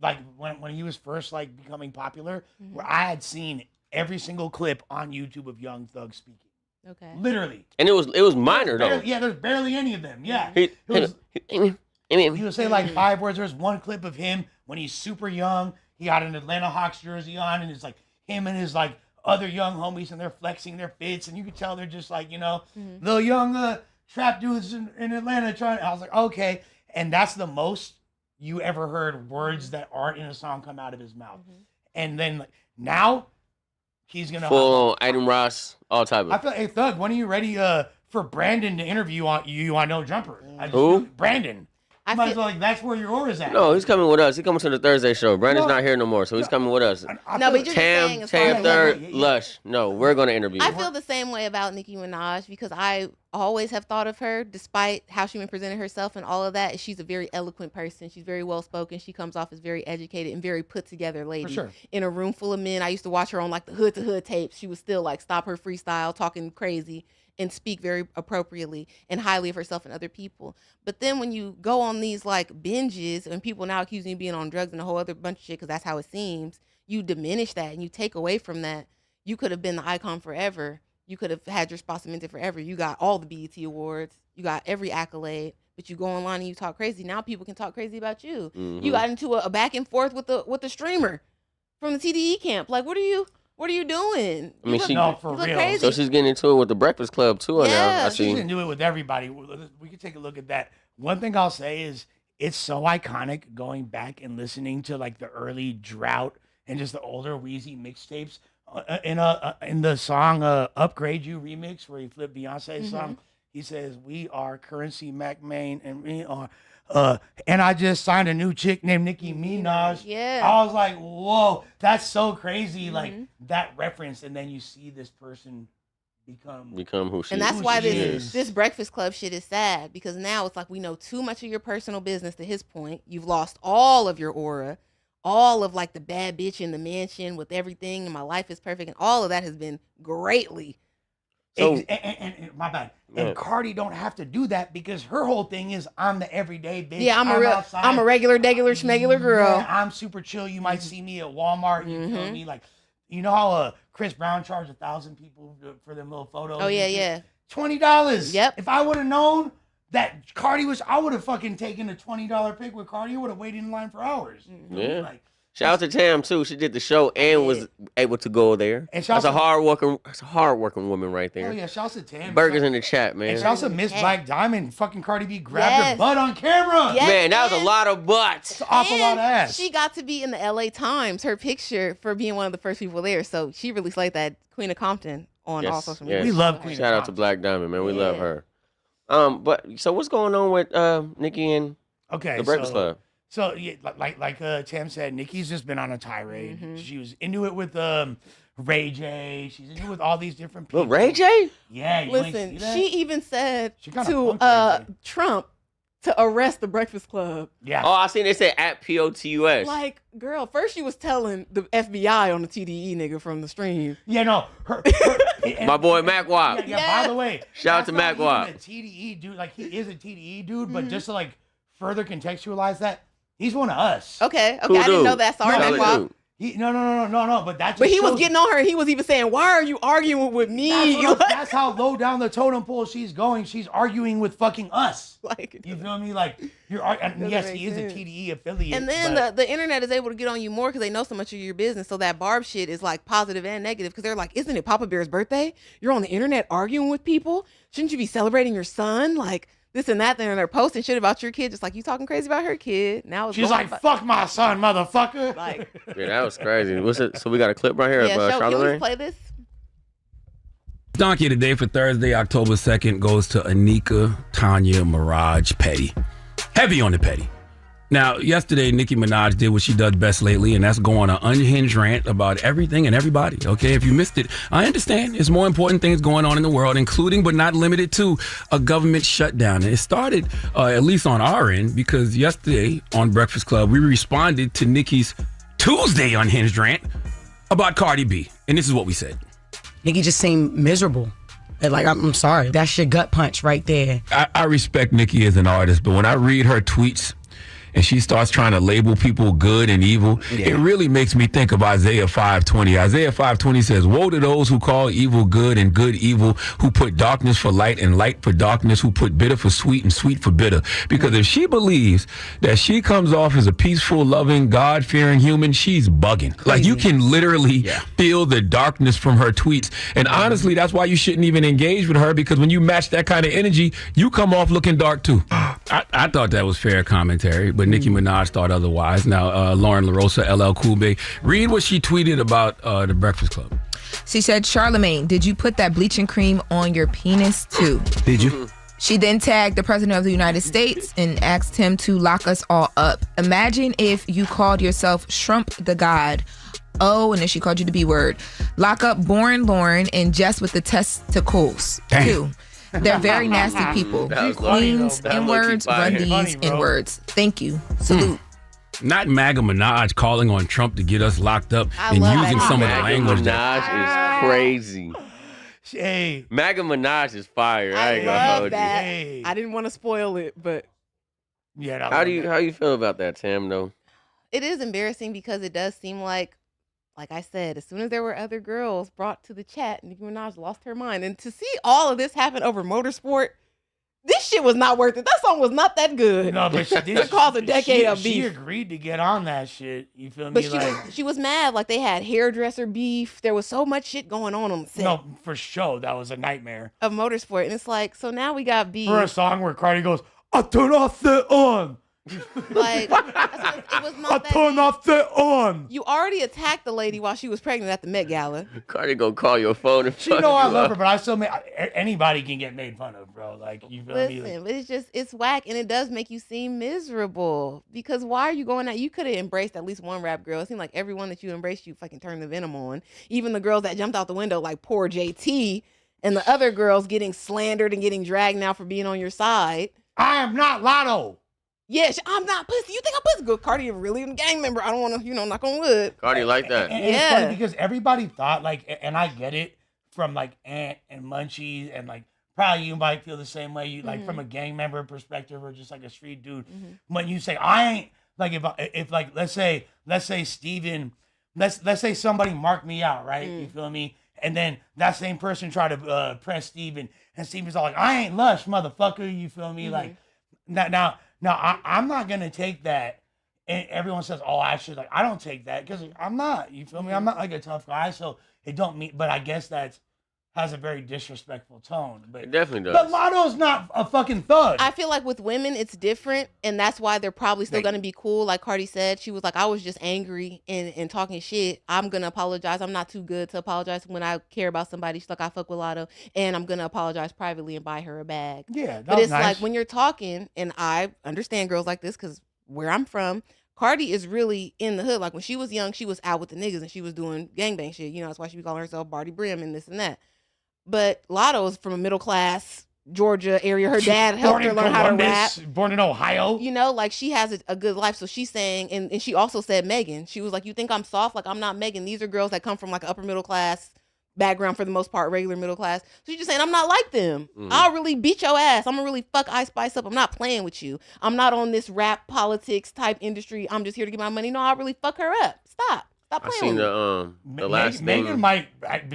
like when he was first like becoming popular, where I had seen every single clip on YouTube of Young Thug speaking. Okay. Literally. And it was minor though. Yeah, there's barely any of them. Yeah. He would say like 5 words. There's one clip of him when he's super young. He got an Atlanta Hawks jersey on, and it's like him and his like other young homies, and they're flexing their fits, and you could tell they're just like little young trap dudes in Atlanta trying. I was like, okay, and that's the most you ever heard words that aren't in a song come out of his mouth. And then like, now he's gonna full on Adam Ross, all type of. I feel, hey Thug, when are you ready for Brandon to interview you on No Jumper? Who? Brandon. You might as well, like, that's where your aura's at. No, he's coming with us. He's coming to the Thursday show. Brandon's not here no more, so he's coming with us. No, but you're just saying as far as Third, Lush. No, we're gonna interview. I feel the same way about Nicki Minaj because I always have thought of her, despite how she presented herself and all of that. She's a very eloquent person. She's very well spoken. She comes off as very educated and very put together lady. For sure. In a room full of men, I used to watch her on like the Hood to Hood tapes. She would still like stop her freestyle, talking crazy, and speak very appropriately and highly of herself and other people. But then when you go on these like binges and people now accusing you of being on drugs and a whole other bunch of shit because that's how it seems, you diminish that and you take away from that. You could have been the icon forever. You could have had your spot cemented forever. You got all the BET awards. You got every accolade. But you go online and you talk crazy. Now people can talk crazy about you. You got into a back and forth with the streamer from the TDE camp. Like, what are you doing? I mean, for real. Crazy. So she's getting into it with the Breakfast Club too. Now I see. She can do it with everybody. We can take a look at that. One thing I'll say is it's so iconic going back and listening to like the early Drought and just the older Wheezy mixtapes. In the song "Upgrade You" remix, where he flipped Beyonce's song, he says, "We are Currency, Mac Main, and we are." And I just signed a new chick named Nicki Minaj. Yeah. I was like, whoa, that's so crazy. Like that reference, and then you see this person become who she is. And that's why She is. this Breakfast Club shit is sad because now it's like we know too much of your personal business. To his point, you've lost all of your aura. All of like the bad bitch in the mansion with everything and my life is perfect and all of that has been greatly. So, and my bad. And Cardi don't have to do that because her whole thing is I'm the everyday bitch. Yeah, I'm a regular, schmegular girl. Yeah, I'm super chill. You might see me at Walmart. You feel me? Like, you know how Chris Brown charged 1,000 people for them little photos? Oh yeah. $20. Yep. If I would have known that Cardi I would have fucking taken a $20 pic with Cardi. I would have waited in line for hours. Yeah. Like, shout out to Tam too. She did the show and was able to go there. And that's a hard working woman right there. Oh yeah, shouts to Tam. Burgers in the chat, man. And shouts to Miss Black Diamond. Fucking Cardi B grabbed her butt on camera. Yes, man, that was a lot of butts. It's an awful lot of ass. She got to be in the LA Times, her picture for being one of the first people there. So she really slayed that Queen of Compton on all social media. We love Queen. Shout out to Black Diamond, man. We love her. But so what's going on with Nicki and Okay, the Breakfast Club? So yeah, like Tam said, Nicki's just been on a tirade. Mm-hmm. She was into it with Ray J. She's into it with all these different people. Well, Ray J? Yeah, you ain't Listen, see that? she even said kinda to punked Ray J. Trump to arrest the Breakfast Club. Yeah. Oh, I seen they said at POTUS. Like, girl, first she was telling the FBI on the TDE nigga from the stream. Yeah, no, My boy Mac Wop. Yeah, by the way, Shout out to that's Mac not Wop. even a TDE dude. Like, he is a TDE dude, but Mm-hmm. just to like further contextualize that, he's one of us. Okay, Cool I didn't know dude. that. Sorry, Solid Mac Wop. dude. No. But that just But he was shows- getting on her. He was even saying, "Why are you arguing with me?" That's how low down the totem pole she's going. She's arguing with fucking us. Like, you feel me? Like, and yes, he is a TDE affiliate. And then but the internet is able to get on you more because they know so much of your business. So that Barb shit is like positive and negative because they're like, "Isn't it Papa Bear's birthday? You're on the internet arguing with people. Shouldn't you be celebrating your son?" Like this and that. Then they're posting shit about your kid, just like you talking crazy about her kid. Now it's she's going like, "Fuck my son, motherfucker." Like, Yeah, that was crazy. What's it? So we got a clip right here yeah, of can we Charlamagne. play this? Donkey today for Thursday, October 2nd goes to Anika Tanya Mirage Petty. Heavy on the petty. Now, yesterday, Nicki Minaj did what she does best lately, and that's go on an unhinged rant about everything and everybody, okay? If you missed it, I understand. There's more important things going on in the world, including but not limited to a government shutdown. And it started, at least on our end, because yesterday on Breakfast Club, we responded to Nicki's Tuesday unhinged rant about Cardi B. And this is what we said. Nicki just seemed miserable. And like, I'm sorry. That's your gut punch right there. I respect Nicki as an artist, but when I read her tweets and she starts trying to label people good and evil, it really makes me think of Isaiah 5:20. Isaiah 5:20 says, "Woe to those who call evil good and good evil, who put darkness for light and light for darkness, who put bitter for sweet and sweet for bitter." Because if she believes that she comes off as a peaceful, loving, God-fearing human, she's bugging. Like, you can literally feel the darkness from her tweets. And honestly, that's why you shouldn't even engage with her, because when you match that kind of energy, you come off looking dark too. I thought that was fair commentary, but Nicki Minaj thought otherwise. Now, Lauren LaRosa, LL Cool J, read what she tweeted about the Breakfast Club. She said, "Charlamagne, did you put that bleaching cream on your penis too?" Did you? She then tagged the President of the United States and asked him to lock us all up. Imagine if you called yourself Trump the God. Oh, and then she called you the B word. Lock up Born Lauren and Jess with the testicles too. They're very nasty people. Queens in words, Rundies in words. Thank you. Salute. Not MAGA Minaj calling on Trump to get us locked up I and love using that. some of the MAGA language. Minaj is crazy. Hey, MAGA Minaj is fire. I I ain't gonna love hold that. you. I didn't want to spoil it, but yeah. How you feel about that, Tam? Though it is embarrassing because it does seem like I said, as soon as there were other girls brought to the chat, Nicki Minaj lost her mind. And to see all of this happen over motorsport, this shit was not worth it. That song was not that good. No, but she did. To cause a decade of She beef. agreed to get on that shit. You feel me? But she was mad. Like, they had hairdresser beef. There was so much shit going on the set No, for sure, that was a nightmare. of motorsport. And it's like, so now we got beef. For a song where Cardi goes, "I turn off the on." Like, it was not I that turn off the on. You already attacked the lady while she was pregnant at the Met Gala. Cardi gonna call your phone and She fuck know I you love up. her, but I still anybody can get made fun of, bro. Like, you feel me? Listen, Like, but it's just, it's whack, and it does make you seem miserable. Because why are you going out? You could have embraced at least one rap girl. It seemed like everyone that you embraced, you fucking turned the venom on. Even the girls that jumped out the window, like poor JT, and the other girls getting slandered and getting dragged now for being on your side. I am not Lotto. Yes, I'm not pussy. You think I'm pussy? Good, Cardi, really a gang member. I don't want to, knock on wood. Cardi like that. And it's funny because everybody thought, like, and I get it from like Ant and Munchies, and like probably you might feel the same way. You like from a gang member perspective or just like a street dude. When you say I ain't like if like let's say Steven, let's say somebody marked me out, right? You feel me? And then that same person tried to press Steven, and Steven's all like, "I ain't lush, motherfucker." You feel me? Like now I'm not gonna take that. And everyone says, "Oh, I should." Like, I don't take that because I'm not. You feel me? I'm not like a tough guy, so it don't mean. But I guess that's has a very disrespectful tone. But It definitely does. But Lotto's not a fucking thug. I feel like with women, it's different, and that's why they're probably still going to be cool. Like Cardi said, she was like, I was just angry and talking shit. I'm going to apologize. I'm not too good to apologize when I care about somebody. She's like, I fuck with Lotto, and I'm going to apologize privately and buy her a bag. Yeah, but it's like when you're talking, and I understand girls like this because where I'm from, Cardi is really in the hood. Like when she was young, she was out with the niggas and she was doing gangbang shit. You know, that's why she be calling herself Barty Brim and this and that. But Lotto is from a middle class Georgia area. Her dad helped her learn how to rap. Born in Ohio. You know, like she has a good life. So she's saying, and she also said Megan. She was like, you think I'm soft? Like I'm not Megan. These are girls that come from like an upper middle class background for the most part, regular middle class. So she's just saying, I'm not like them. I'll really beat your ass. I'm gonna really fuck Ice Spice up. I'm not playing with you. I'm not on this rap politics type industry. I'm just here to get my money. No, I'll really fuck her up. Stop I playing seen with the last thing. Megan might,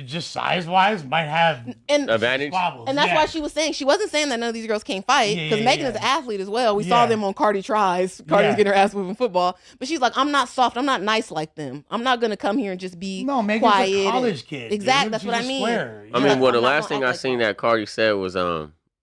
just size wise, might have advantage. And that's why she was saying, she wasn't saying that none of these girls can't fight, because Megan is an athlete as well. We saw them on Cardi Tries. Cardi's getting her ass moving football. But she's like, I'm not soft. I'm not nice like them. I'm not going to come here and just be Megan's quiet. a college kid. Exactly. That's what I mean. I mean, well, the last thing I seen that Cardi said was,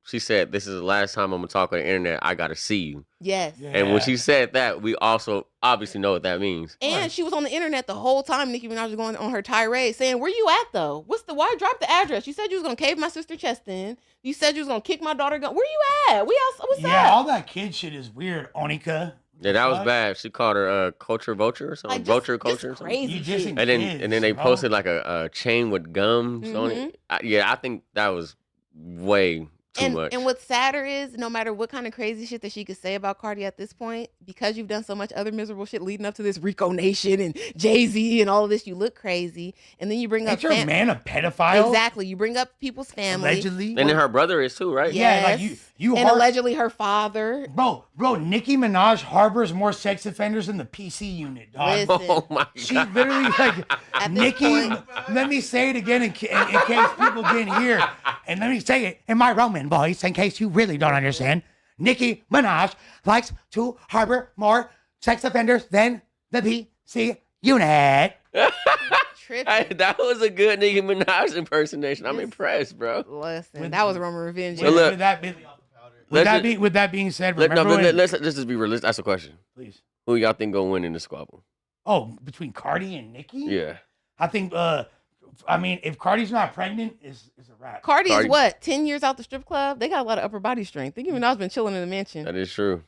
she said, this is the last time I'm going to talk on the internet. I got to see you. Yes. And when she said that, we also obviously know what that means. And she was on the internet the whole time. Nicki Minaj was going on her tirade saying, where you at though? Why drop the address? You said you was going to cave my sister chest in. You said you was going to kick my daughter gun. Where you at? What's up? All that kid shit is weird, Onika. Yeah, that was bad. She called her culture vulture or something. Vulture culture or something. Crazy shit. And then they posted like a chain with gums on it. I think that was way too much. And what's sadder is, no matter what kind of crazy shit that she could say about Cardi at this point, because you've done so much other miserable shit leading up to this Rico Nation and Jay-Z and all of this, you look crazy. And then you bring up... Ain't your man a pedophile? Exactly. You bring up people's family. Allegedly. And then her brother is too, right? Yes. Yeah, like you and allegedly her father. Bro, Nicki Minaj harbors more sex offenders than the PC unit, dog. Listen. Oh my God. She literally like, Nicki, let me say it again in case people didn't hear. And let me say it in my Roman voice in case you really don't understand. Nicki Minaj likes to harbor more sex offenders than the PC unit. Hey, that was a good Nicki Minaj impersonation. I'm impressed, bro. Listen, that was Roman Revenge. With that being said, remember let's just be realistic. That's a question. Please. Who y'all think gonna win in the squabble? Oh, between Cardi and Nicki? Yeah. I think I mean, if Cardi's not pregnant, it's a wrap. Cardi is what? 10 years out the strip club? They got a lot of upper body strength. Nicki Minaj's been chilling in the mansion. That is true.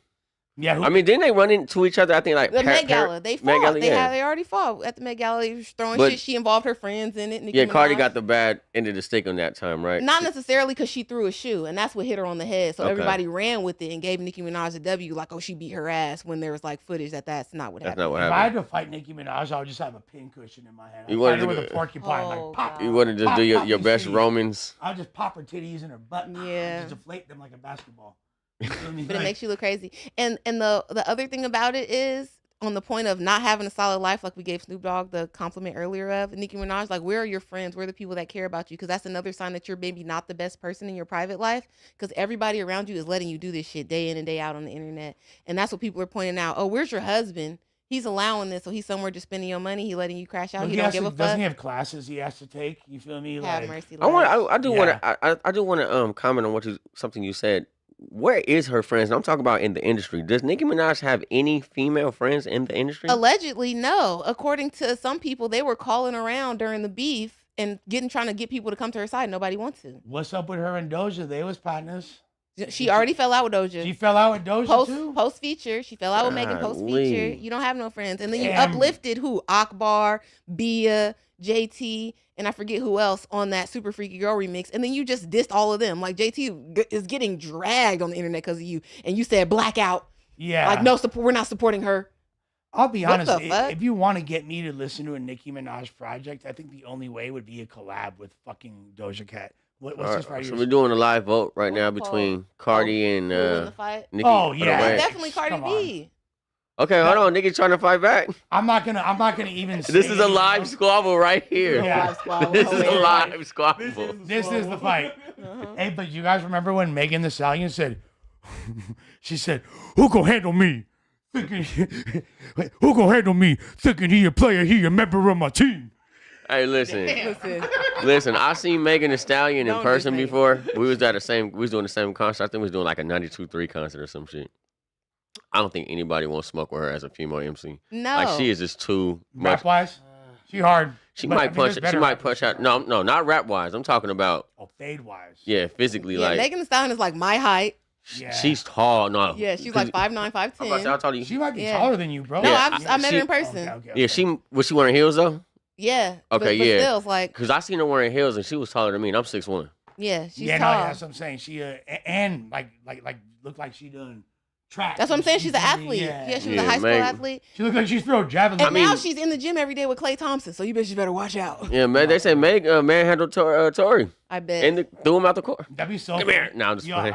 Yeah. I mean, didn't they run into each other? I think like the Met Gala. They fought. Met Gala, They already fought at the Met Gala. They was throwing shit. She involved her friends in it. Nicki Minaj. Cardi got the bad end of the stick on that time, right? Not necessarily because she threw a shoe, and that's what hit her on the head. So everybody ran with it and gave Nicki Minaj a W, like, oh, she beat her ass, when there was like footage that's not what happened. Not what if happened. I had to fight Nicki Minaj, I would just have a pincushion in my hand. You wanted I'd fight her to with a porcupine, like pop. You wanted to pop, do your these best titties. Romans. I'll just pop her titties in her butt. Yeah. Just deflate them like a basketball. But it makes you look crazy. And the other thing about it is, on the point of not having a solid life, like we gave Snoop Dogg the compliment earlier of, Nicki Minaj, like, where are your friends? Where are the people that care about you? Because that's another sign that you're maybe not the best person in your private life, because everybody around you is letting you do this shit day in and day out on the internet. And that's what people are pointing out. Oh, where's your husband? He's allowing this, so he's somewhere just spending your money. He letting you crash out. Well, he don't give a fuck. Doesn't he have classes he has to take? You feel me? Have mercy. I do want to comment on something you said. Where is her friends? And I'm talking about in the industry. Does Nicki Minaj have any female friends in the industry? Allegedly, no. According to some people, they were calling around during the beef and trying to get people to come to her side. Nobody wants to. What's up with her and Doja? They was partners. She already fell out with Doja. She fell out with Doja too? Post feature. She fell out with Megan post feature. You don't have no friends. And then you uplifted who? Akbar, Bia, JT, and I forget who else on that Super Freaky Girl remix. And then you just dissed all of them. Like, JT is getting dragged on the internet because of you. And you said blackout. Yeah. Like, no support. We're not supporting her. I'll be honest. If you want to get me to listen to a Nicki Minaj project, I think the only way would be a collab with fucking Doja Cat. What's this right so here? we're doing a live vote right now between Cardi and Nicki. Oh yeah, it's definitely Cardi B. Okay, hold on. Nicki trying to fight back. I'm not gonna even. This is a live squabble right here. Yeah. This is a live squabble. This is the fight. Hey, but you guys remember when Megan Thee Stallion said, she said, "Who gonna handle me? Who gonna handle me? Thinking he a player, he a member of my team." Hey, listen. Listen. Listen, I seen Megan Thee Stallion in Don't person do before. We was doing the same concert. I think we was doing like a 92.3 concert or some shit. I don't think anybody wants to smoke with her as a female MC. No. Like she is just too much. Rap wise, she hard. She But, might I mean, punch. there's She better might rappers. punch out. No, not rap wise. I'm talking about. Oh, fade wise. Yeah, physically. Yeah, like Megan Thee Stallion is like my height. Yeah. she's tall. No. Yeah, she's like 5'9", 5'10". I told you. She might be Yeah. taller than you, bro. No, Yeah, I met her in she- person. Okay. Yeah, was she wearing heels though? Yeah. Okay, but yeah. Still, it's like, Cause I seen her wearing heels and she was taller than me, and I'm 6'1". yeah, she's yeah, no, tall. that's what I'm saying. She and like looked like she done track. That's what I'm saying. She's an You feel me? athlete. Yeah, she was a Yeah, high school man. athlete. She looked like she's throwing javelin. And now she's in the gym every day with Klay Thompson. So you bitches better watch out. Yeah, man. They say manhandled Tory. I bet. And threw him out the court. That'd be so. Come here. No, I'm just Yo, playing.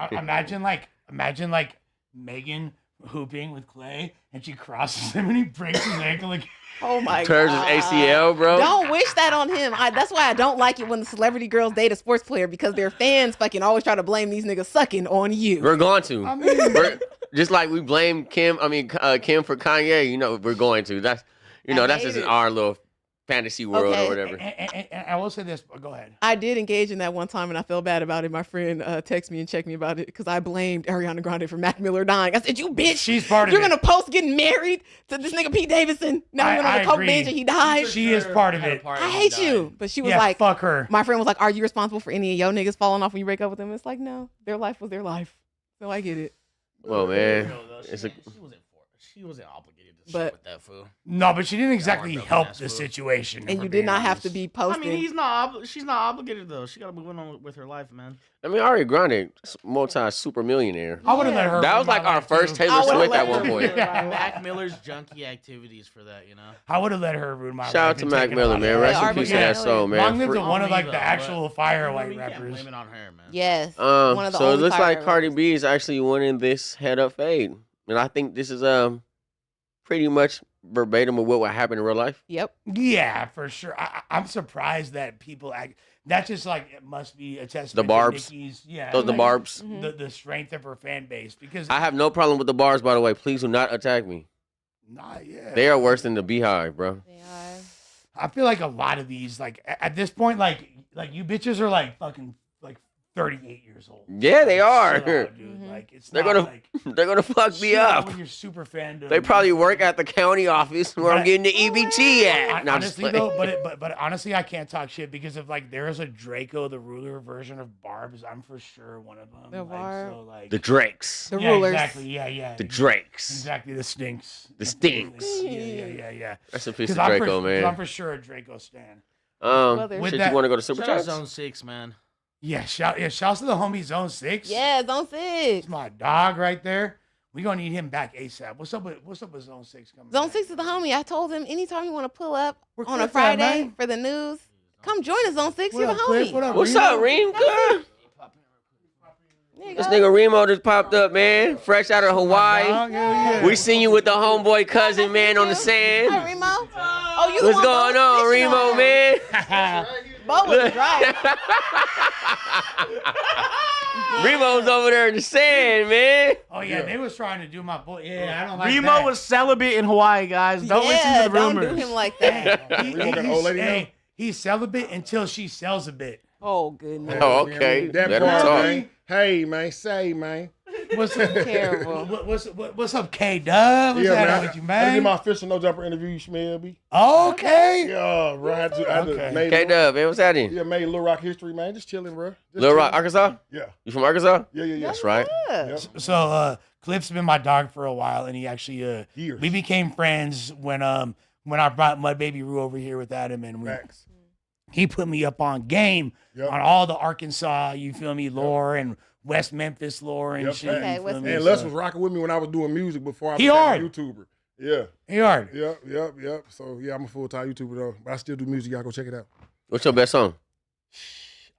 imagine like Megan hooping with Clay, and she crosses him, and he breaks his ankle. Like, Oh my Turns god. his ACL, bro. Don't wish that on him. That's why I don't like it when the celebrity girls date a sports player because their fans fucking always try to blame these niggas sucking on you. We're going to. I mean, Just like we blame Kim for Kanye, we're going to. That's that's just hate it. our little fantasy world Okay. or whatever. and I will say this. Go ahead. I did engage in that one time and I felt bad about it. My friend texted me and checked me about it because I blamed Ariana Grande for Mac Miller dying. I said, you bitch. She's part of You're it. going to post getting married to this nigga Pete Davidson. Now he went on I the coke agree. binge and he died. She is part of it. I hate you. But she was Yeah, like, fuck her. My friend was like, are you responsible for any of your niggas falling off when you break up with them? It's like, no, their life was their life. So I get it. Well, man, She wasn't obligated to But- shit with that fool. No, but she didn't exactly worked up help ass the fool. situation. And if you we're did being not have to honest. be I posting. mean, she's not obligated though. She got to move on with her life, man. I mean, Ariana Grande, multi-super millionaire. I would have let her. That ruin was my like our life, first too. Taylor I would've Swift let at one her- point. Mac Miller's junkie activities for that, I would have let her ruin my life. Shout out to and Mac taken a Miller, lot man. of Rest that. in peace to Yeah. that soul, man. Long live Free- the one of like though, the but- actual fire You white can't rappers. blame it on her, man. Yes. one of the So it only looks like fire Cardi rappers. B is actually winning this head up fade, and I think this is pretty much verbatim of what would happen in real life. Yep. Yeah, for sure. I'm surprised that people act. That's just like it must be a testament. barbs. To Nicki's, yeah, Those the like, barbs. The strength of her fan base because I have no problem with the bars, by the way. Please do not attack me. nah, yeah. They are worse than the Beehive, bro. They are. I feel like a lot of these, like at this point, like you bitches are like fucking like 38 years old. Yeah, they are. Chill out, dude. Like it's They're not gonna like, they're gonna fuck me chill out up. when you're super fandom. They probably work at the county office where I'm But- getting the EBT at. No, I'm just honestly playing. though, but honestly, I can't talk shit because if like there is a Draco the Ruler version of Barb's, I'm for sure one of them. The like, Barb. so, like, The Drakes. The yeah, rulers. exactly. Yeah. The Drakes. Exactly. The stinks. The Stinks. Yeah. Rest in peace Because to Draco, man. I'm for sure a Draco stan. Brother. With Shit, that- you want to go to Super Shout out Chats? Zone 6, man. Yeah, shouts to the homie Zone 6. Yeah, Zone 6. It's my dog right there. We gonna need him back ASAP. What's up with Zone 6 coming? Zone back? 6 is the homie. I told him anytime you want to pull up Where on a Cliff at, Friday man? for the news, come join us, Zone 6. What You're up, the Cliff? homie. What up, What's Remo? up, Reem? Good. There you This go. nigga Remo just popped up, man. Fresh out of Hawaii. Dog, yeah. We seen you with the homeboy cousin, man, on the Hi, sand. Remo. Oh, you the What's one going Bo on, snitching Remo, on. man? Bo was right. Remo's over there in the sand, man. Oh yeah, they was trying to do my boy. Yeah, I don't like Remo that. was celibate in Hawaii, guys. Don't listen Yeah, to the don't rumors. do him like that. Remo got an old lady now? He's celibate until she sells a bit. Oh, goodness. Oh, okay. That Let him part, talk. man. Hey, man. Say, man. What's up? Terrible. What's up, K Dub? What's Yeah, that man. on with you, I did man? my official no jumper interview. You smell me? Okay. Yeah, bro. I had to Okay. made K-Dub, man, what's happening? Yeah, made Little Rock history, man. Just chilling, bro. Just Little Rock, chilling. Arkansas? Yeah. You from Arkansas? Yeah. That's right. Yep. So Cliff's been my dog for a while, and he actually Years. we became friends when I brought Mud Baby Roo over here with Adam, and Facts. he put me up on game Yep. on all the Arkansas, you feel me, lore and West Memphis lore and Yep. shit. Okay, you feel West me? And So- Les was rocking with me when I was doing music before I He became hard. a YouTuber. Yeah. He hard. Yep. So, yeah, I'm a full-time YouTuber, though. But I still do music. Y'all go check it out. What's your best song?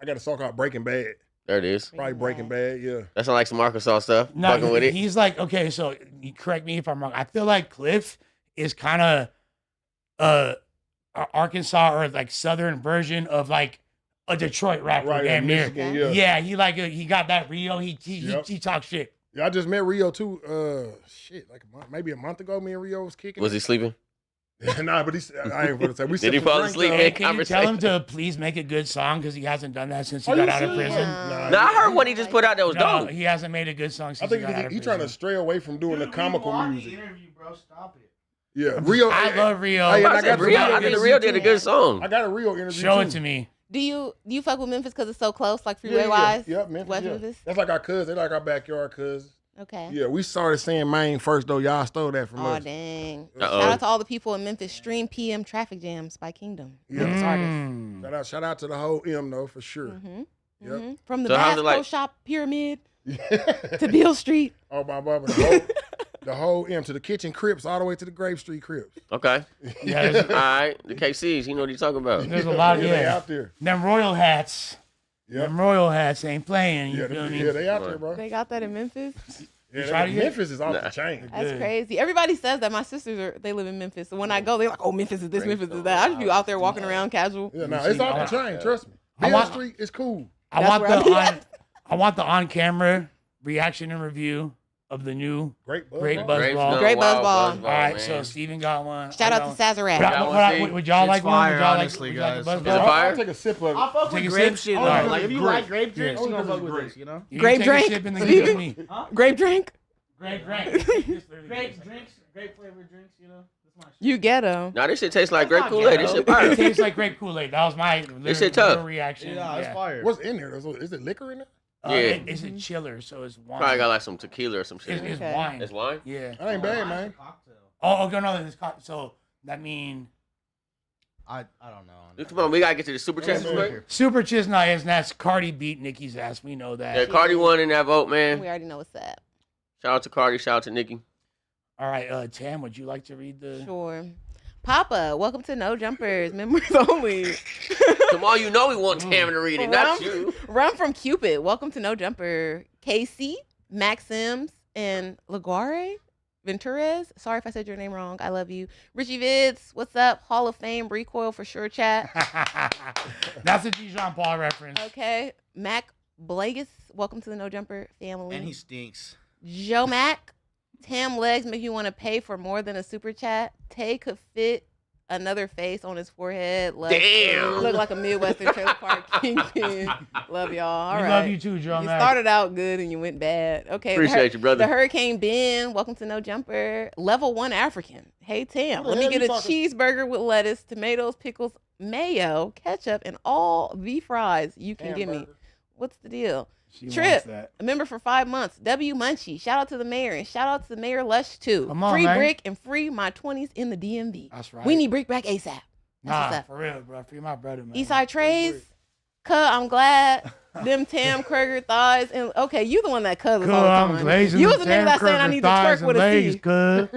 I got a song called Breaking Bad. There it is. Probably Breaking Bad, yeah. That sound like some Arkansas stuff. No, Fucking with it. he's like, okay, so you correct me if I'm wrong. I feel like Cliff is kind of Arkansas or like southern version of like a Detroit rapper, Right, damn in near. Michigan, yeah. Yeah, he got that Rio. He Yep. he talks shit. Yeah, I just met Rio, too. Maybe a month ago, me and Rio was kicking Was it. he sleeping? Nah, but I ain't gonna say. We Did he fall asleep Hey, in can you tell him conversation? to please make a good song because he hasn't done that since he Are got you out of serious? prison? Nah, I heard what he just put out that was No, dope. he hasn't made a good song I since think he got out of he prison. trying to stray away from doing the comical music. Interview, bro. Stop it. Yeah, Rio. I love Rio. Hey, and I said Rio. I think Rio did a good song. I got a Rio interview. Show too. it to me. Do you fuck with Memphis because it's so close, like Yeah, freeway wise? Yep, Memphis. West Yeah. Memphis. That's like our cousins. They like our backyard cousins. Okay. Yeah, we started saying Maine first though. Y'all stole that from Oh us. dang! Uh-oh. Shout out to all the people in Memphis. Stream PM Traffic Jams by Kingdom. Memphis artists. Shout out to the whole M though for sure. Mhm. From the So how's Bass it Pro like- Shop Pyramid to Beale Street. Oh my Baba, the whole M to the kitchen Crips all the way to the Grape Street Crips. Okay. Yeah, All right. The KCs, you know what he's talking about. There's a lot of They out there. Them Royal hats. Yep. Them Royal hats ain't playing. You Yeah, feel me? yeah, they out there, bro. They got that in Memphis. Yeah, tried it yet? Memphis is off the chain. That's crazy. Everybody says that. My sisters they live in Memphis. So when I go, they're like, "Oh, Memphis is this, Memphis is that." I just be out there walking around casual. Yeah, no, it's off the chain. Trust me. I Beale want- Street is cool. I That's want where the I be I want the on-camera reaction and review of the new Great Buzz Great Ball. Buzz Grapes Ball. done Great wild Buzz Ball. All right, man. so Steven got one. Shout I out to got- Sazerac. Got one, see? Would y'all like It's one? fire, Would y'all honestly, like, would you like guys. a Buzz Is it Ball? fire? I'll take a sip of it. I fuck Take with a grape sip? shit, Oh, though. yeah. Like, if you Grape. like grape drinks, Yeah. you gonna fuck with Grape. this, you know? You Grape can take a drink? sip and then give it to me. Grape drink. Grape drink. Grape drinks, grape flavored drinks, you know? That's my shit. You get them. Nah, this shit tastes like That's grape not Kool-Aid. This ghetto. shit fire. It tastes like grape Kool-Aid. That was my This shit tough. literal reaction. Yeah, it's fire. What's in there? Is it liquor in there? Yeah. It's a chiller, so it's wine. Probably got like some tequila or some shit. It's Okay. wine. It's wine? Yeah. That ain't bad, man. Oh, okay, no, it's so that mean I don't know. Come on, we gotta get to the super chats Yeah, quick. Super Chisnut is that's Cardi beat Nicki's ass. We know that. Yeah, Cardi won in that vote, We man. already know what's up. Shout out to Cardi. Shout out to Nicki. All right, Tam, would you like to read the? Sure. Papa, welcome to No Jumpers, members only. Come on, you know we want Tam to read it, not you. Run from Cupid, welcome to No Jumper. Casey, Max Sims, and Laguare Venturez. Sorry if I said your name wrong. I love you. Richie Vids, what's up? Hall of Fame recoil for sure, chat. That's a Jean Paul reference. Okay. Mac Blagus, welcome to the No Jumper family. And he stinks. Joe Mac, Tam legs make you want to pay for more than a super chat. Tay could fit another face on his forehead. Damn. Look like a Midwestern trailer park kingpin. Love y'all. All We right. love you too, Joe You Mac. started out good and you went bad. Okay. Appreciate you, brother. The Hurricane Ben, welcome to No Jumper. Level 1 African. Hey, Tam, Who the let me hell get you a talking- cheeseburger with lettuce, tomatoes, pickles, mayo, ketchup, and all the fries you can give me. Hamburger. What's the deal? She Trip, wants that. a member for 5 months. W Munchie, shout out to the mayor and shout out to Mayor Lush too. Come on, free man. Brick and free my 20s in the DMV. That's right. We need Brick back ASAP. That's what's Nah, up. for real, bro. Free my brother, man. Eastside Trays, cuh, I'm glad. Them Tam Kroger thighs and okay, you the one that cuz all the I'm time. glazing You the was the nigga that saying I need to thighs twerk and with a legs, C. cuz.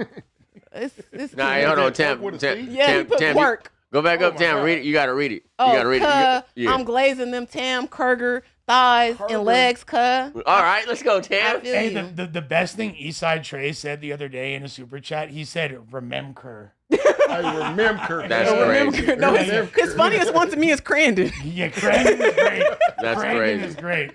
It's Nah, too hey, hold much. on, Tam. with a Tam, C? Yeah, he Tam, put Tam, work. Go back up, my Tam. God. Read it. You gotta read it. You Oh, gotta read it. cuh, Yeah. I'm glazing them Tam Kroger thighs Kroger. and legs, cuh. All right, let's go, I Tam. feel Hey, you. the best thing Eastside Trey said the other day in a super chat, he said, remember. I remember. That's Oh, crazy. remember- No, his funniest one to me is Crandon. Yeah, Crandon is great. That's Crandon crazy. is great.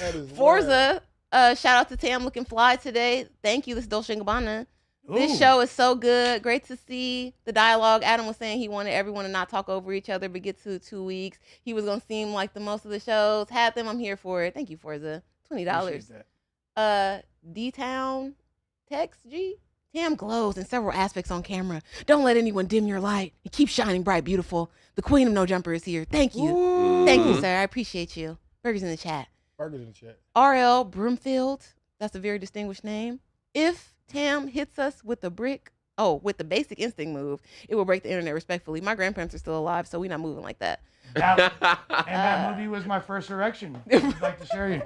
That is wild. Forza, shout out to Tam looking fly today. Thank you. This is Dolce & Gabbana. This Ooh. show is so good. Great to see the dialogue. Adam was saying he wanted everyone to not talk over each other, but get to 2 weeks. He was going to seem like the most of the shows. Had them. I'm here for it. Thank you, Forza. $20. Appreciate that. D-Town Text G. Tam glows in several aspects on camera. Don't let anyone dim your light. You keep shining bright, beautiful. The queen of No Jumper is here. Thank you. Thank you, sir. I appreciate you. Burgers in the chat. Burgers in the chat. R.L. Broomfield. That's a very distinguished name. If Tam hits us with the with the basic instinct move, it will break the internet respectfully. My grandparents are still alive, so we're not moving like that. That movie was my first erection. I'd like to share you.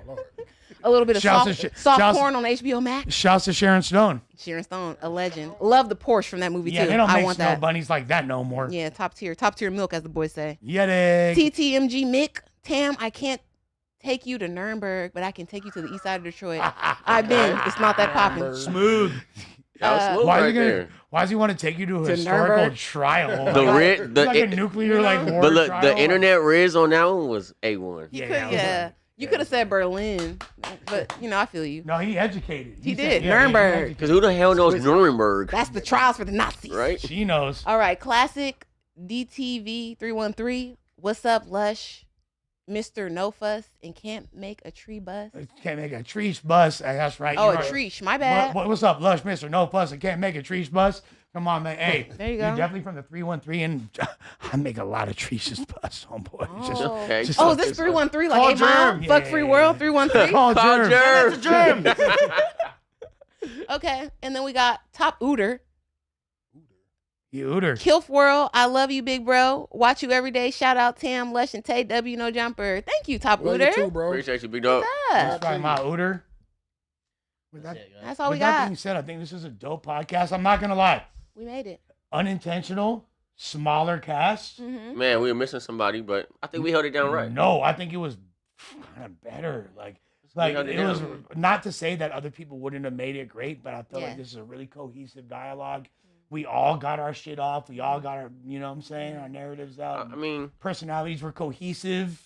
A little bit of Shouts to soft shouts- porn on HBO Max. Shouts to Sharon Stone. Sharon Stone, a legend. Love the Porsche from that movie Yeah, too. they don't I make want snow that. bunnies like that no more. Yeah, top tier milk, as the boys say. Yeah, they. TTMG Mick, Tam, I can't take you to Nuremberg, but I can take you to the east side of Detroit. I've been. It's not that popping. Smooth. That was smooth Why, right is he gonna, there. why does he want to take you to a To historical Nuremberg? trial? The Like- rid- the like it- a nuclear like war But look, trial? the internet riz on that one was A1. He Yeah, could, that was yeah. You could have said Berlin, but I feel you. No, he educated. He said- did. yeah, Nuremberg. Because who the hell knows Nuremberg? That's the trials for the Nazis. Right? She knows. All right, classic DTV 313. What's up, Lush? Mr. No Fuss and Can't Make a Tree Bus. Can't make a treesh bus. That's right. Oh, You're a right. treesh. My bad. What's up, Lush, Mr. No Fuss and Can't Make a treesh bus? Come on, man. Hey, There you you're go. definitely from the 313, and I make a lot of treeches bus, homeboy. Oh, is this 313 like Call 8 Mile? Germ. Fuck Yeah, Free yeah, World yeah. 313? Call Germ. Germ. That's a germ. Okay, and then we got Top Ooter. You Ooter. Kilf World, I love you, big bro. Watch you every day. Shout out Tam, Lush, and Tay W No Jumper. Thank you, Top Love Ooter. you too, bro. Appreciate you, big dog. Yeah. That's my Ooter. That's all we With that got. being said, I think this is a dope podcast. I'm not going to lie. We made it. Unintentional, smaller cast. Mm-hmm. Man, we were missing somebody, but I think we held it down right. No, I think it was kind of better. Like held it it was down. not to say that other people wouldn't have made it great, but I feel Yeah. like this is a really cohesive dialogue. We all got our shit off. We all got our, you know what I'm saying, our narratives out. I mean, personalities were cohesive.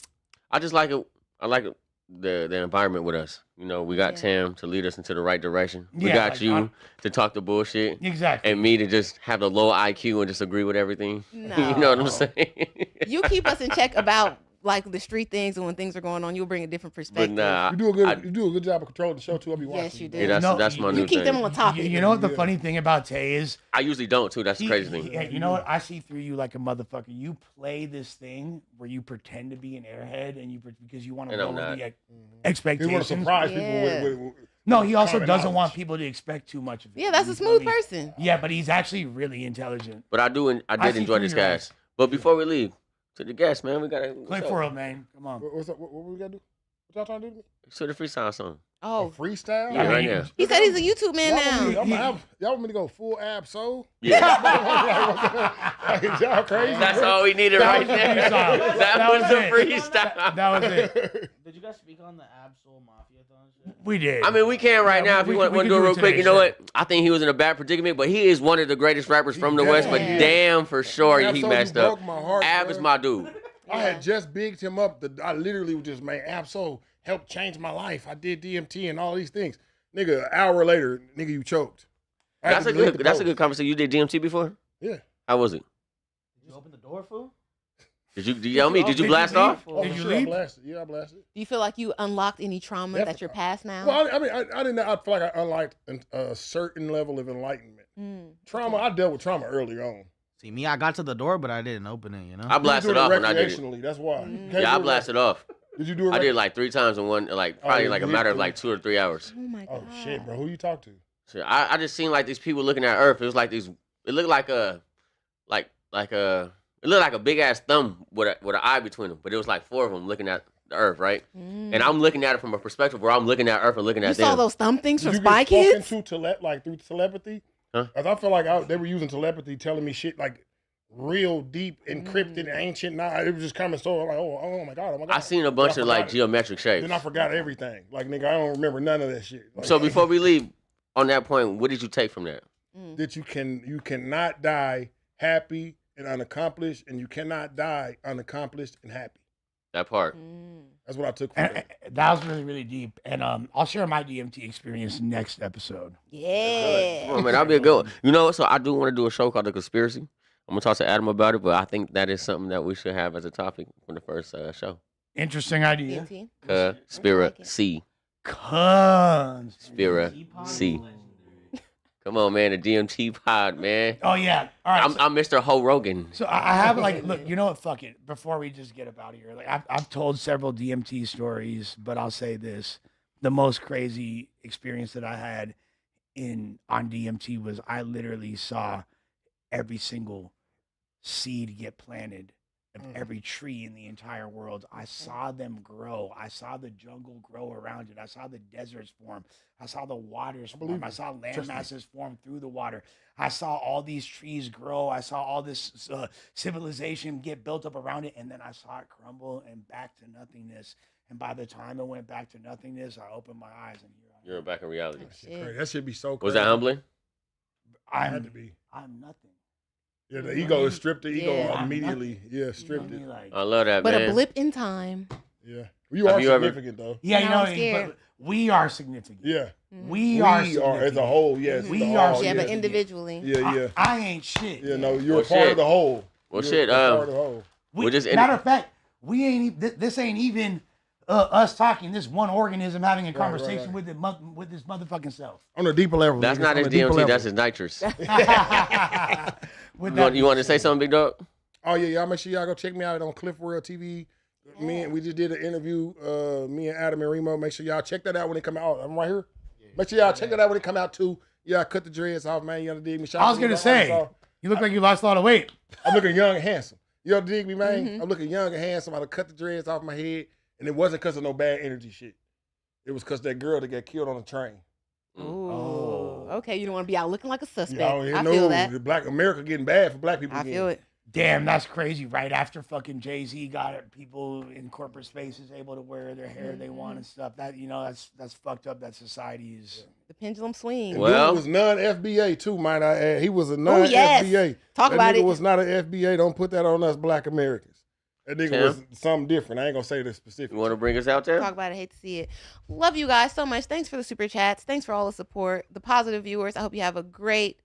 I just like it. I like it, the environment with us. We got Tam to lead us into the right direction. We Yeah, got like, you to talk the bullshit. Exactly. And me to just have the low IQ and just agree with everything. No. You know what I'm saying? You keep us in check about like the street things and when things are going on. You'll bring a different But perspective. nah, You do a good job of controlling the show too. I'll be watching. Yes, you do. yeah, that's my new You keep thing. them on topic. You know what the funny thing about Tay is? I usually don't too. That's the crazy thing. You know what? I see through you like a motherfucker. You play this thing where you pretend to be an airhead and because you want to And I'm lower not. the He expectations. want to surprise people Yeah. with No, he also common doesn't knowledge. want people to expect too much of it. Yeah, that's a You feel smooth me? person. Yeah, but he's actually really intelligent. But I did see enjoy through this your cast. But before we leave, to the guests, man, we gotta Click for it, man. Come on. What's up? What we gotta do? What y'all trying to do to me? So the freestyle song. Oh, Freestyle? Yeah, right now. he said he's a YouTube man now. Y'all want me to go full ab soul? Yeah. Y'all crazy? That's bro? all we needed right there. That was the freestyle. That was it. Did you guys speak on the Absol Mafia-thon shit? We did. I mean, we can right Yeah, now. If we you want can to do it real quick, today, you know sure. what? I think he was in a bad predicament, but he is one of the greatest rappers from the West. But Yeah. damn, for sure, Ab he Soul, messed you up. broke my heart, Ab bro. is my dude. I had just bigged him up. I literally was just, man, Ab Soul helped change my life. I did DMT and all these things. Nigga, an hour later, nigga, you choked. I had That's to a delete good. the That's a post. good conversation. You did DMT before? Yeah. How was it? Did you open the door, fool? Did you yell me? Did you blast off? Oh, Did for you sure, leave? I blasted. Yeah, I blasted. Do you feel like you unlocked any trauma that you're past now? Well, I mean, I didn't. I feel like I unlocked a certain level of enlightenment. Trauma. I dealt with trauma early on. See, me, I got to the door, but I didn't open it, you know? I blasted off when I did it. Recreationally, that's why. You can't Yeah, I do it blasted off. Did you do it? I did it like 3 times in one, like probably yeah, like a you matter did of do like it. 2 or 3 hours. Oh my god. Oh shit, bro. Who you talk to? So I just seen like these people looking at Earth. It was like these. It looked like a, It looked like a big ass thumb with an eye between them, but it was like 4 of them looking at the Earth, right? And I'm looking at it from a perspective where I'm looking at Earth and looking You at them. saw those thumb things from Did you Spy get Kids? spoken to through telepathy? Huh? 'Cause I feel like they were using telepathy, telling me shit like real deep, encrypted, ancient. Nah, it was just coming so like, oh my god, oh my god. I seen a bunch Then of I like forgot it. geometric shapes. Then I forgot everything. Like nigga, I don't remember none of that shit. Like, So before we leave, on that point, what did you take from that? that you cannot die happy and unaccomplished, and you cannot die unaccomplished and happy. That part. That's what I took from it. That was really, really deep. And I'll share my DMT experience next episode. Yeah. Come on, man, that'll be a good one. You know, so I do want to do a show called The Conspiracy. I'm gonna talk to Adam about it, but I think that is something that we should have as a topic for the first show. Interesting idea. Conspiracy. Conspiracy. Come on, man, the DMT pod, man. Oh, yeah. All right. I'm Mr. Ho Rogan. So I have like, look, you know what? Fuck it. Before we just get up out of here, like I've told several DMT stories, but I'll say this: the most crazy experience that I had on DMT was I literally saw every single seed get planted of every tree in the entire world. I saw them grow. I saw the jungle grow around it. I saw the deserts form. I saw the waters form. I saw land masses form through the water. I saw all these trees grow. I saw all this civilization get built up around it. And then I saw it crumble and back to nothingness. And by the time it went back to nothingness, I opened my eyes and here I am. You're back in reality. That should be so crazy. Was that humbling? Had to be. I'm nothing. Yeah, the ego is stripped. The ego Yeah. immediately. Yeah, stripped it. I love that, But man. a blip in time. Yeah. You Have are you ever- significant though. Yeah, you No, know, I'm scared. but we are significant. Yeah. We are as a whole. Yes. We the are all, Yeah, but yes. individually. Yeah. I ain't shit. Yeah, no, you're Well, a part shit. of the whole. Well, You're shit. a part of the whole. We're just Matter of fact, we ain't. This ain't even us talking. This one organism having a conversation with his motherfucking self. On a deeper level. That's niggas, not on his a deeper DMT. level. That's his nitrous. With You want to say something, Big Dog? Oh yeah, y'all make sure y'all go check me out on Cliff World TV. We just did an interview. Me and Adam and Remo. Make sure y'all check that out when it come out. I'm right here. Make sure y'all check that out when it come out too. Yeah, I cut the dreads off, man. You underdig me? Shout I out was to gonna Little say, Arkansas. you look like you lost a lot of weight. I'm looking young and handsome. You underdig me, man? I'm looking young and handsome. I cut the dreads off my head, and it wasn't because of no bad energy shit. It was because that girl that got killed on the train. Ooh. Okay, you don't want to be out looking like a suspect. Yeah, I feel that. The Black America getting bad for black people. I again. feel it. Damn, that's crazy. Right after fucking Jay-Z got it, people in corporate spaces able to wear their hair they want and stuff. That that's fucked up. That society is. The pendulum swing. And dude was non-FBA too, might I add. He was a non-FBA. yes. Talk that about nigga it. was not an FBA. Don't put that on us black Americans. That nigga Tim? was something different. I ain't gonna say the specific. You want to bring us out there? Talk about it. Hate to see it. Love you guys so much. Thanks for the super chats. Thanks for all the support. The positive viewers. I hope you have a great